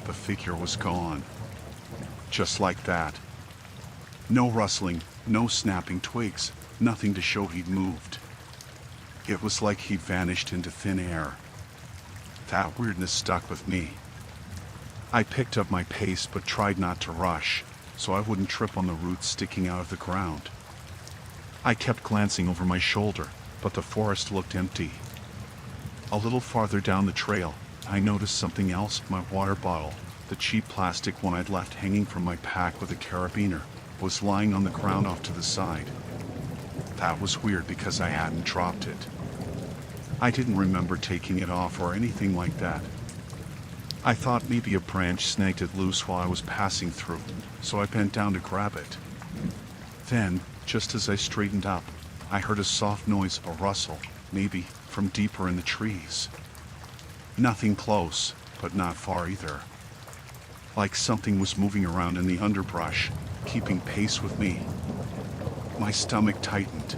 The figure was gone. Just like that. No rustling, no snapping twigs, nothing to show he'd moved. It was like he'd vanished into thin air. That weirdness stuck with me. I picked up my pace but tried not to rush, so I wouldn't trip on the roots sticking out of the ground. I kept glancing over my shoulder, but the forest looked empty. A little farther down the trail, I noticed something else. My water bottle, the cheap plastic one I'd left hanging from my pack with a carabiner, was lying on the ground off to the side. That was weird because I hadn't dropped it. I didn't remember taking it off or anything like that. I thought maybe a branch snagged it loose while I was passing through, so I bent down to grab it. Then, just as I straightened up, I heard a soft noise, a rustle, maybe from deeper in the trees. Nothing close, but not far either. Like something was moving around in the underbrush, keeping pace with me. My stomach tightened.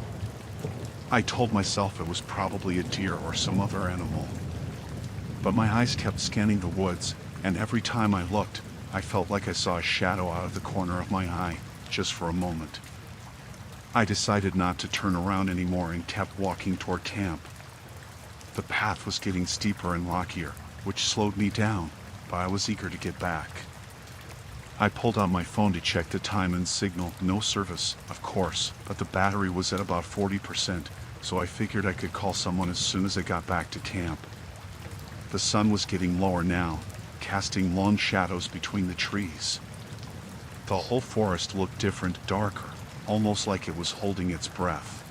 I told myself it was probably a deer or some other animal. But my eyes kept scanning the woods, and every time I looked, I felt like I saw a shadow out of the corner of my eye, just for a moment. I decided not to turn around anymore and kept walking toward camp. The path was getting steeper and rockier, which slowed me down, but I was eager to get back. I pulled out my phone to check the time and signal. No service, of course, but the battery was at about 40%, so I figured I could call someone as soon as I got back to camp. The sun was getting lower now, casting long shadows between the trees. The whole forest looked different, darker, almost like it was holding its breath.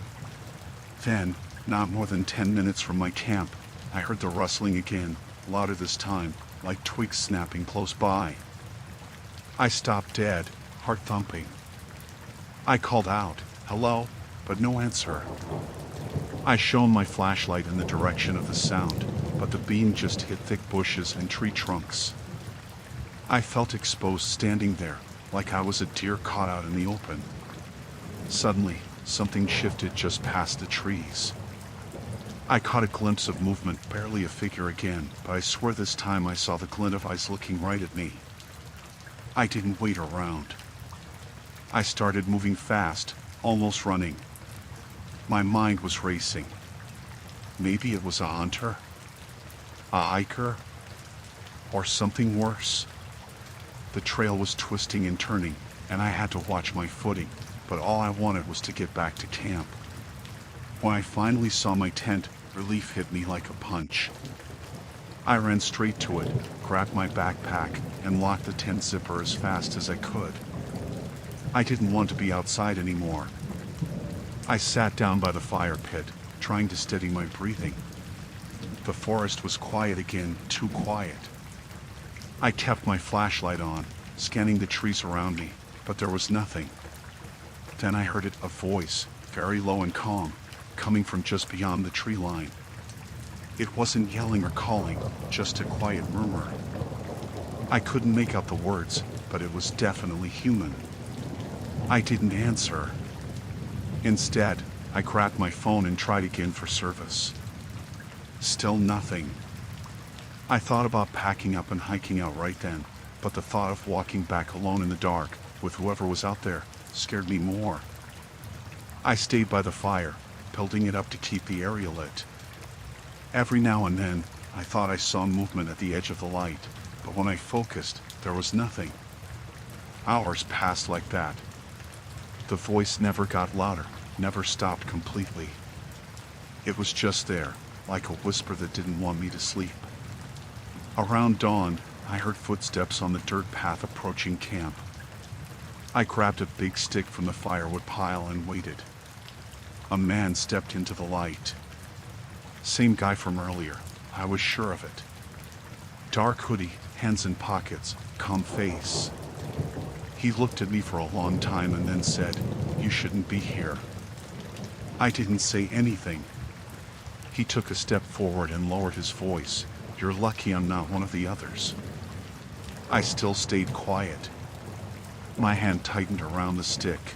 Then, not more than 10 minutes from my camp, I heard the rustling again, louder this time, like twigs snapping close by. I stopped dead, heart thumping. I called out, "Hello," but no answer. I shone my flashlight in the direction of the sound, but the beam just hit thick bushes and tree trunks. I felt exposed standing there, like I was a deer caught out in the open. Suddenly, something shifted just past the trees. I caught a glimpse of movement, barely a figure again, but I swear this time I saw the glint of eyes looking right at me. I didn't wait around. I started moving fast, almost running. My mind was racing. Maybe it was a hunter? A hiker? Or something worse? The trail was twisting and turning, and I had to watch my footing, but all I wanted was to get back to camp. When I finally saw my tent, relief hit me like a punch. I ran straight to it, grabbed my backpack, and locked the tent zipper as fast as I could. I didn't want to be outside anymore. I sat down by the fire pit, trying to steady my breathing. The forest was quiet again, too quiet. I kept my flashlight on, scanning the trees around me, but there was nothing. Then I heard a voice, very low and calm, coming from just beyond the tree line. It wasn't yelling or calling, just a quiet murmur. I couldn't make out the words, but it was definitely human. I didn't answer. Instead, I grabbed my phone and tried again for service. Still nothing. I thought about packing up and hiking out right then, but the thought of walking back alone in the dark, with whoever was out there, scared me more. I stayed by the fire, building it up to keep the area lit. Every now and then, I thought I saw movement at the edge of the light, but when I focused, there was nothing. Hours passed like that. The voice never got louder, never stopped completely. It was just there, like a whisper that didn't want me to sleep. Around dawn, I heard footsteps on the dirt path approaching camp. I grabbed a big stick from the firewood pile and waited. A man stepped into the light. Same guy from earlier, I was sure of it. Dark hoodie, hands in pockets, calm face. He looked at me for a long time and then said, "You shouldn't be here." I didn't say anything. He took a step forward and lowered his voice. "You're lucky I'm not one of the others." I still stayed quiet. My hand tightened around the stick.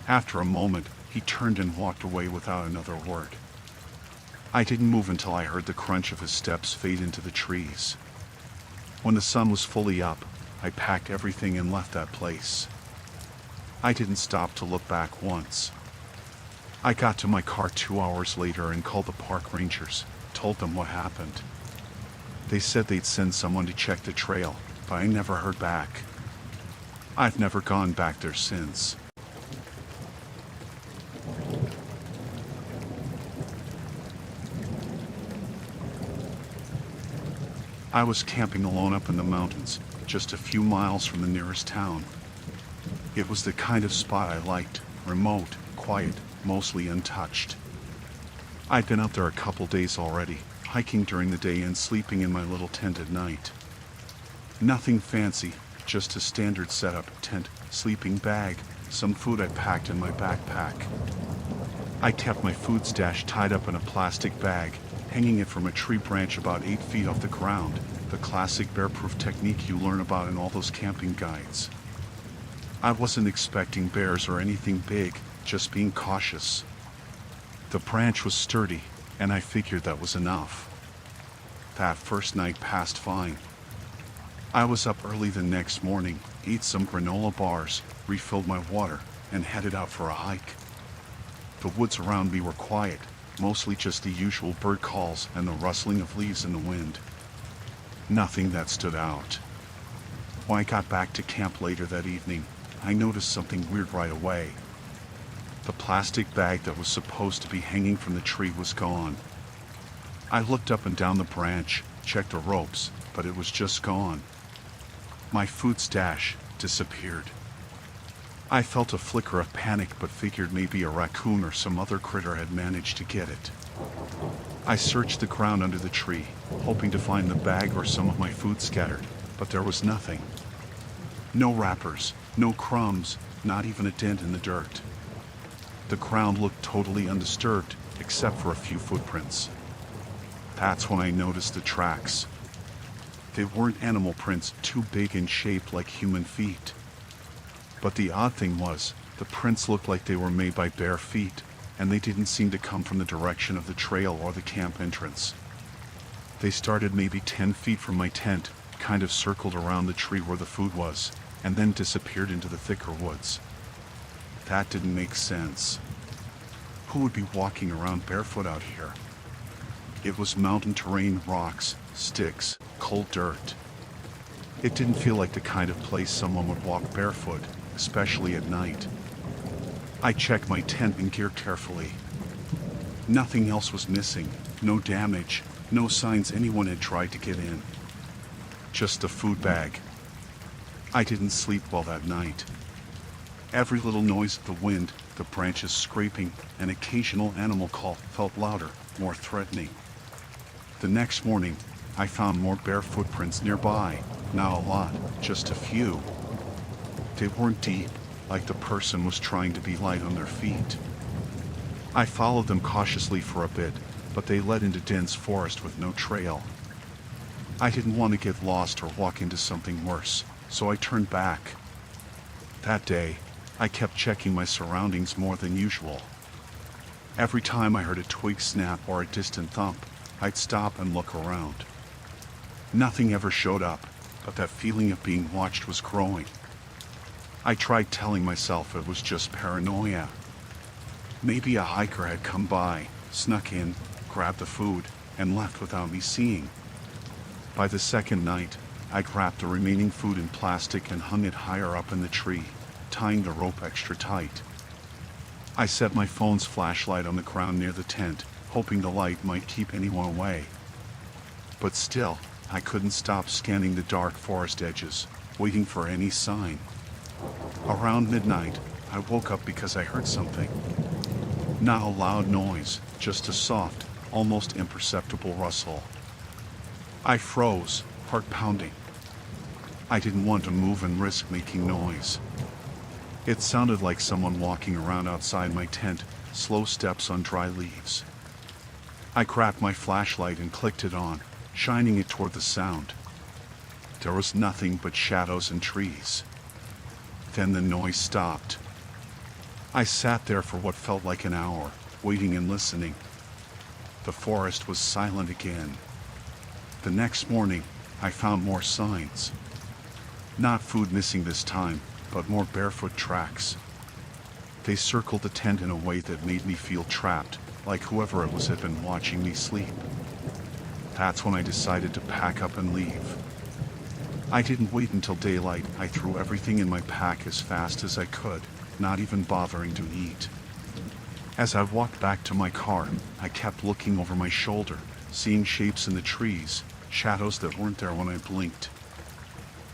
After a moment, he turned and walked away without another word. I didn't move until I heard the crunch of his steps fade into the trees. When the sun was fully up, I packed everything and left that place. I didn't stop to look back once. I got to my car 2 hours later and called the park rangers, told them what happened. They said they'd send someone to check the trail, but I never heard back. I've never gone back there since. I was camping alone up in the mountains, just a few miles from the nearest town. It was the kind of spot I liked, remote, quiet, mostly untouched. I'd been out there a couple days already, hiking during the day and sleeping in my little tent at night. Nothing fancy, just a standard setup, tent, sleeping bag, some food I packed in my backpack. I kept my food stash tied up in a plastic bag, hanging it from a tree branch about 8 feet off the ground, the classic bear-proof technique you learn about in all those camping guides. I wasn't expecting bears or anything big, just being cautious. The branch was sturdy, and I figured that was enough. That first night passed fine. I was up early the next morning, ate some granola bars, refilled my water, and headed out for a hike. The woods around me were quiet, mostly just the usual bird calls and the rustling of leaves in the wind. Nothing that stood out. When I got back to camp later that evening, I noticed something weird right away. The plastic bag that was supposed to be hanging from the tree was gone. I looked up and down the branch, checked the ropes, but it was just gone. My food stash disappeared. I felt a flicker of panic but figured maybe a raccoon or some other critter had managed to get it. I searched the ground under the tree, hoping to find the bag or some of my food scattered, but there was nothing. No wrappers, no crumbs, not even a dent in the dirt. The ground looked totally undisturbed, except for a few footprints. That's when I noticed the tracks. They weren't animal prints too big and shaped like human feet. But the odd thing was, the prints looked like they were made by bare feet, and they didn't seem to come from the direction of the trail or the camp entrance. They started maybe 10 feet from my tent, kind of circled around the tree where the food was, and then disappeared into the thicker woods. That didn't make sense. Who would be walking around barefoot out here? It was mountain terrain, rocks, sticks, cold dirt. It didn't feel like the kind of place someone would walk barefoot, especially at night. I checked my tent and gear carefully. Nothing else was missing, no damage, no signs anyone had tried to get in. Just a food bag. I didn't sleep well that night. Every little noise of the wind, the branches scraping, an occasional animal call felt louder, more threatening. The next morning, I found more bare footprints nearby. Not a lot, just a few. They weren't deep, like the person was trying to be light on their feet. I followed them cautiously for a bit, but they led into dense forest with no trail. I didn't want to get lost or walk into something worse, so I turned back. That day, I kept checking my surroundings more than usual. Every time I heard a twig snap or a distant thump, I'd stop and look around. Nothing ever showed up, but that feeling of being watched was growing. I tried telling myself it was just paranoia. Maybe a hiker had come by, snuck in, grabbed the food, and left without me seeing. By the second night, I wrapped the remaining food in plastic and hung it higher up in the tree, tying the rope extra tight. I set my phone's flashlight on the ground near the tent, hoping the light might keep anyone away. But still, I couldn't stop scanning the dark forest edges, waiting for any sign. Around midnight, I woke up because I heard something. Not a loud noise, just a soft, almost imperceptible rustle. I froze, heart pounding. I didn't want to move and risk making noise. It sounded like someone walking around outside my tent, slow steps on dry leaves. I grabbed my flashlight and clicked it on, shining it toward the sound. There was nothing but shadows and trees. Then the noise stopped. I sat there for what felt like an hour, waiting and listening. The forest was silent again. The next morning, I found more signs. Not food missing this time, but more barefoot tracks. They circled the tent in a way that made me feel trapped, like whoever it was had been watching me sleep. That's when I decided to pack up and leave. I didn't wait until daylight. I threw everything in my pack as fast as I could, not even bothering to eat. As I walked back to my car, I kept looking over my shoulder, seeing shapes in the trees, shadows that weren't there when I blinked.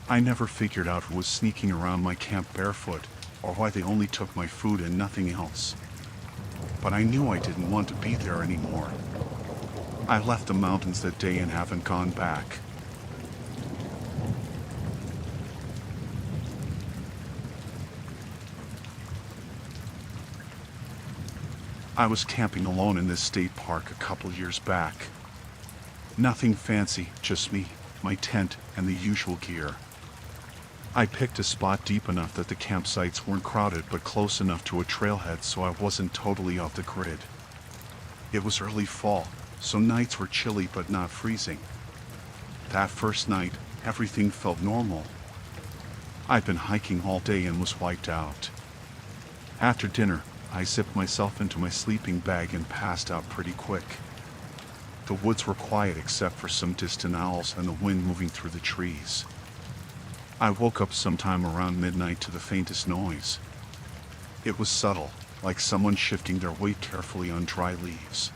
I never figured out who was sneaking around my camp barefoot, or why they only took my food and nothing else. But I knew I didn't want to be there anymore. I left the mountains that day and haven't gone back. I was camping alone in this state park a couple years back. Nothing fancy, just me, my tent, and the usual gear. I picked a spot deep enough that the campsites weren't crowded but close enough to a trailhead so I wasn't totally off the grid. It was early fall, so nights were chilly but not freezing. That first night, everything felt normal. I'd been hiking all day and was wiped out. After dinner, I zipped myself into my sleeping bag and passed out pretty quick. The woods were quiet except for some distant owls and the wind moving through the trees. I woke up sometime around midnight to the faintest noise. It was subtle, like someone shifting their weight carefully on dry leaves.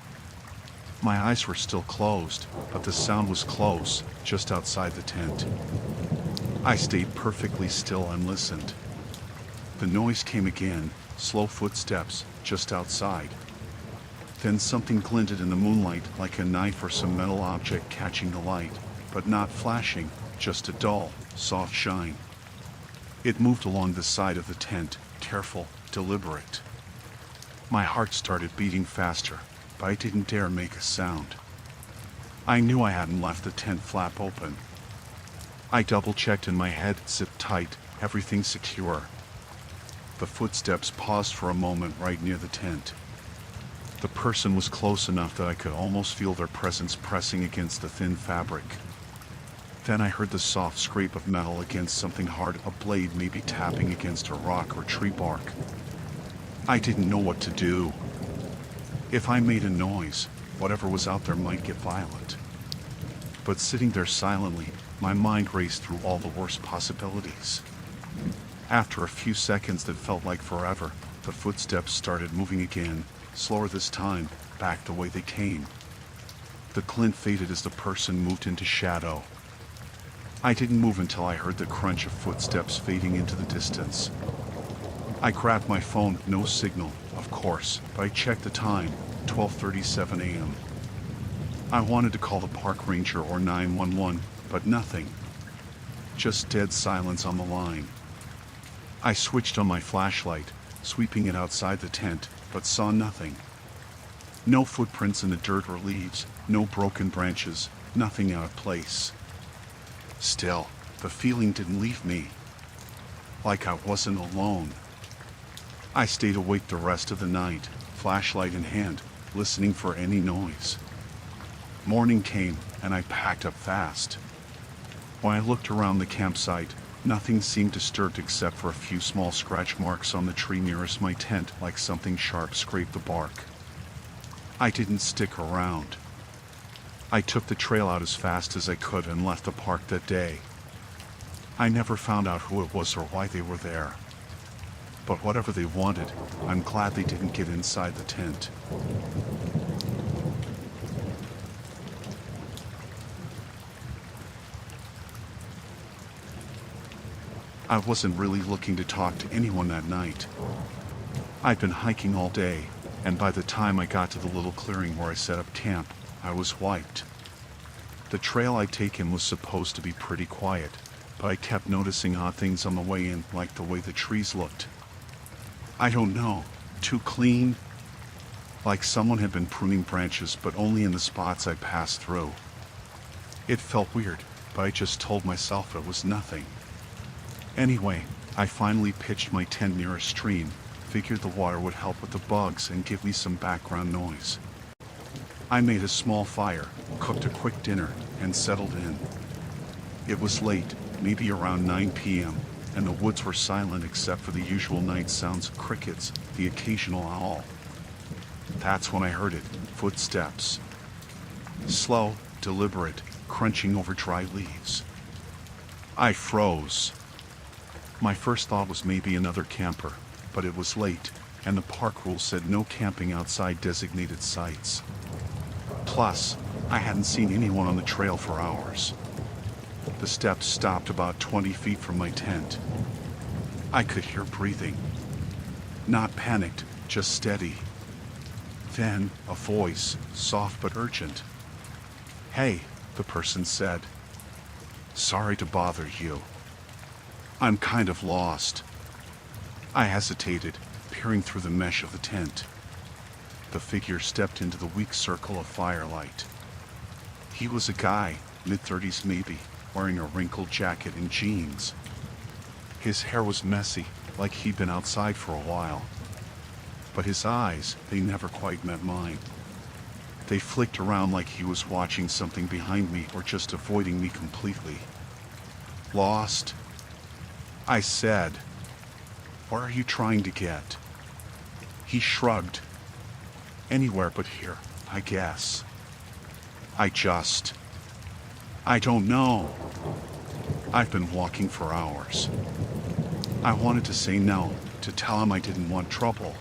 My eyes were still closed, but the sound was close, just outside the tent. I stayed perfectly still and listened. The noise came again, slow footsteps, just outside. Then something glinted in the moonlight like a knife or some metal object catching the light, but not flashing, just a dull, soft shine. It moved along the side of the tent, careful, deliberate. My heart started beating faster, but I didn't dare make a sound. I knew I hadn't left the tent flap open. I double-checked in my head, zipped tight, everything secure. The footsteps paused for a moment right near the tent. The person was close enough that I could almost feel their presence pressing against the thin fabric. Then I heard the soft scrape of metal against something hard, a blade maybe tapping against a rock or tree bark. I didn't know what to do. If I made a noise, whatever was out there might get violent. But sitting there silently, my mind raced through all the worst possibilities. After a few seconds that felt like forever, the footsteps started moving again, slower this time, back the way they came. The glint faded as the person moved into shadow. I didn't move until I heard the crunch of footsteps fading into the distance. I grabbed my phone, no signal, of course, but I checked the time, 12:37 a.m. I wanted to call the park ranger or 911, but nothing. Just dead silence on the line. I switched on my flashlight, sweeping it outside the tent, but saw nothing. No footprints in the dirt or leaves, no broken branches, nothing out of place. Still, the feeling didn't leave me. Like I wasn't alone. I stayed awake the rest of the night, flashlight in hand, listening for any noise. Morning came, and I packed up fast. When I looked around the campsite, nothing seemed disturbed except for a few small scratch marks on the tree nearest my tent, like something sharp scraped the bark. I didn't stick around. I took the trail out as fast as I could and left the park that day. I never found out who it was or why they were there. But whatever they wanted, I'm glad they didn't get inside the tent. I wasn't really looking to talk to anyone that night. I'd been hiking all day, and by the time I got to the little clearing where I set up camp, I was wiped. The trail I'd taken was supposed to be pretty quiet, but I kept noticing odd things on the way in, like the way the trees looked. I don't know, too clean? Like someone had been pruning branches, but only in the spots I passed through. It felt weird, but I just told myself it was nothing. Anyway, I finally pitched my tent near a stream, figured the water would help with the bugs and give me some background noise. I made a small fire, cooked a quick dinner, and settled in. It was late, maybe around 9 p.m., and the woods were silent except for the usual night sounds of crickets, the occasional owl. That's when I heard it, footsteps. Slow, deliberate, crunching over dry leaves. I froze. My first thought was maybe another camper, but it was late, and the park rule said no camping outside designated sites. Plus, I hadn't seen anyone on the trail for hours. The steps stopped about 20 feet from my tent. I could hear breathing. Not panicked, just steady. Then, a voice, soft but urgent. "Hey," the person said. "Sorry to bother you. I'm kind of lost." I hesitated, peering through the mesh of the tent. The figure stepped into the weak circle of firelight. He was a guy, mid-30s maybe, wearing a wrinkled jacket and jeans. His hair was messy, like he'd been outside for a while. But his eyes, they never quite met mine. They flicked around like he was watching something behind me or just avoiding me completely. "Lost?" I said. "Where are you trying to get?" He shrugged. "Anywhere but here, I guess." I don't know. I've been walking for hours. I wanted to say no, to tell him I didn't want trouble.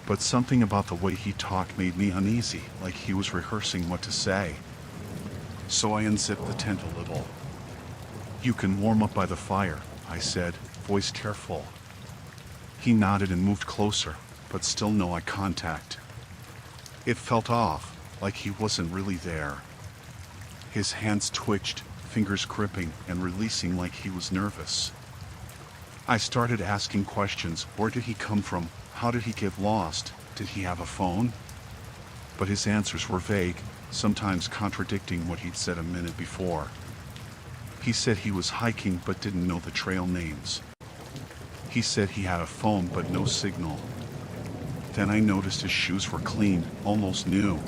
But something about the way he talked made me uneasy, like he was rehearsing what to say. So I unzipped the tent a little. "You can warm up by the fire," I said, voice careful. He nodded and moved closer, but still no eye contact. It felt off, like he wasn't really there. His hands twitched, fingers gripping and releasing like he was nervous. I started asking questions. Where did he come from? How did he get lost? Did he have a phone? But his answers were vague, sometimes contradicting what he'd said a minute before. He said he was hiking but didn't know the trail names. He said he had a phone but no signal. Then I noticed his shoes were clean, almost new.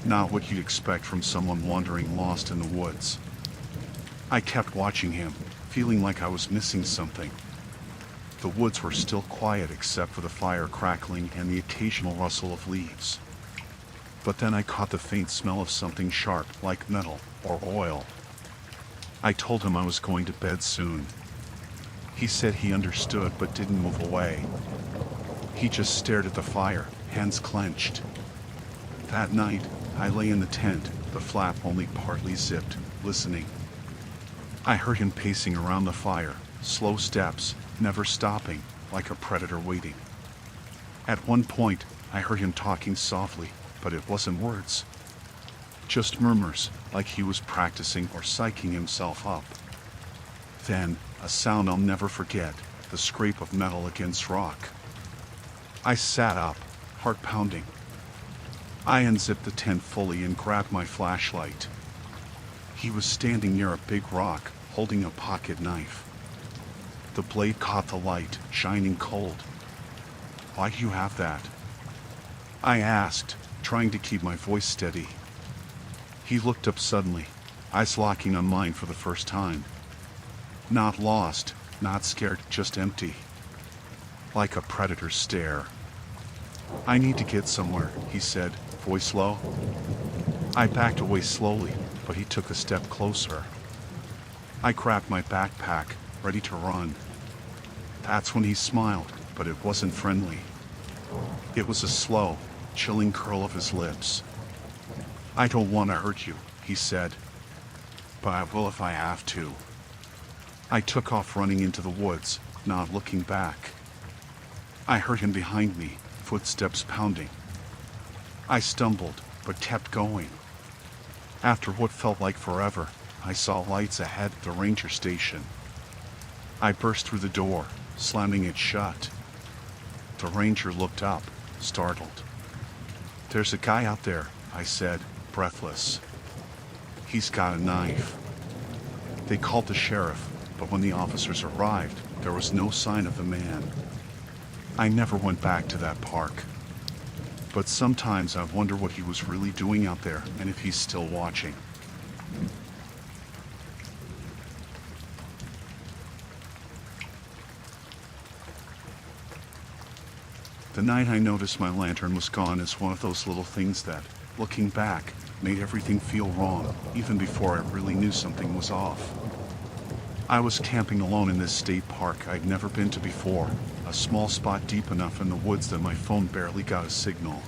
Not what you'd expect from someone wandering lost in the woods. I kept watching him, feeling like I was missing something. The woods were still quiet except for the fire crackling and the occasional rustle of leaves. But then I caught the faint smell of something sharp, like metal or oil. I told him I was going to bed soon. He said he understood but didn't move away. He just stared at the fire, hands clenched. That night, I lay in the tent, the flap only partly zipped, listening. I heard him pacing around the fire, slow steps, never stopping, like a predator waiting. At one point, I heard him talking softly, but it wasn't words. Just murmurs, like he was practicing or psyching himself up. Then, a sound I'll never forget, the scrape of metal against rock. I sat up, heart pounding. I unzipped the tent fully and grabbed my flashlight. He was standing near a big rock, holding a pocket knife. The blade caught the light, shining cold. "Why do you have that?" I asked, trying to keep my voice steady. He looked up suddenly, eyes locking on mine for the first time. Not lost, not scared, just empty. Like a predator's stare. "I need to get somewhere," he said, voice low. I backed away slowly, but he took a step closer. I grabbed my backpack, ready to run. That's when he smiled, but it wasn't friendly. It was a slow, chilling curl of his lips. "I don't want to hurt you," he said, "but I will if I have to." I took off running into the woods, not looking back. I heard him behind me, footsteps pounding. I stumbled, but kept going. After what felt like forever, I saw lights ahead at the ranger station. I burst through the door, slamming it shut. The ranger looked up, startled. "There's a guy out there," I said, breathless. "He's got a knife." They called the sheriff, but when the officers arrived, there was no sign of the man. I never went back to that park. But sometimes I wonder what he was really doing out there and if he's still watching. The night I noticed my lantern was gone is one of those little things that, looking back, made everything feel wrong, even before I really knew something was off. I was camping alone in this state park I'd never been to before, a small spot deep enough in the woods that my phone barely got a signal.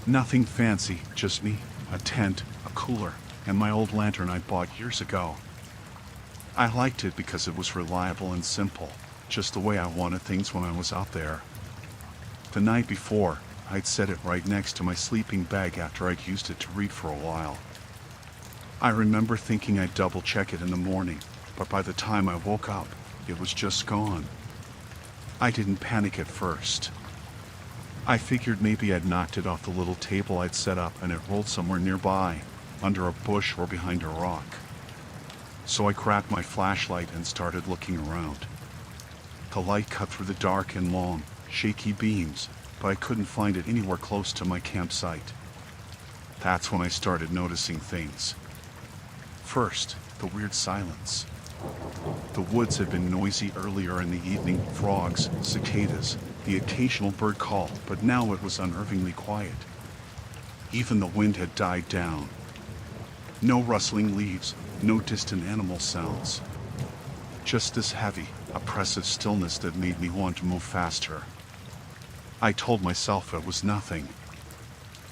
Nothing fancy, just me, a tent, a cooler, and my old lantern I bought years ago. I liked it because it was reliable and simple, just the way I wanted things when I was out there. The night before, I'd set it right next to my sleeping bag after I'd used it to read for a while. I remember thinking I'd double check it in the morning, but by the time I woke up, it was just gone. I didn't panic at first. I figured maybe I'd knocked it off the little table I'd set up and it rolled somewhere nearby, under a bush or behind a rock. So I grabbed my flashlight and started looking around. The light cut through the dark and long, shaky beams, but I couldn't find it anywhere close to my campsite. That's when I started noticing things. First, the weird silence. The woods had been noisy earlier in the evening, frogs, cicadas, the occasional bird call, but now it was unnervingly quiet. Even the wind had died down. No rustling leaves, no distant animal sounds. Just this heavy, oppressive stillness that made me want to move faster. I told myself it was nothing.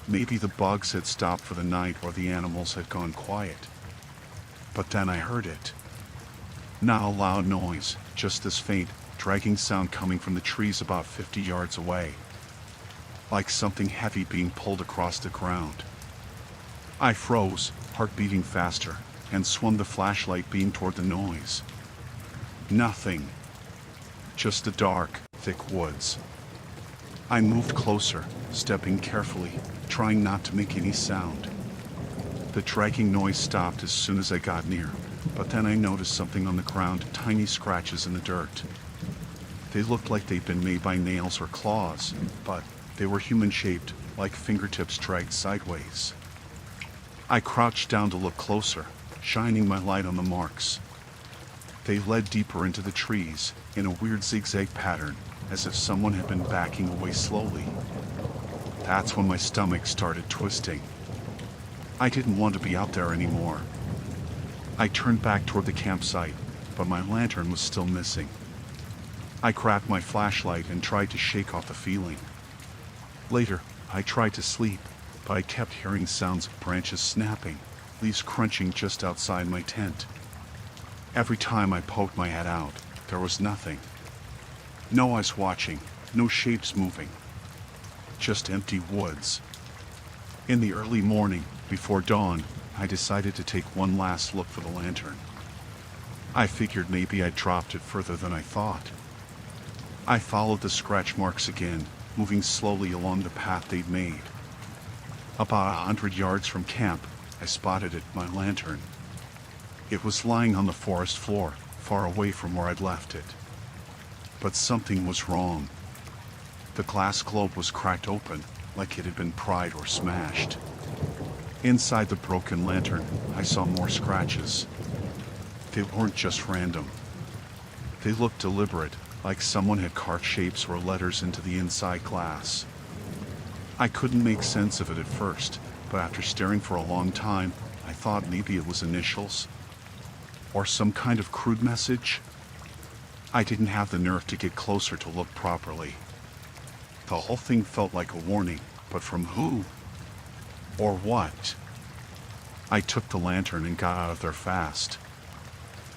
Maybe the bugs had stopped for the night or the animals had gone quiet. But then I heard it. Not a loud noise, just this faint, dragging sound coming from the trees about 50 yards away. Like something heavy being pulled across the ground. I froze, heart beating faster, and swung the flashlight beam toward the noise. Nothing. Just the dark, thick woods. I moved closer, stepping carefully, trying not to make any sound. The dragging noise stopped as soon as I got near, but then I noticed something on the ground, tiny scratches in the dirt. They looked like they'd been made by nails or claws, but they were human-shaped, like fingertips dragged sideways. I crouched down to look closer, shining my light on the marks. They led deeper into the trees, in a weird zigzag pattern, as if someone had been backing away slowly. That's when my stomach started twisting. I didn't want to be out there anymore. I turned back toward the campsite, but my lantern was still missing. I grabbed my flashlight and tried to shake off the feeling. Later, I tried to sleep, but I kept hearing sounds of branches snapping, leaves crunching just outside my tent. Every time I poked my head out, there was nothing. No eyes watching, no shapes moving. Just empty woods. In the early morning, Before dawn, I decided to take one last look for the lantern. I figured maybe I'd dropped it further than I thought. I followed the scratch marks again, moving slowly along the path they'd made. About 100 yards from camp, I spotted it, my lantern. It was lying on the forest floor, far away from where I'd left it. But something was wrong. The glass globe was cracked open, like it had been pried or smashed. Inside the broken lantern, I saw more scratches. They weren't just random. They looked deliberate, like someone had carved shapes or letters into the inside glass. I couldn't make sense of it at first, but after staring for a long time, I thought maybe it was initials, or some kind of crude message. I didn't have the nerve to get closer to look properly. The whole thing felt like a warning, but from who? Or what? I took the lantern and got out of there fast.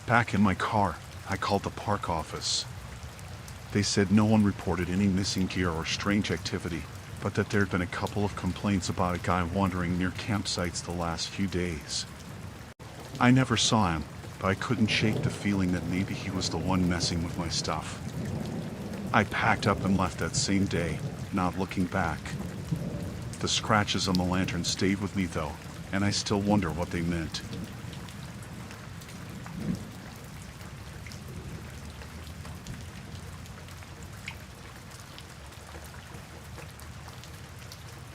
Back in my car, I called the park office. They said no one reported any missing gear or strange activity, but that there'd been a couple of complaints about a guy wandering near campsites the last few days. I never saw him, but I couldn't shake the feeling that maybe he was the one messing with my stuff. I packed up and left that same day, not looking back. The scratches on the lantern stayed with me though, and I still wonder what they meant.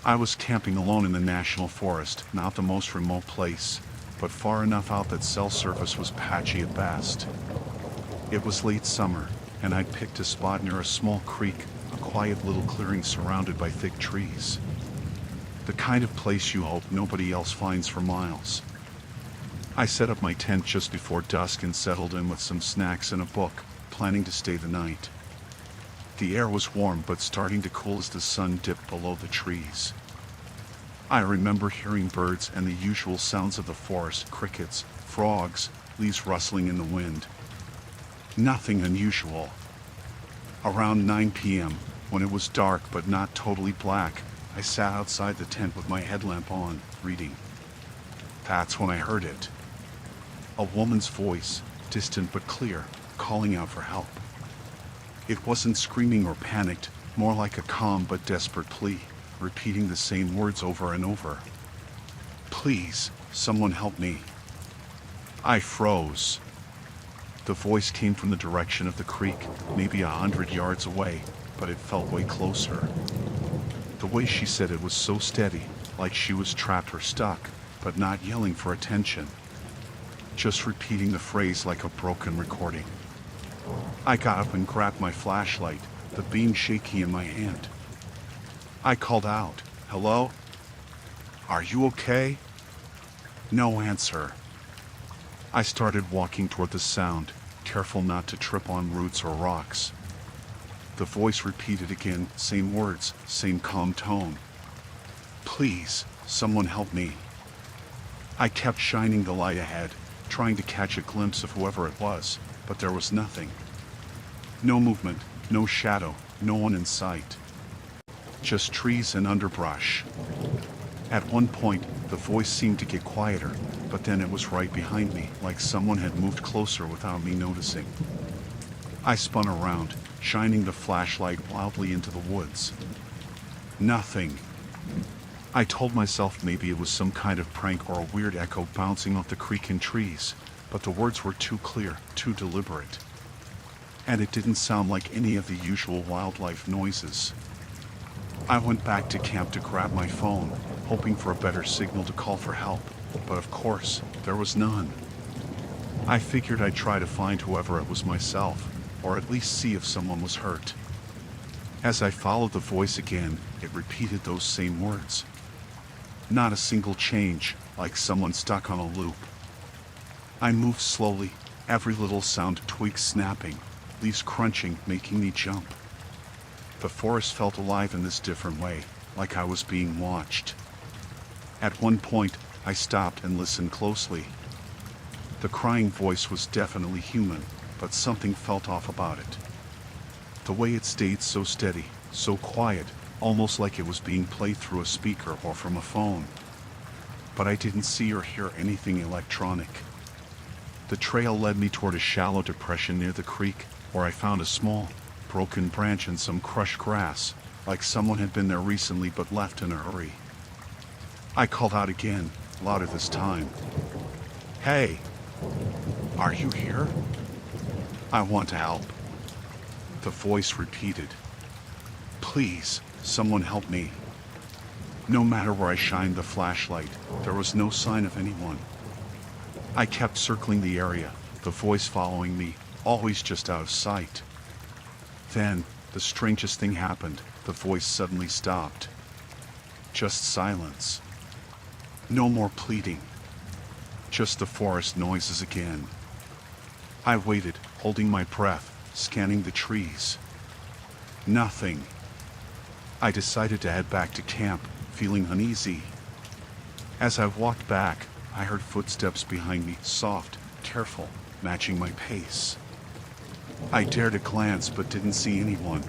I was camping alone in the national forest, not the most remote place, but far enough out that cell service was patchy at best. It was late summer, and I'd picked a spot near a small creek, a quiet little clearing surrounded by thick trees. The kind of place you hope nobody else finds for miles. I set up my tent just before dusk and settled in with some snacks and a book, planning to stay the night. The air was warm but starting to cool as the sun dipped below the trees. I remember hearing birds and the usual sounds of the forest, crickets, frogs, leaves rustling in the wind. Nothing unusual. Around 9 p.m., when it was dark but not totally black, I sat outside the tent with my headlamp on, reading. That's when I heard it. A woman's voice, distant but clear, calling out for help. It wasn't screaming or panicked, more like a calm but desperate plea, repeating the same words over and over. Please, someone help me. I froze. The voice came from the direction of the creek, maybe 100 yards away, but it felt way closer. The way she said it was so steady, like she was trapped or stuck, but not yelling for attention. Just repeating the phrase like a broken recording. I got up and grabbed my flashlight, the beam shaky in my hand. I called out, "Hello? Are you okay?" No answer. I started walking toward the sound, careful not to trip on roots or rocks. The voice repeated again, same words, same calm tone. Please, someone help me. I kept shining the light ahead, trying to catch a glimpse of whoever it was, but there was nothing. No movement, no shadow, no one in sight. Just trees and underbrush. At one point, the voice seemed to get quieter, but then it was right behind me, like someone had moved closer without me noticing. I spun around, shining the flashlight wildly into the woods. Nothing. I told myself maybe it was some kind of prank or a weird echo bouncing off the creek and trees, but the words were too clear, too deliberate. And it didn't sound like any of the usual wildlife noises. I went back to camp to grab my phone, hoping for a better signal to call for help, but of course, there was none. I figured I'd try to find whoever it was myself, or at least see if someone was hurt. As I followed the voice again, it repeated those same words. Not a single change, like someone stuck on a loop. I moved slowly, every little sound, twigs snapping, leaves crunching, making me jump. The forest felt alive in this different way, like I was being watched. At one point, I stopped and listened closely. The crying voice was definitely human, but something felt off about it. The way it stayed so steady, so quiet, almost like it was being played through a speaker or from a phone. but I didn't see or hear anything electronic. The trail led me toward a shallow depression near the creek, where I found a small, broken branch and some crushed grass, like someone had been there recently but left in a hurry. I called out again, louder this time. "Hey, are you here? I want to help." The voice repeated. "Please, someone help me." No matter where I shined the flashlight, there was no sign of anyone. I kept circling the area, the voice following me, always just out of sight. Then, the strangest thing happened. The voice suddenly stopped. Just silence. No more pleading. Just the forest noises again. I waited, holding my breath, scanning the trees. Nothing. I decided to head back to camp, feeling uneasy. As I walked back, I heard footsteps behind me, soft, careful, matching my pace. I dared to glance but didn't see anyone.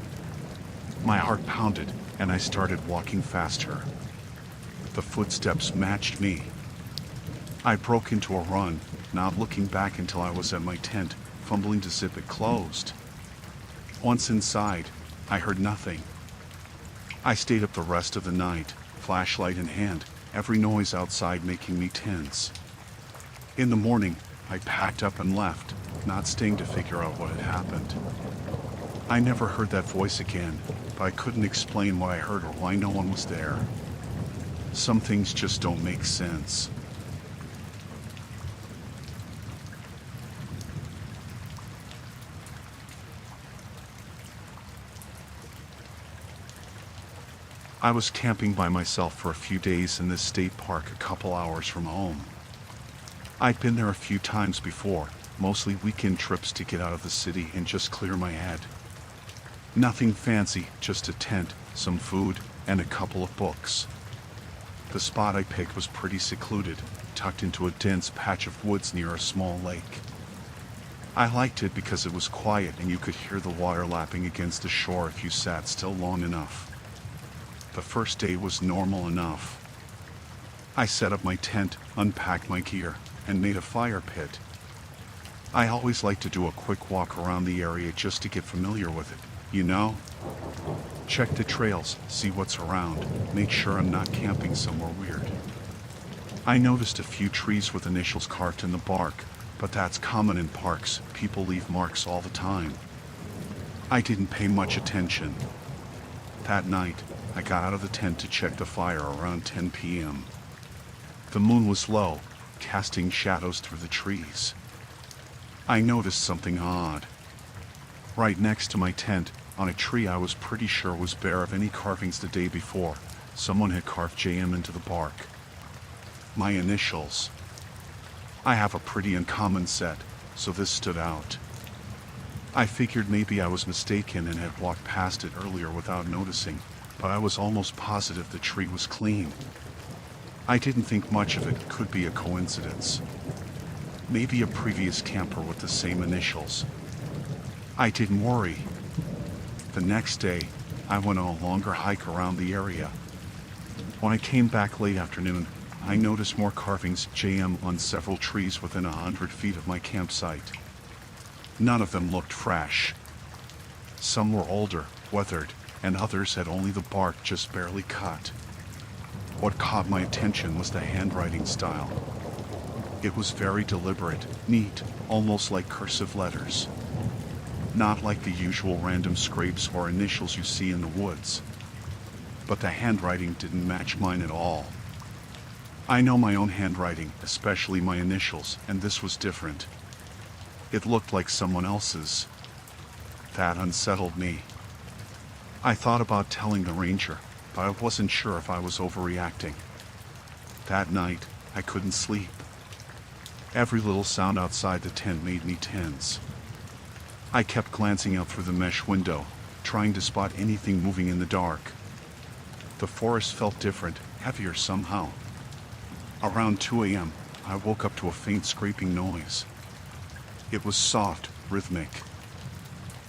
My heart pounded, and I started walking faster. The footsteps matched me. I broke into a run, not looking back until I was at my tent, fumbling to zip it closed. Once inside, I heard nothing. I stayed up the rest of the night, flashlight in hand, every noise outside making me tense. In the morning, I packed up and left, not staying to figure out what had happened. I never heard that voice again, but I couldn't explain what I heard or why no one was there. Some things just don't make sense. I was camping by myself for a few days in this state park a couple hours from home. I'd been there a few times before, mostly weekend trips to get out of the city and just clear my head. Nothing fancy, just a tent, some food, and a couple of books. The spot I picked was pretty secluded, tucked into a dense patch of woods near a small lake. I liked it because it was quiet and you could hear the water lapping against the shore if you sat still long enough. The first day was normal enough. I set up my tent, unpacked my gear, and made a fire pit. I always like to do a quick walk around the area just to get familiar with it, you know? Check the trails, see what's around, make sure I'm not camping somewhere weird. I noticed a few trees with initials carved in the bark, but that's common in parks, people leave marks all the time. I didn't pay much attention. That night, I got out of the tent to check the fire around 10 p.m. The moon was low, casting shadows through the trees. I noticed something odd. Right next to my tent, on a tree I was pretty sure was bare of any carvings the day before, someone had carved JM into the bark. My initials. I have a pretty uncommon set, so this stood out. I figured maybe I was mistaken and had walked past it earlier without noticing, but I was almost positive the tree was clean. I didn't think much of it could be a coincidence. Maybe a previous camper with the same initials. I didn't worry. The next day, I went on a longer hike around the area. When I came back late afternoon, I noticed more carvings JM on several trees within 100 feet of my campsite. None of them looked fresh. Some were older, weathered, and others had only the bark just barely cut. What caught my attention was the handwriting style. It was very deliberate, neat, almost like cursive letters. Not like the usual random scrapes or initials you see in the woods. But the handwriting didn't match mine at all. I know my own handwriting, especially my initials, and this was different. It looked like someone else's. That unsettled me. I thought about telling the ranger, but I wasn't sure if I was overreacting. That night, I couldn't sleep. Every little sound outside the tent made me tense. I kept glancing out through the mesh window, trying to spot anything moving in the dark. The forest felt different, heavier somehow. Around 2 a.m., I woke up to a faint scraping noise. It was soft, rhythmic,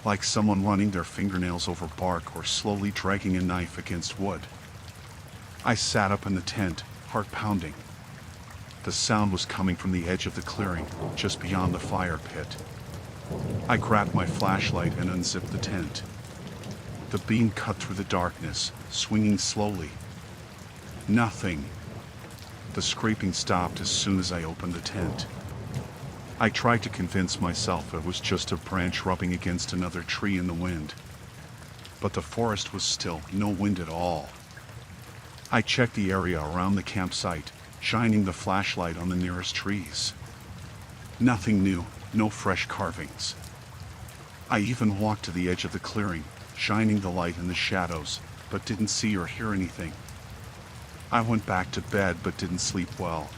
like someone running their fingernails over bark or slowly dragging a knife against wood. I sat up in the tent, heart pounding. The sound was coming from the edge of the clearing, just beyond the fire pit. I grabbed my flashlight and unzipped the tent. The beam cut through the darkness, swinging slowly. Nothing. The scraping stopped as soon as I opened the tent. I tried to convince myself it was just a branch rubbing against another tree in the wind. But the forest was still, no wind at all. I checked the area around the campsite, shining the flashlight on the nearest trees. Nothing new, no fresh carvings. I even walked to the edge of the clearing, shining the light in the shadows, but didn't see or hear anything. I went back to bed but didn't sleep well.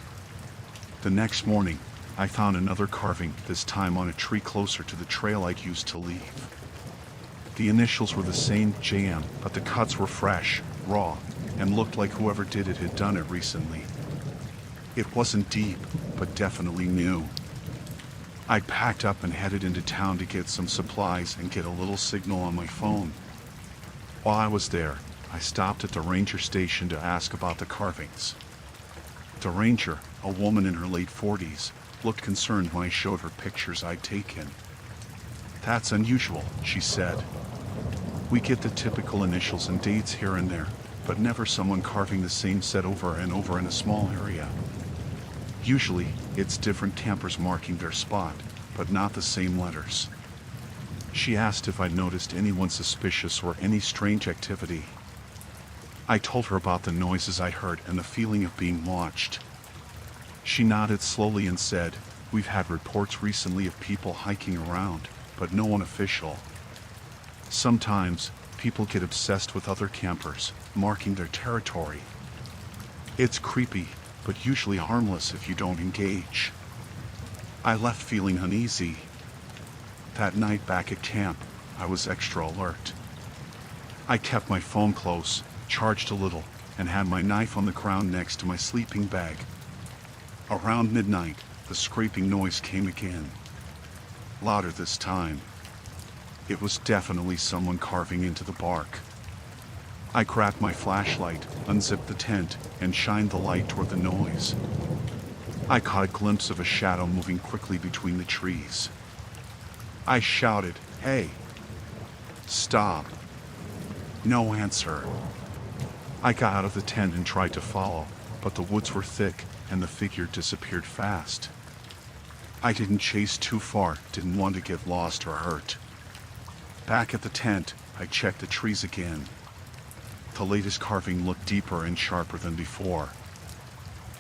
The next morning, I found another carving, this time on a tree closer to the trail I'd used to leave. The initials were the same, JM, but the cuts were fresh, raw, and looked like whoever did it had done it recently. It wasn't deep, but definitely new. I packed up and headed into town to get some supplies and get a little signal on my phone. While I was there, I stopped at the ranger station to ask about the carvings. The ranger, a woman in her late 40s, looked concerned when I showed her pictures I'd taken. "That's unusual," she said. "We get the typical initials and dates here and there, but never someone carving the same set over and over in a small area. Usually, it's different campers marking their spot, but not the same letters." She asked if I'd noticed anyone suspicious or any strange activity. I told her about the noises I heard and the feeling of being watched. She nodded slowly and said, "We've had reports recently of people hiking around, but no one official. Sometimes, people get obsessed with other campers, marking their territory. It's creepy, but usually harmless if you don't engage." I left feeling uneasy. That night back at camp, I was extra alert. I kept my phone close, charged a little, and had my knife on the ground next to my sleeping bag. Around midnight, the scraping noise came again. Louder this time. It was definitely someone carving into the bark. I grabbed my flashlight, unzipped the tent, and shined the light toward the noise. I caught a glimpse of a shadow moving quickly between the trees. I shouted, "Hey! Stop!" No answer. I got out of the tent and tried to follow, but the woods were thick and the figure disappeared fast. I didn't chase too far, didn't want to get lost or hurt. Back at the tent, I checked the trees again. The latest carving looked deeper and sharper than before.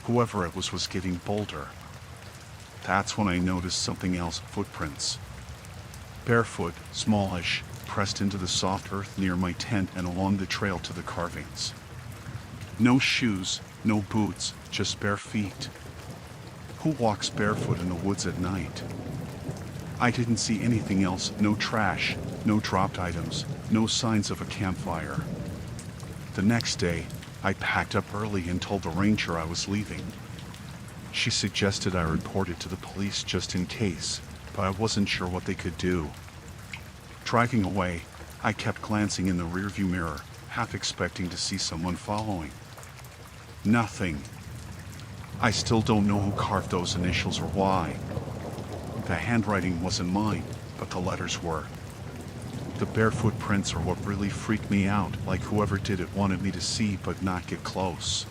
Whoever it was getting bolder. That's when I noticed something else, footprints. Barefoot, smallish, pressed into the soft earth near my tent and along the trail to the carvings. No shoes, no boots, just bare feet. Who walks barefoot in the woods at night? I didn't see anything else, no trash, no dropped items, no signs of a campfire. The next day, I packed up early and told the ranger I was leaving. She suggested I report it to the police just in case, but I wasn't sure what they could do. Driving away, I kept glancing in the rearview mirror, half expecting to see someone following. Nothing. I still don't know who carved those initials or why. The handwriting wasn't mine, but the letters were. The barefoot prints are what really freaked me out, like whoever did it wanted me to see but not get close.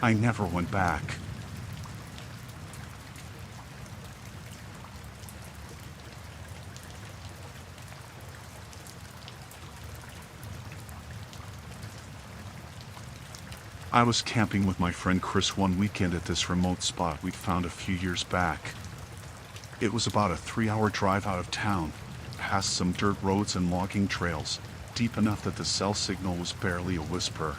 I never went back. I was camping with my friend Chris one weekend at this remote spot we'd found a few years back. It was about a 3-hour drive out of town, past some dirt roads and logging trails, deep enough that the cell signal was barely a whisper.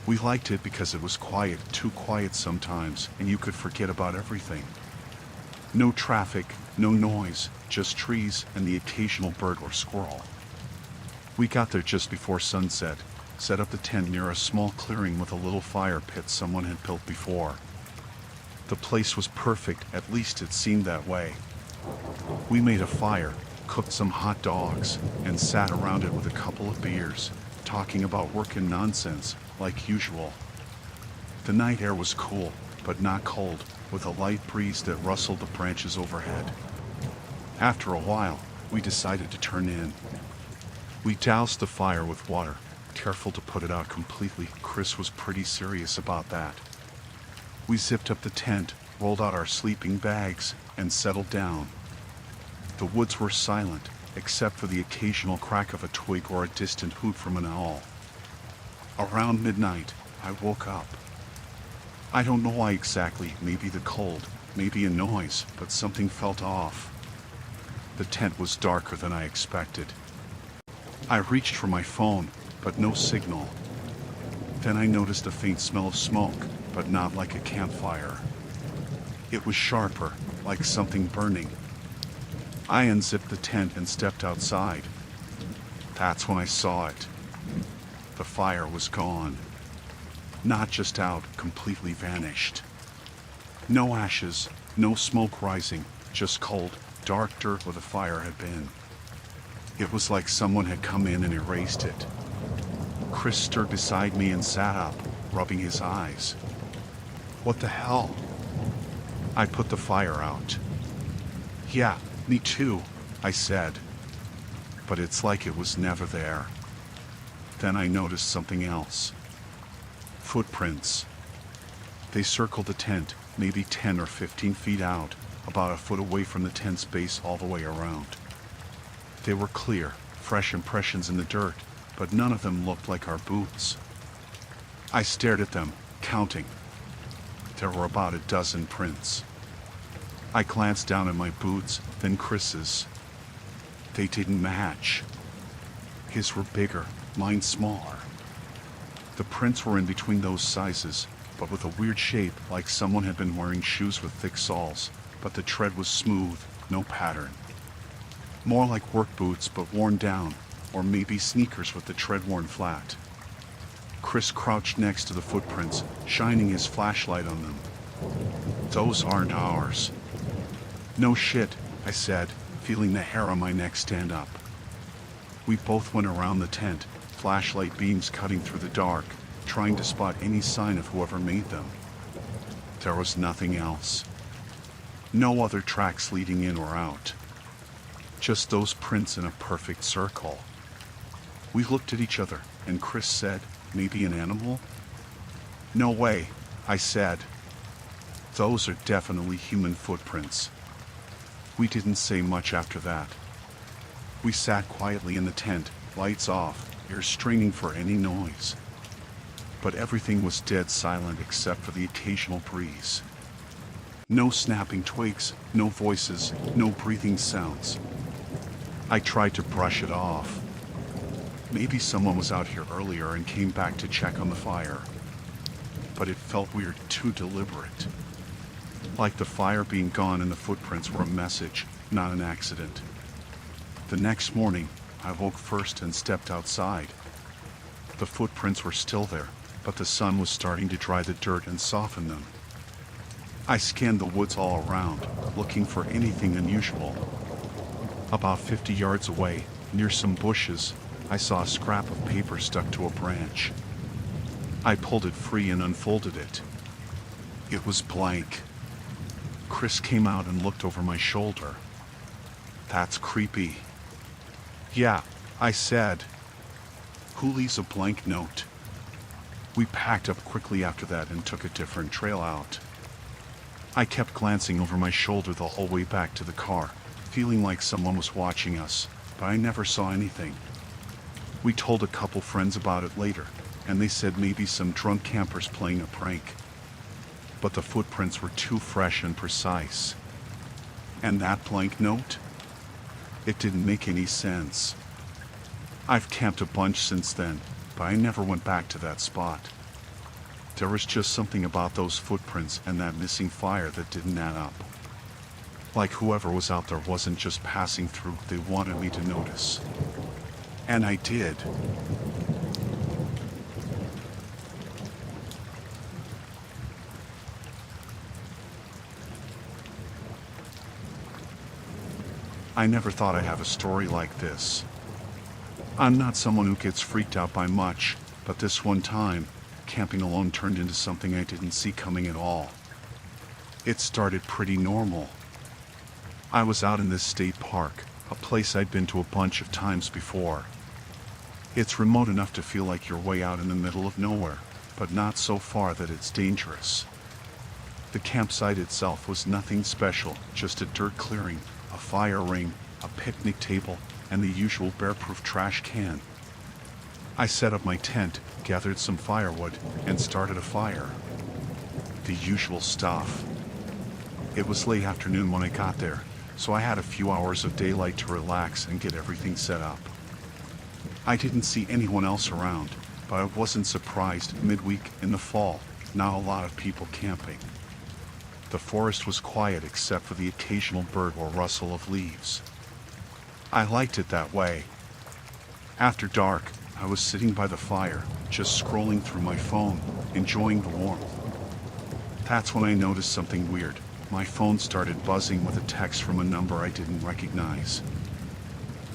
We liked it because it was quiet, too quiet sometimes, and you could forget about everything. No traffic, no noise, just trees and the occasional bird or squirrel. We got there just before sunset, set up the tent near a small clearing with a little fire pit someone had built before. The place was perfect, at least it seemed that way. We made a fire, cooked some hot dogs, and sat around it with a couple of beers, talking about work and nonsense, like usual. The night air was cool, but not cold, with a light breeze that rustled the branches overhead. After a while, we decided to turn in. We doused the fire with water, careful to put it out completely. Chris was pretty serious about that. We zipped up the tent, rolled out our sleeping bags, and settled down. The woods were silent, except for the occasional crack of a twig or a distant hoot from an owl. Around midnight, I woke up. I don't know why exactly, maybe the cold, maybe a noise, but something felt off. The tent was darker than I expected. I reached for my phone, but no signal. Then I noticed a faint smell of smoke, but not like a campfire. It was sharper, like something burning. I unzipped the tent and stepped outside. That's when I saw it. The fire was gone. Not just out, completely vanished. No ashes, no smoke rising, just cold, dark dirt where the fire had been. It was like someone had come in and erased it. Chris stood beside me and sat up, rubbing his eyes. What the hell? I put the fire out. Yeah, me too, I said. But it's like it was never there. Then I noticed something else. Footprints. They circled the tent, maybe 10 or 15 feet out, about a foot away from the tent's base all the way around. They were clear, fresh impressions in the dirt, but none of them looked like our boots. I stared at them, counting. There were about a dozen prints. I glanced down at my boots, then Chris's. They didn't match. His were bigger, mine smaller. The prints were in between those sizes, but with a weird shape, like someone had been wearing shoes with thick soles, but the tread was smooth, no pattern. More like work boots, but worn down, or maybe sneakers with the tread worn flat. Chris crouched next to the footprints, shining his flashlight on them. Those aren't ours. No shit, I said, feeling the hair on my neck stand up. We both went around the tent, flashlight beams cutting through the dark, trying to spot any sign of whoever made them. There was nothing else. No other tracks leading in or out. Just those prints in a perfect circle. We looked at each other, and Chris said, maybe an animal? No way, I said. Those are definitely human footprints. We didn't say much after that. We sat quietly in the tent, lights off, ears straining for any noise. But everything was dead silent except for the occasional breeze. No snapping twigs, no voices, no breathing sounds. I tried to brush it off. Maybe someone was out here earlier and came back to check on the fire. But it felt weird, too deliberate. Like the fire being gone and the footprints were a message, not an accident. The next morning, I woke first and stepped outside. The footprints were still there, but the sun was starting to dry the dirt and soften them. I scanned the woods all around, looking for anything unusual. About 50 yards away, near some bushes, I saw a scrap of paper stuck to a branch. I pulled it free and unfolded it. It was blank. Chris came out and looked over my shoulder. That's creepy. Yeah, I said. Who leaves a blank note? We packed up quickly after that and took a different trail out. I kept glancing over my shoulder the whole way back to the car, feeling like someone was watching us, but I never saw anything. We told a couple friends about it later, and they said maybe some drunk campers playing a prank. But the footprints were too fresh and precise. And that blank note? It didn't make any sense. I've camped a bunch since then, but I never went back to that spot. There was just something about those footprints and that missing fire that didn't add up. Like whoever was out there wasn't just passing through, they wanted me to notice. And I did. I never thought I'd have a story like this. I'm not someone who gets freaked out by much, but this one time, camping alone turned into something I didn't see coming at all. It started pretty normal. I was out in this state park, a place I'd been to a bunch of times before. It's remote enough to feel like you're way out in the middle of nowhere, but not so far that it's dangerous. The campsite itself was nothing special, just a dirt clearing, a fire ring, a picnic table, and the usual bear-proof trash can. I set up my tent, gathered some firewood, and started a fire. The usual stuff. It was late afternoon when I got there, so I had a few hours of daylight to relax and get everything set up. I didn't see anyone else around, but I wasn't surprised. Midweek in the fall, not a lot of people camping. The forest was quiet except for the occasional bird or rustle of leaves. I liked it that way. After dark, I was sitting by the fire, just scrolling through my phone, enjoying the warmth. That's when I noticed something weird. My phone started buzzing with a text from a number I didn't recognize.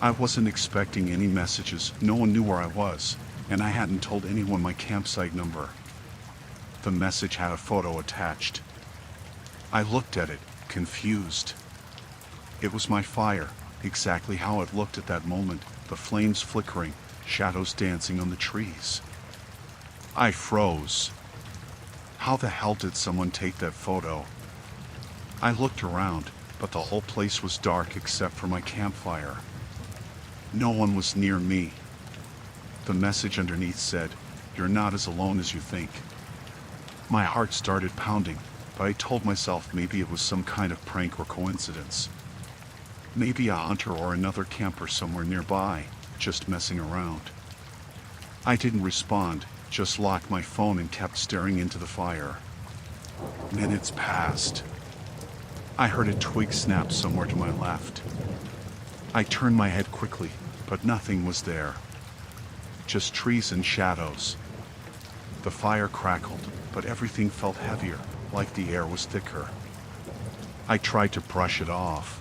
I wasn't expecting any messages, no one knew where I was, and I hadn't told anyone my campsite number. The message had a photo attached. I looked at it, confused. It was my fire, exactly how it looked at that moment, the flames flickering, shadows dancing on the trees. I froze. How the hell did someone take that photo? I looked around, but the whole place was dark except for my campfire. No one was near me. The message underneath said, "You're not as alone as you think." My heart started pounding, but I told myself maybe it was some kind of prank or coincidence. Maybe a hunter or another camper somewhere nearby, just messing around. I didn't respond, just locked my phone and kept staring into the fire. Minutes passed. I heard a twig snap somewhere to my left. I turned my head quickly, but nothing was there. Just trees and shadows. The fire crackled, but everything felt heavier, like the air was thicker. I tried to brush it off.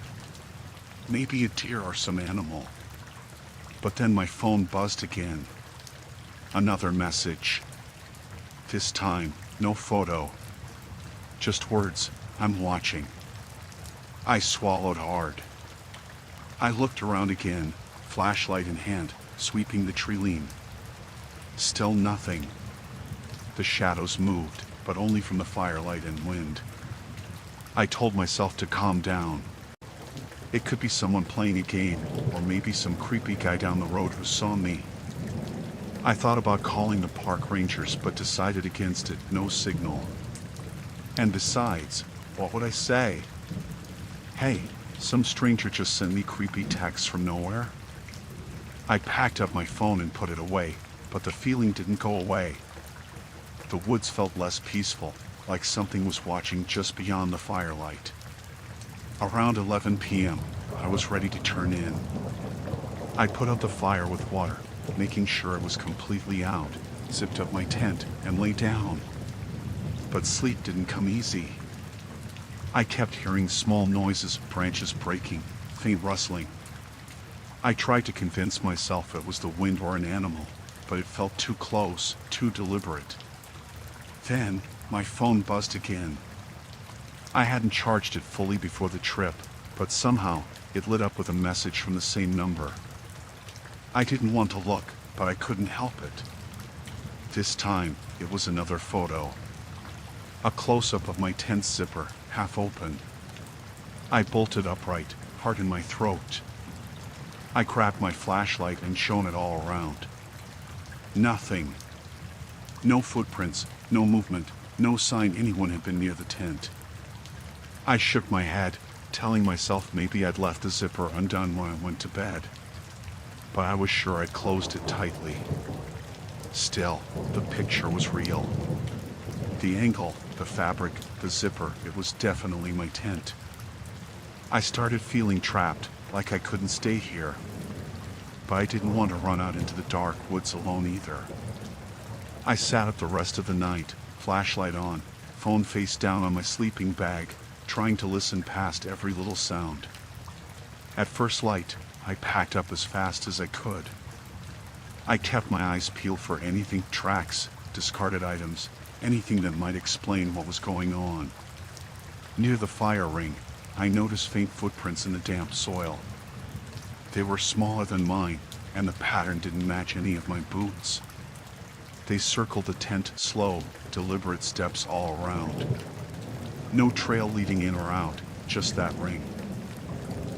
Maybe a deer or some animal. But then my phone buzzed again. Another message. This time, no photo. Just words, "I'm watching." I swallowed hard. I looked around again, flashlight in hand, sweeping the tree line. Still nothing. The shadows moved, but only from the firelight and wind. I told myself to calm down. It could be someone playing a game, or maybe some creepy guy down the road who saw me. I thought about calling the park rangers, but decided against it. No signal. And besides, what would I say? Hey, some stranger just sent me creepy texts from nowhere. I packed up my phone and put it away, but the feeling didn't go away. The woods felt less peaceful, like something was watching just beyond the firelight. Around 11 p.m., I was ready to turn in. I put out the fire with water, making sure it was completely out, zipped up my tent, and lay down. But sleep didn't come easy. I kept hearing small noises, branches breaking, faint rustling. I tried to convince myself it was the wind or an animal, but it felt too close, too deliberate. Then, my phone buzzed again. I hadn't charged it fully before the trip, but somehow, it lit up with a message from the same number. I didn't want to look, but I couldn't help it. This time, it was another photo. A close-up of my tent zipper, half open. I bolted upright, heart in my throat. I grabbed my flashlight and shone it all around. Nothing. No footprints, no movement, no sign anyone had been near the tent. I shook my head, telling myself maybe I'd left the zipper undone when I went to bed. But I was sure I'd closed it tightly. Still, the picture was real. The angle, the fabric, the zipper, it was definitely my tent. I started feeling trapped, like I couldn't stay here. But I didn't want to run out into the dark woods alone either. I sat up the rest of the night, flashlight on, phone face down on my sleeping bag, trying to listen past every little sound. At first light, I packed up as fast as I could. I kept my eyes peeled for anything, tracks, discarded items, anything that might explain what was going on. Near the fire ring, I noticed faint footprints in the damp soil. They were smaller than mine, and the pattern didn't match any of my boots. They circled the tent, slow, deliberate steps all around. No trail leading in or out, just that ring.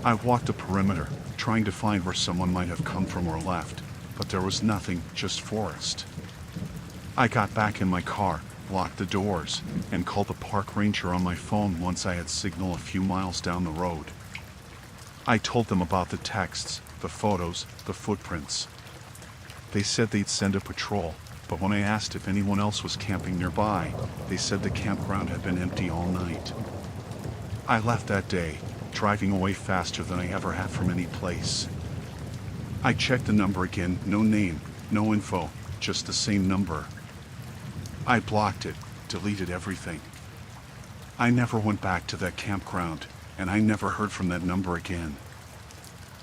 I walked the perimeter, trying to find where someone might have come from or left, but there was nothing, just forest. I got back in my car, locked the doors, and called the park ranger on my phone once I had signal a few miles down the road. I told them about the texts, the photos, the footprints. They said they'd send a patrol, but when I asked if anyone else was camping nearby, they said the campground had been empty all night. I left that day, driving away faster than I ever had from any place. I checked the number again, no name, no info, just the same number. I blocked it, deleted everything. I never went back to that campground, and I never heard from that number again.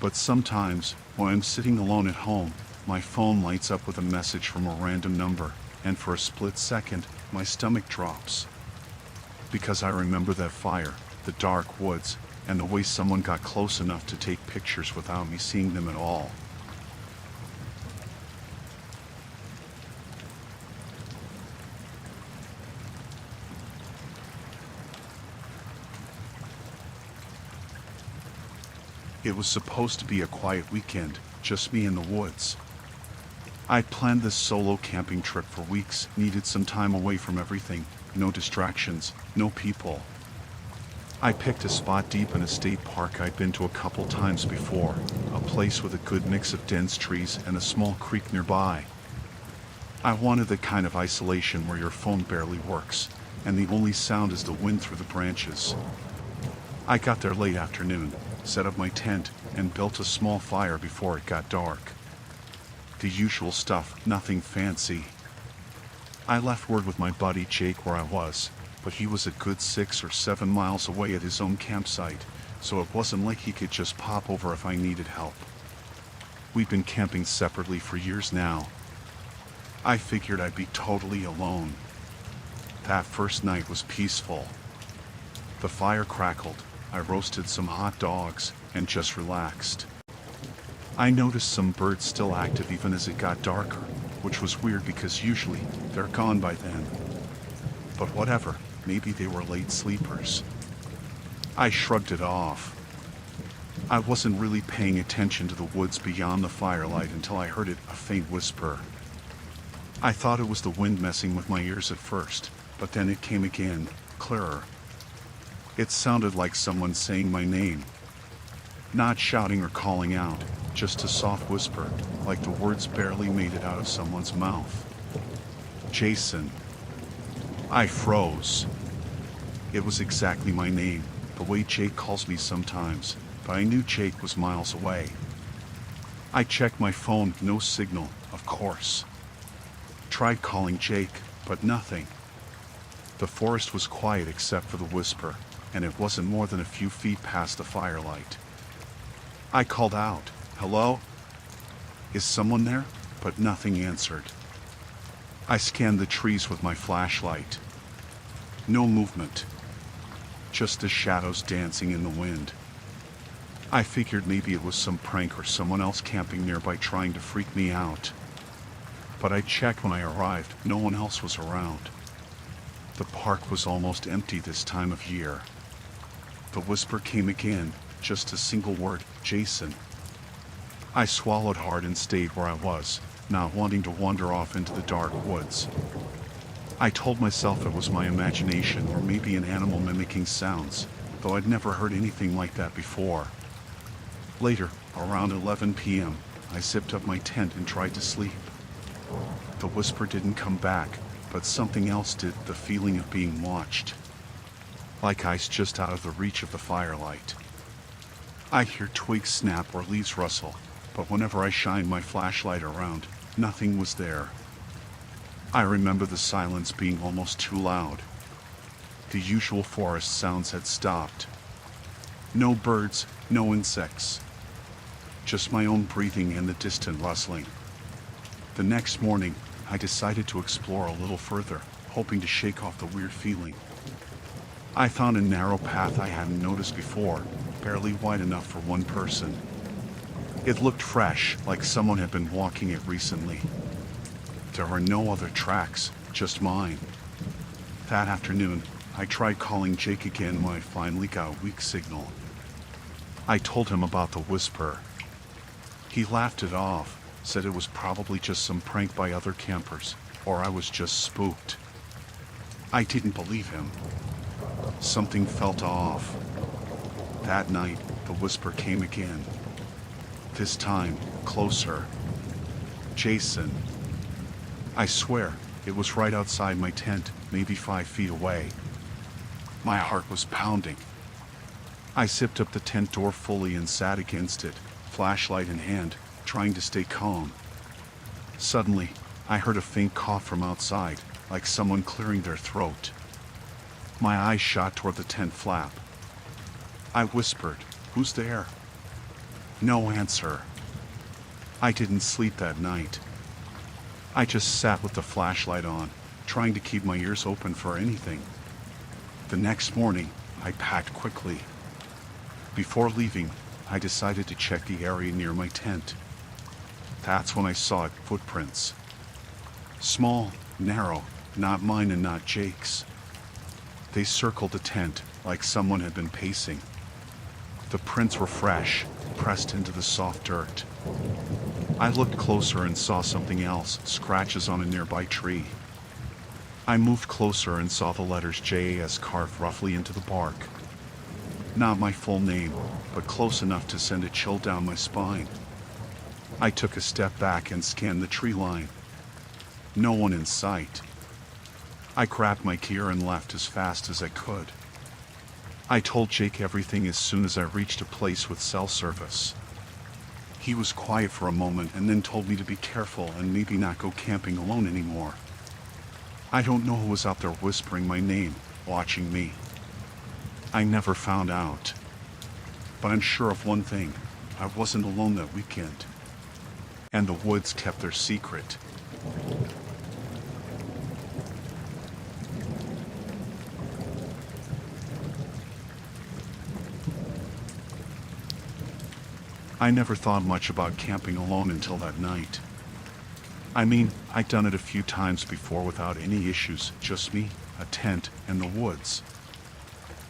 But sometimes, when I'm sitting alone at home, my phone lights up with a message from a random number, and for a split second, my stomach drops. Because I remember that fire, the dark woods, and the way someone got close enough to take pictures without me seeing them at all. It was supposed to be a quiet weekend, just me in the woods. I'd planned this solo camping trip for weeks, needed some time away from everything, no distractions, no people. I picked a spot deep in a state park I'd been to a couple times before, a place with a good mix of dense trees and a small creek nearby. I wanted the kind of isolation where your phone barely works, and the only sound is the wind through the branches. I got there late afternoon, set up my tent, and built a small fire before it got dark. The usual stuff, nothing fancy. I left word with my buddy Jake where I was, but he was a good 6 or 7 miles away at his own campsite, so it wasn't like he could just pop over if I needed help. We'd been camping separately for years now. I figured I'd be totally alone. That first night was peaceful. The fire crackled, I roasted some hot dogs, and just relaxed. I noticed some birds still active even as it got darker, which was weird because usually they're gone by then. But whatever, maybe they were late sleepers. I shrugged it off. I wasn't really paying attention to the woods beyond the firelight until I heard a faint whisper. I thought it was the wind messing with my ears at first, but then it came again, clearer. It sounded like someone saying my name. Not shouting or calling out, just a soft whisper, like the words barely made it out of someone's mouth. Jason. I froze. It was exactly my name, the way Jake calls me sometimes, but I knew Jake was miles away. I checked my phone, no signal, of course. Tried calling Jake, but nothing. The forest was quiet except for the whisper, and it wasn't more than a few feet past the firelight. I called out, "Hello? Is someone there?" But nothing answered. I scanned the trees with my flashlight. No movement. Just the shadows dancing in the wind. I figured maybe it was some prank or someone else camping nearby trying to freak me out. But I checked when I arrived, no one else was around. The park was almost empty this time of year. The whisper came again, just a single word, Jason. I swallowed hard and stayed where I was, not wanting to wander off into the dark woods. I told myself it was my imagination or maybe an animal mimicking sounds, though I'd never heard anything like that before. Later, around 11 p.m., I zipped up my tent and tried to sleep. The whisper didn't come back, but something else did, the feeling of being watched. Like ice just out of the reach of the firelight. I hear twigs snap or leaves rustle, but whenever I shined my flashlight around, nothing was there. I remember the silence being almost too loud. The usual forest sounds had stopped. No birds, no insects. Just my own breathing and the distant rustling. The next morning, I decided to explore a little further, hoping to shake off the weird feeling. I found a narrow path I hadn't noticed before, barely wide enough for one person. It looked fresh, like someone had been walking it recently. There were no other tracks, just mine. That afternoon, I tried calling Jake again when I finally got a weak signal. I told him about the whisper. He laughed it off, said it was probably just some prank by other campers, or I was just spooked. I didn't believe him. Something felt off. That night, the whisper came again. This time, closer. Jason. I swear, it was right outside my tent, maybe 5 feet away. My heart was pounding. I zipped up the tent door fully and sat against it, flashlight in hand, trying to stay calm. Suddenly, I heard a faint cough from outside, like someone clearing their throat. My eyes shot toward the tent flap. I whispered, "Who's there?" No answer. I didn't sleep that night. I just sat with the flashlight on, trying to keep my ears open for anything. The next morning, I packed quickly. Before leaving, I decided to check the area near my tent. That's when I saw footprints. Small, narrow, not mine and not Jake's. They circled the tent like someone had been pacing. The prints were fresh, pressed into the soft dirt. I looked closer and saw something else, scratches on a nearby tree. I moved closer and saw the letters JAS carved roughly into the bark. Not my full name, but close enough to send a chill down my spine. I took a step back and scanned the tree line. No one in sight. I grabbed my gear and left as fast as I could. I told Jake everything as soon as I reached a place with cell service. He was quiet for a moment and then told me to be careful and maybe not go camping alone anymore. I don't know who was out there whispering my name, watching me. I never found out. But I'm sure of one thing, I wasn't alone that weekend. And the woods kept their secret. I never thought much about camping alone until that night. I mean, I'd done it a few times before without any issues, just me, a tent, and the woods.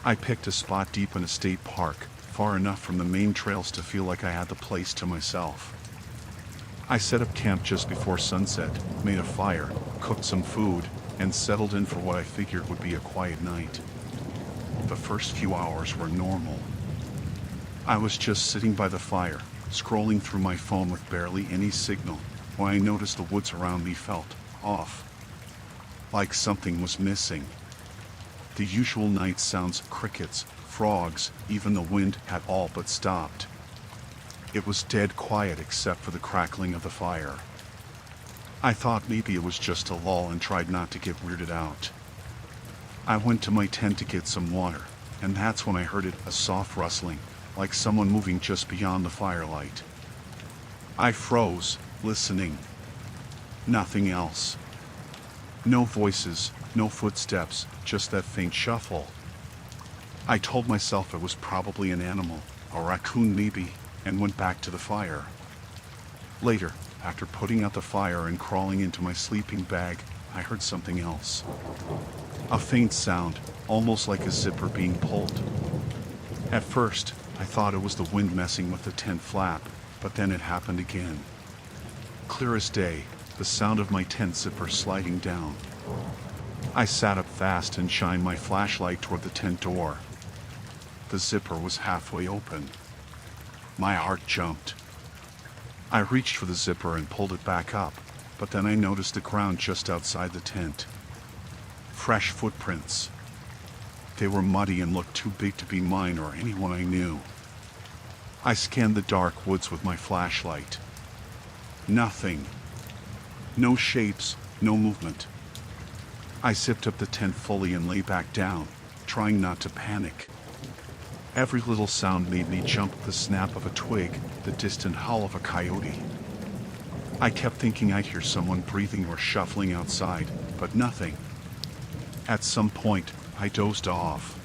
I picked a spot deep in a state park, far enough from the main trails to feel like I had the place to myself. I set up camp just before sunset, made a fire, cooked some food, and settled in for what I figured would be a quiet night. The first few hours were normal. I was just sitting by the fire, scrolling through my phone with barely any signal, when I noticed the woods around me felt off. Like something was missing. The usual night sounds, crickets, frogs, even the wind had all but stopped. It was dead quiet except for the crackling of the fire. I thought maybe it was just a lull and tried not to get weirded out. I went to my tent to get some water, and that's when I heard it, a soft rustling, like someone moving just beyond the firelight. I froze, listening. Nothing else. No voices, no footsteps, just that faint shuffle. I told myself it was probably an animal, a raccoon maybe, and went back to the fire. Later, after putting out the fire and crawling into my sleeping bag, I heard something else. A faint sound, almost like a zipper being pulled. At first, I thought it was the wind messing with the tent flap, but then it happened again. Clear as day, the sound of my tent zipper sliding down. I sat up fast and shined my flashlight toward the tent door. The zipper was halfway open. My heart jumped. I reached for the zipper and pulled it back up, but then I noticed the ground just outside the tent. Fresh footprints. They were muddy and looked too big to be mine or anyone I knew. I scanned the dark woods with my flashlight. Nothing. No shapes, no movement. I zipped up the tent fully and lay back down, trying not to panic. Every little sound made me jump, the snap of a twig, the distant howl of a coyote. I kept thinking I'd hear someone breathing or shuffling outside, but nothing. At some point, I dozed off.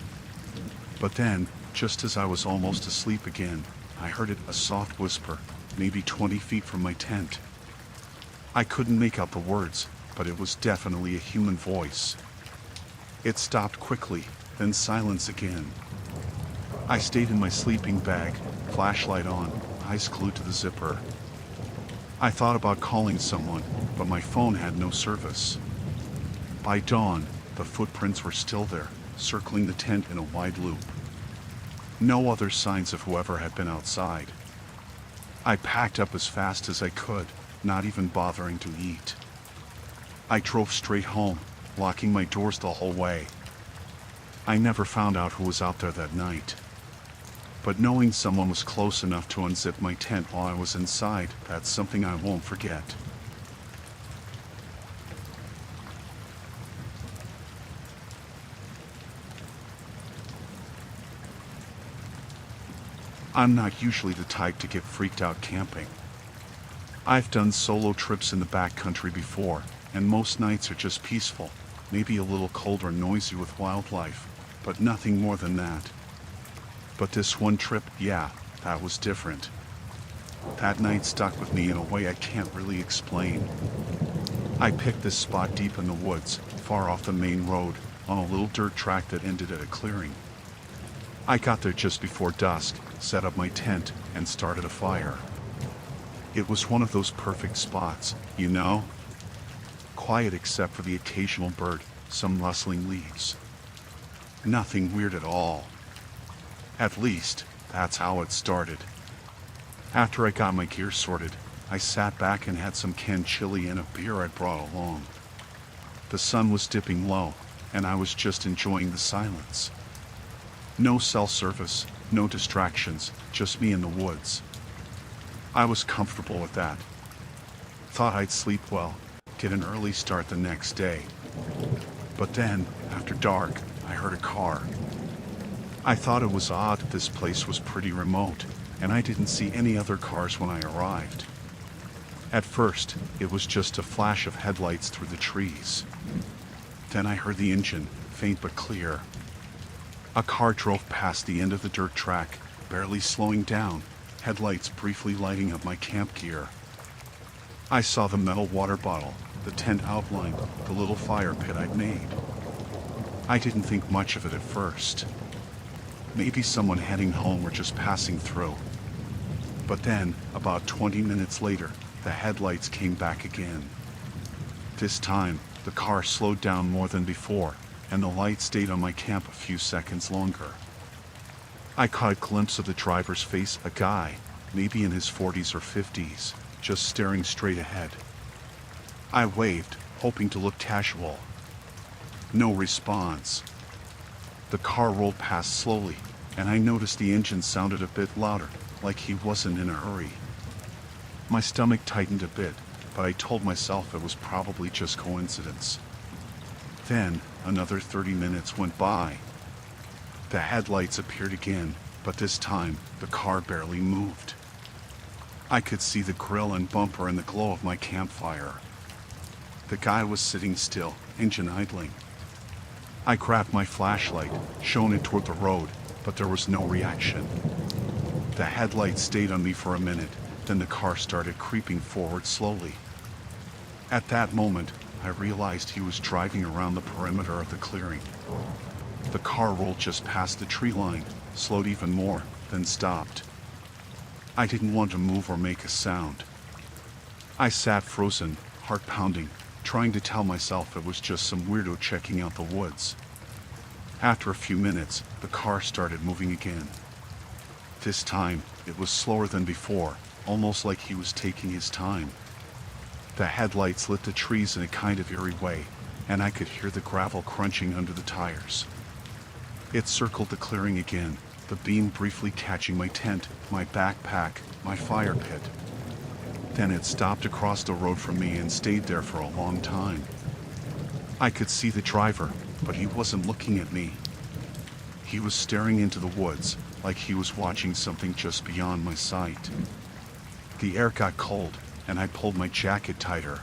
But then, just as I was almost asleep again, I heard a soft whisper, maybe 20 feet from my tent. I couldn't make out the words, but it was definitely a human voice. It stopped quickly, then silence again. I stayed in my sleeping bag, flashlight on, eyes glued to the zipper. I thought about calling someone, but my phone had no service. By dawn, the footprints were still there, circling the tent in a wide loop. No other signs of whoever had been outside. I packed up as fast as I could, not even bothering to eat. I drove straight home, locking my doors the whole way. I never found out who was out there that night. But knowing someone was close enough to unzip my tent while I was inside, that's something I won't forget. I'm not usually the type to get freaked out camping. I've done solo trips in the backcountry before, and most nights are just peaceful, maybe a little cold or noisy with wildlife, but nothing more than that. But this one trip, yeah, that was different. That night stuck with me in a way I can't really explain. I picked this spot deep in the woods, far off the main road, on a little dirt track that ended at a clearing. I got there just before dusk, set up my tent, and started a fire. It was one of those perfect spots, you know? Quiet except for the occasional bird, some rustling leaves. Nothing weird at all. At least, that's how it started. After I got my gear sorted, I sat back and had some canned chili and a beer I'd brought along. The sun was dipping low, and I was just enjoying the silence. No cell service, no distractions, just me in the woods. I was comfortable with that. Thought I'd sleep well, get an early start the next day. But then, after dark, I heard a car. I thought it was odd that this place was pretty remote, and I didn't see any other cars when I arrived. At first, it was just a flash of headlights through the trees. Then I heard the engine, faint but clear. A car drove past the end of the dirt track, barely slowing down, headlights briefly lighting up my camp gear. I saw the metal water bottle, the tent outline, the little fire pit I'd made. I didn't think much of it at first. Maybe someone heading home or just passing through. But then, about 20 minutes later, the headlights came back again. This time, the car slowed down more than before, and the light stayed on my camp a few seconds longer. I caught a glimpse of the driver's face, a guy, maybe in his 40s or 50s, just staring straight ahead. I waved, hoping to look casual. No response. The car rolled past slowly, and I noticed the engine sounded a bit louder, like he wasn't in a hurry. My stomach tightened a bit, but I told myself it was probably just coincidence. Then, another 30 minutes went by. The headlights appeared again, but this time, the car barely moved. I could see the grill and bumper in the glow of my campfire. The guy was sitting still, engine idling. I grabbed my flashlight, shone it toward the road, but there was no reaction. The headlights stayed on me for a minute, then the car started creeping forward slowly. At that moment, I realized he was driving around the perimeter of the clearing. The car rolled just past the tree line, slowed even more, then stopped. I didn't want to move or make a sound. I sat frozen, heart pounding, trying to tell myself it was just some weirdo checking out the woods. After a few minutes, the car started moving again. This time, it was slower than before, almost like he was taking his time. The headlights lit the trees in a kind of eerie way, and I could hear the gravel crunching under the tires. It circled the clearing again, the beam briefly catching my tent, my backpack, my fire pit. Then it stopped across the road from me and stayed there for a long time. I could see the driver, but he wasn't looking at me. He was staring into the woods, like he was watching something just beyond my sight. The air got cold, and I pulled my jacket tighter.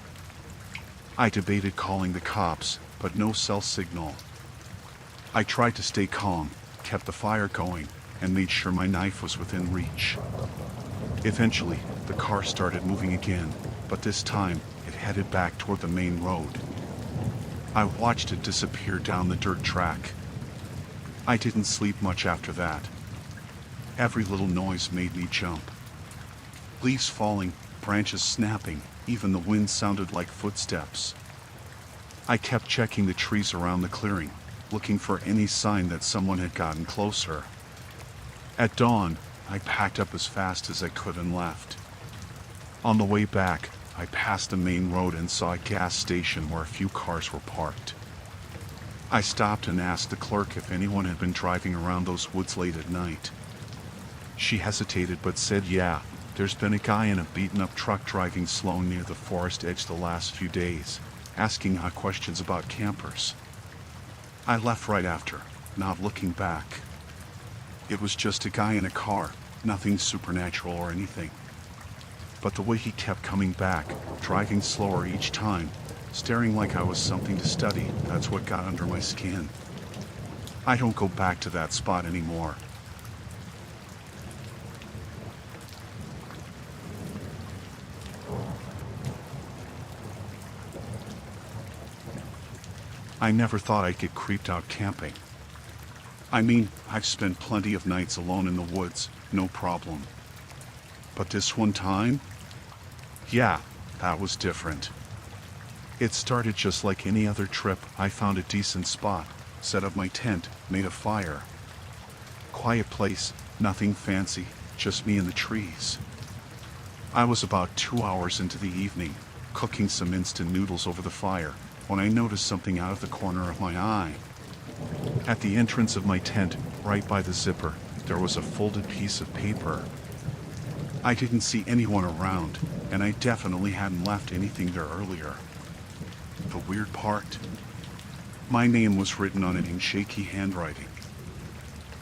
I debated calling the cops, but no cell signal. I tried to stay calm, kept the fire going, and made sure my knife was within reach. Eventually, the car started moving again, but this time, it headed back toward the main road. I watched it disappear down the dirt track. I didn't sleep much after that. Every little noise made me jump. Leaves falling, branches snapping, even the wind sounded like footsteps. I kept checking the trees around the clearing, looking for any sign that someone had gotten closer. At dawn, I packed up as fast as I could and left. On the way back, I passed the main road and saw a gas station where a few cars were parked. I stopped and asked the clerk if anyone had been driving around those woods late at night. She hesitated but said, "Yeah, there's been a guy in a beaten-up truck driving slow near the forest edge the last few days, asking odd questions about campers." I left right after, not looking back. It was just a guy in a car, nothing supernatural or anything. But the way he kept coming back, driving slower each time, staring like I was something to study, that's what got under my skin. I don't go back to that spot anymore. I never thought I'd get creeped out camping. I mean, I've spent plenty of nights alone in the woods, no problem. But this one time? Yeah, that was different. It started just like any other trip. I found a decent spot, set up my tent, made a fire. Quiet place, nothing fancy, just me and the trees. I was about 2 hours into the evening, cooking some instant noodles over the fire, when I noticed something out of the corner of my eye. At the entrance of my tent, right by the zipper, there was a folded piece of paper. I didn't see anyone around, and I definitely hadn't left anything there earlier. The weird part? My name was written on it in shaky handwriting.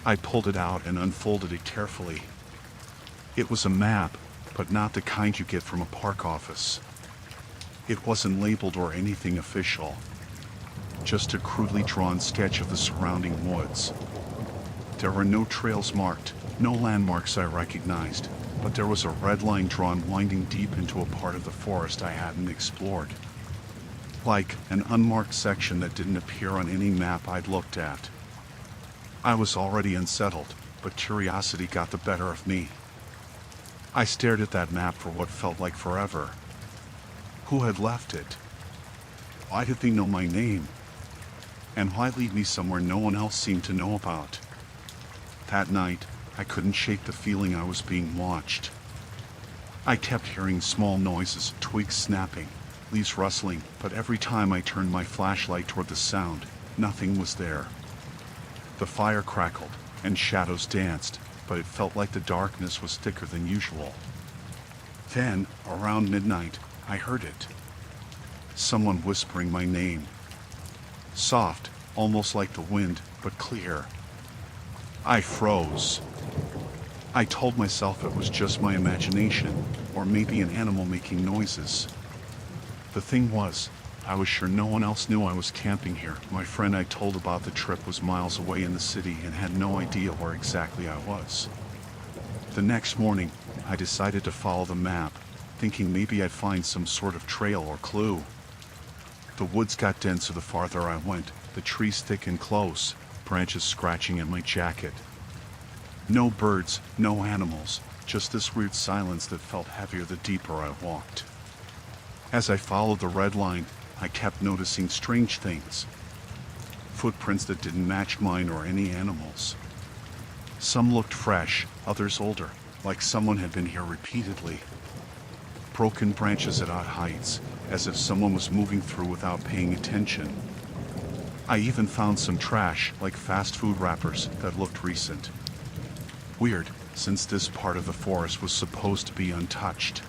I pulled it out and unfolded it carefully. It was a map, but not the kind you get from a park office. It wasn't labeled or anything official. Just a crudely drawn sketch of the surrounding woods. There were no trails marked, no landmarks I recognized, but there was a red line drawn winding deep into a part of the forest I hadn't explored. Like an unmarked section that didn't appear on any map I'd looked at. I was already unsettled, but curiosity got the better of me. I stared at that map for what felt like forever. Who had left it? Why did they know my name? And why lead me somewhere no one else seemed to know about? That night, I couldn't shake the feeling I was being watched. I kept hearing small noises, twigs snapping, leaves rustling, but every time I turned my flashlight toward the sound, nothing was there. The fire crackled, and shadows danced, but it felt like the darkness was thicker than usual. Then, around midnight, I heard it. Someone whispering my name. Soft, almost like the wind, but clear. I froze. I told myself it was just my imagination, or maybe an animal making noises. The thing was, I was sure no one else knew I was camping here. My friend I told about the trip was miles away in the city and had no idea where exactly I was. The next morning, I decided to follow the map, thinking maybe I'd find some sort of trail or clue. The woods got denser the farther I went, the trees thick and close, branches scratching at my jacket. No birds, no animals, just this weird silence that felt heavier the deeper I walked. As I followed the red line, I kept noticing strange things. Footprints that didn't match mine or any animals. Some looked fresh, others older, like someone had been here repeatedly. Broken branches at odd heights, as if someone was moving through without paying attention. I even found some trash, like fast food wrappers, that looked recent. Weird, since this part of the forest was supposed to be untouched.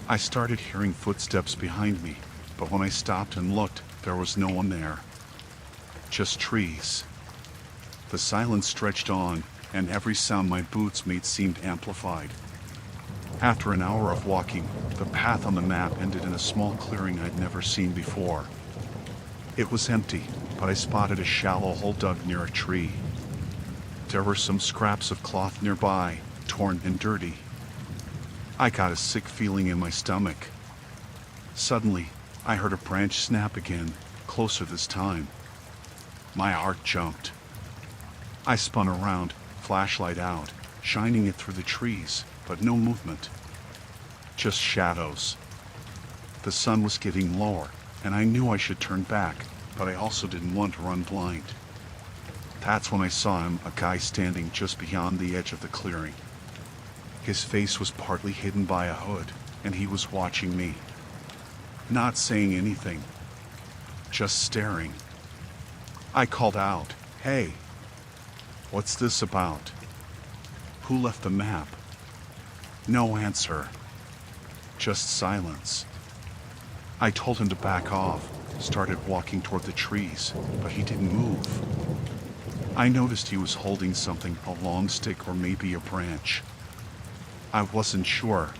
I started hearing footsteps behind me, but when I stopped and looked, there was no one there. Just trees. The silence stretched on, and every sound my boots made seemed amplified. After an hour of walking, the path on the map ended in a small clearing I'd never seen before. It was empty, but I spotted a shallow hole dug near a tree. There were some scraps of cloth nearby, torn and dirty. I got a sick feeling in my stomach. Suddenly, I heard a branch snap again, closer this time. My heart jumped. I spun around, flashlight out, shining it through the trees, but no movement. Just shadows. The sun was getting lower, and I knew I should turn back, but I also didn't want to run blind. That's when I saw him, a guy standing just beyond the edge of the clearing. His face was partly hidden by a hood, and he was watching me. Not saying anything. Just staring. I called out, "Hey, what's this about? Who left the map?" No answer. Just silence. I told him to back off, started walking toward the trees, but he didn't move. I noticed he was holding something, a long stick or maybe a branch. I wasn't sure.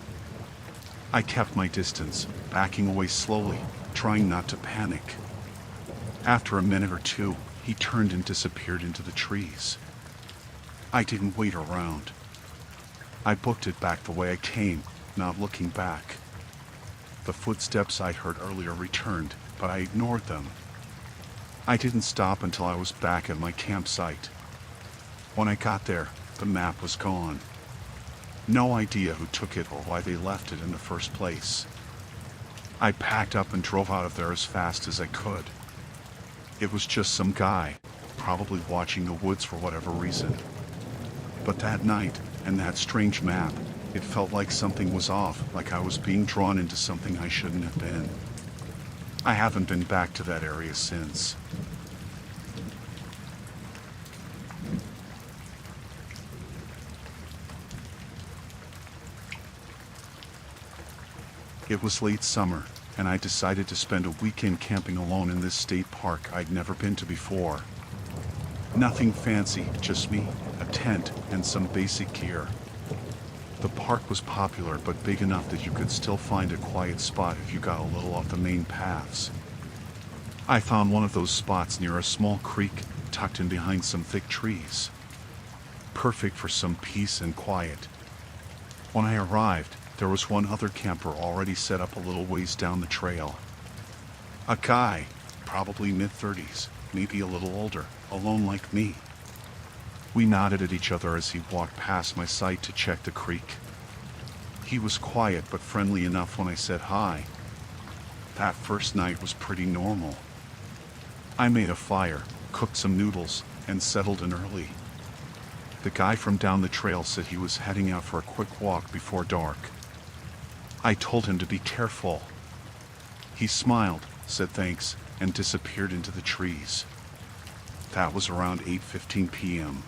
I kept my distance, backing away slowly, trying not to panic. After a minute or two, he turned and disappeared into the trees. I didn't wait around. I booked it back the way I came, not looking back. The footsteps I'd heard earlier returned, but I ignored them. I didn't stop until I was back at my campsite. When I got there, the map was gone. No idea who took it or why they left it in the first place. I packed up and drove out of there as fast as I could. It was just some guy, probably watching the woods for whatever reason. But that night, and that strange map, it felt like something was off, like I was being drawn into something I shouldn't have been. I haven't been back to that area since. It was late summer, and I decided to spend a weekend camping alone in this state park I'd never been to before. Nothing fancy, just me, a tent, and some basic gear. The park was popular but big enough that you could still find a quiet spot if you got a little off the main paths. I found one of those spots near a small creek, tucked in behind some thick trees. Perfect for some peace and quiet. When I arrived, there was one other camper already set up a little ways down the trail. A guy, probably mid-30s, maybe a little older, alone like me. We nodded at each other as he walked past my site to check the creek. He was quiet but friendly enough when I said hi. That first night was pretty normal. I made a fire, cooked some noodles, and settled in early. The guy from down the trail said he was heading out for a quick walk before dark. I told him to be careful. He smiled, said thanks, and disappeared into the trees. That was around 8:15 p.m.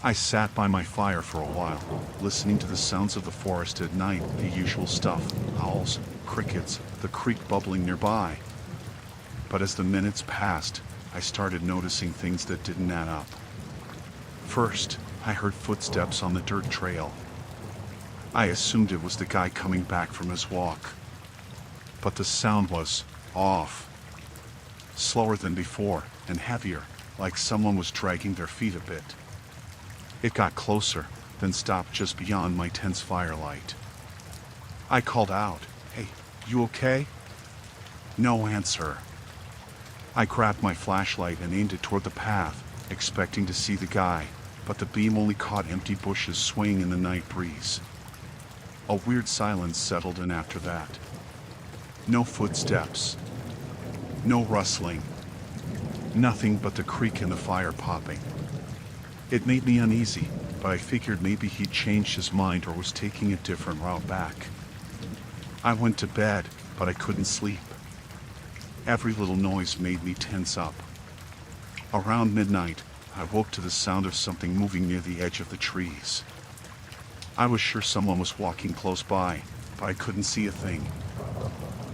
I sat by my fire for a while, listening to the sounds of the forest at night, the usual stuff, owls, crickets, the creek bubbling nearby. But as the minutes passed, I started noticing things that didn't add up. First, I heard footsteps on the dirt trail. I assumed it was the guy coming back from his walk. But the sound was off. Slower than before, and heavier, like someone was dragging their feet a bit. It got closer, then stopped just beyond my tent's firelight. I called out, "Hey, you okay?" No answer. I grabbed my flashlight and aimed it toward the path, expecting to see the guy, but the beam only caught empty bushes swaying in the night breeze. A weird silence settled in after that. No footsteps. No rustling. Nothing but the creek and the fire popping. It made me uneasy, but I figured maybe he'd changed his mind or was taking a different route back. I went to bed, but I couldn't sleep. Every little noise made me tense up. Around midnight, I woke to the sound of something moving near the edge of the trees. I was sure someone was walking close by, but I couldn't see a thing.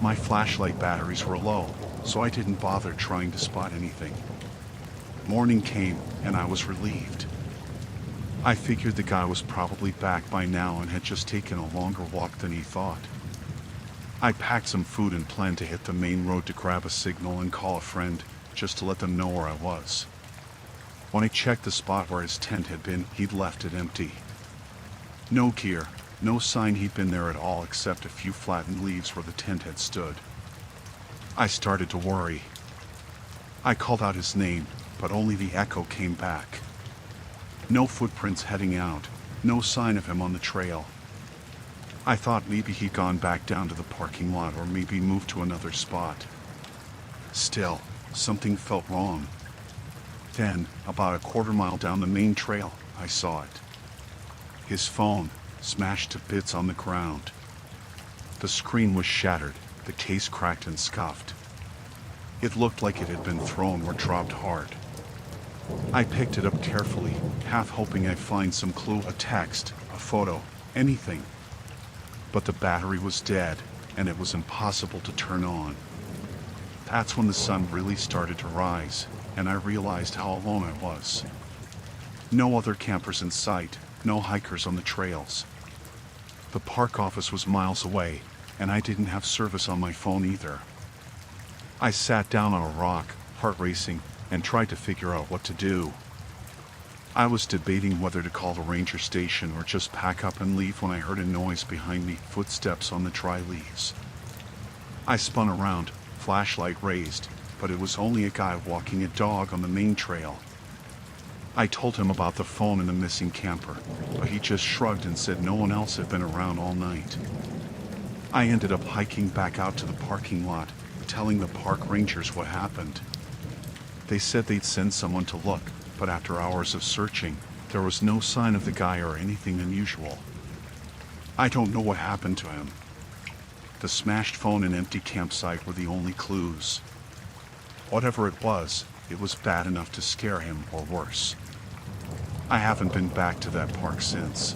My flashlight batteries were low, so I didn't bother trying to spot anything. Morning came, and I was relieved. I figured the guy was probably back by now and had just taken a longer walk than he thought. I packed some food and planned to hit the main road to grab a signal and call a friend, just to let them know where I was. When I checked the spot where his tent had been, he'd left it empty. No gear, no sign he'd been there at all except a few flattened leaves where the tent had stood. I started to worry. I called out his name, but only the echo came back. No footprints heading out, no sign of him on the trail. I thought maybe he'd gone back down to the parking lot or maybe moved to another spot. Still, something felt wrong. Then, about a quarter mile down the main trail, I saw it. His phone, smashed to bits on the ground. The screen was shattered, the case cracked and scuffed. It looked like it had been thrown or dropped hard. I picked it up carefully, half hoping I'd find some clue, a text, a photo, anything. But the battery was dead, and it was impossible to turn on. That's when the sun really started to rise, and I realized how alone I was. No other campers in sight, no hikers on the trails. The park office was miles away, and I didn't have service on my phone either. I sat down on a rock, heart racing, and tried to figure out what to do. I was debating whether to call the ranger station or just pack up and leave when I heard a noise behind me, footsteps on the dry leaves. I spun around, flashlight raised, but it was only a guy walking a dog on the main trail. I told him about the phone and the missing camper, but he just shrugged and said no one else had been around all night. I ended up hiking back out to the parking lot, telling the park rangers what happened. They said they'd send someone to look, but after hours of searching, there was no sign of the guy or anything unusual. I don't know what happened to him. The smashed phone and empty campsite were the only clues. Whatever it was bad enough to scare him or worse. I haven't been back to that park since.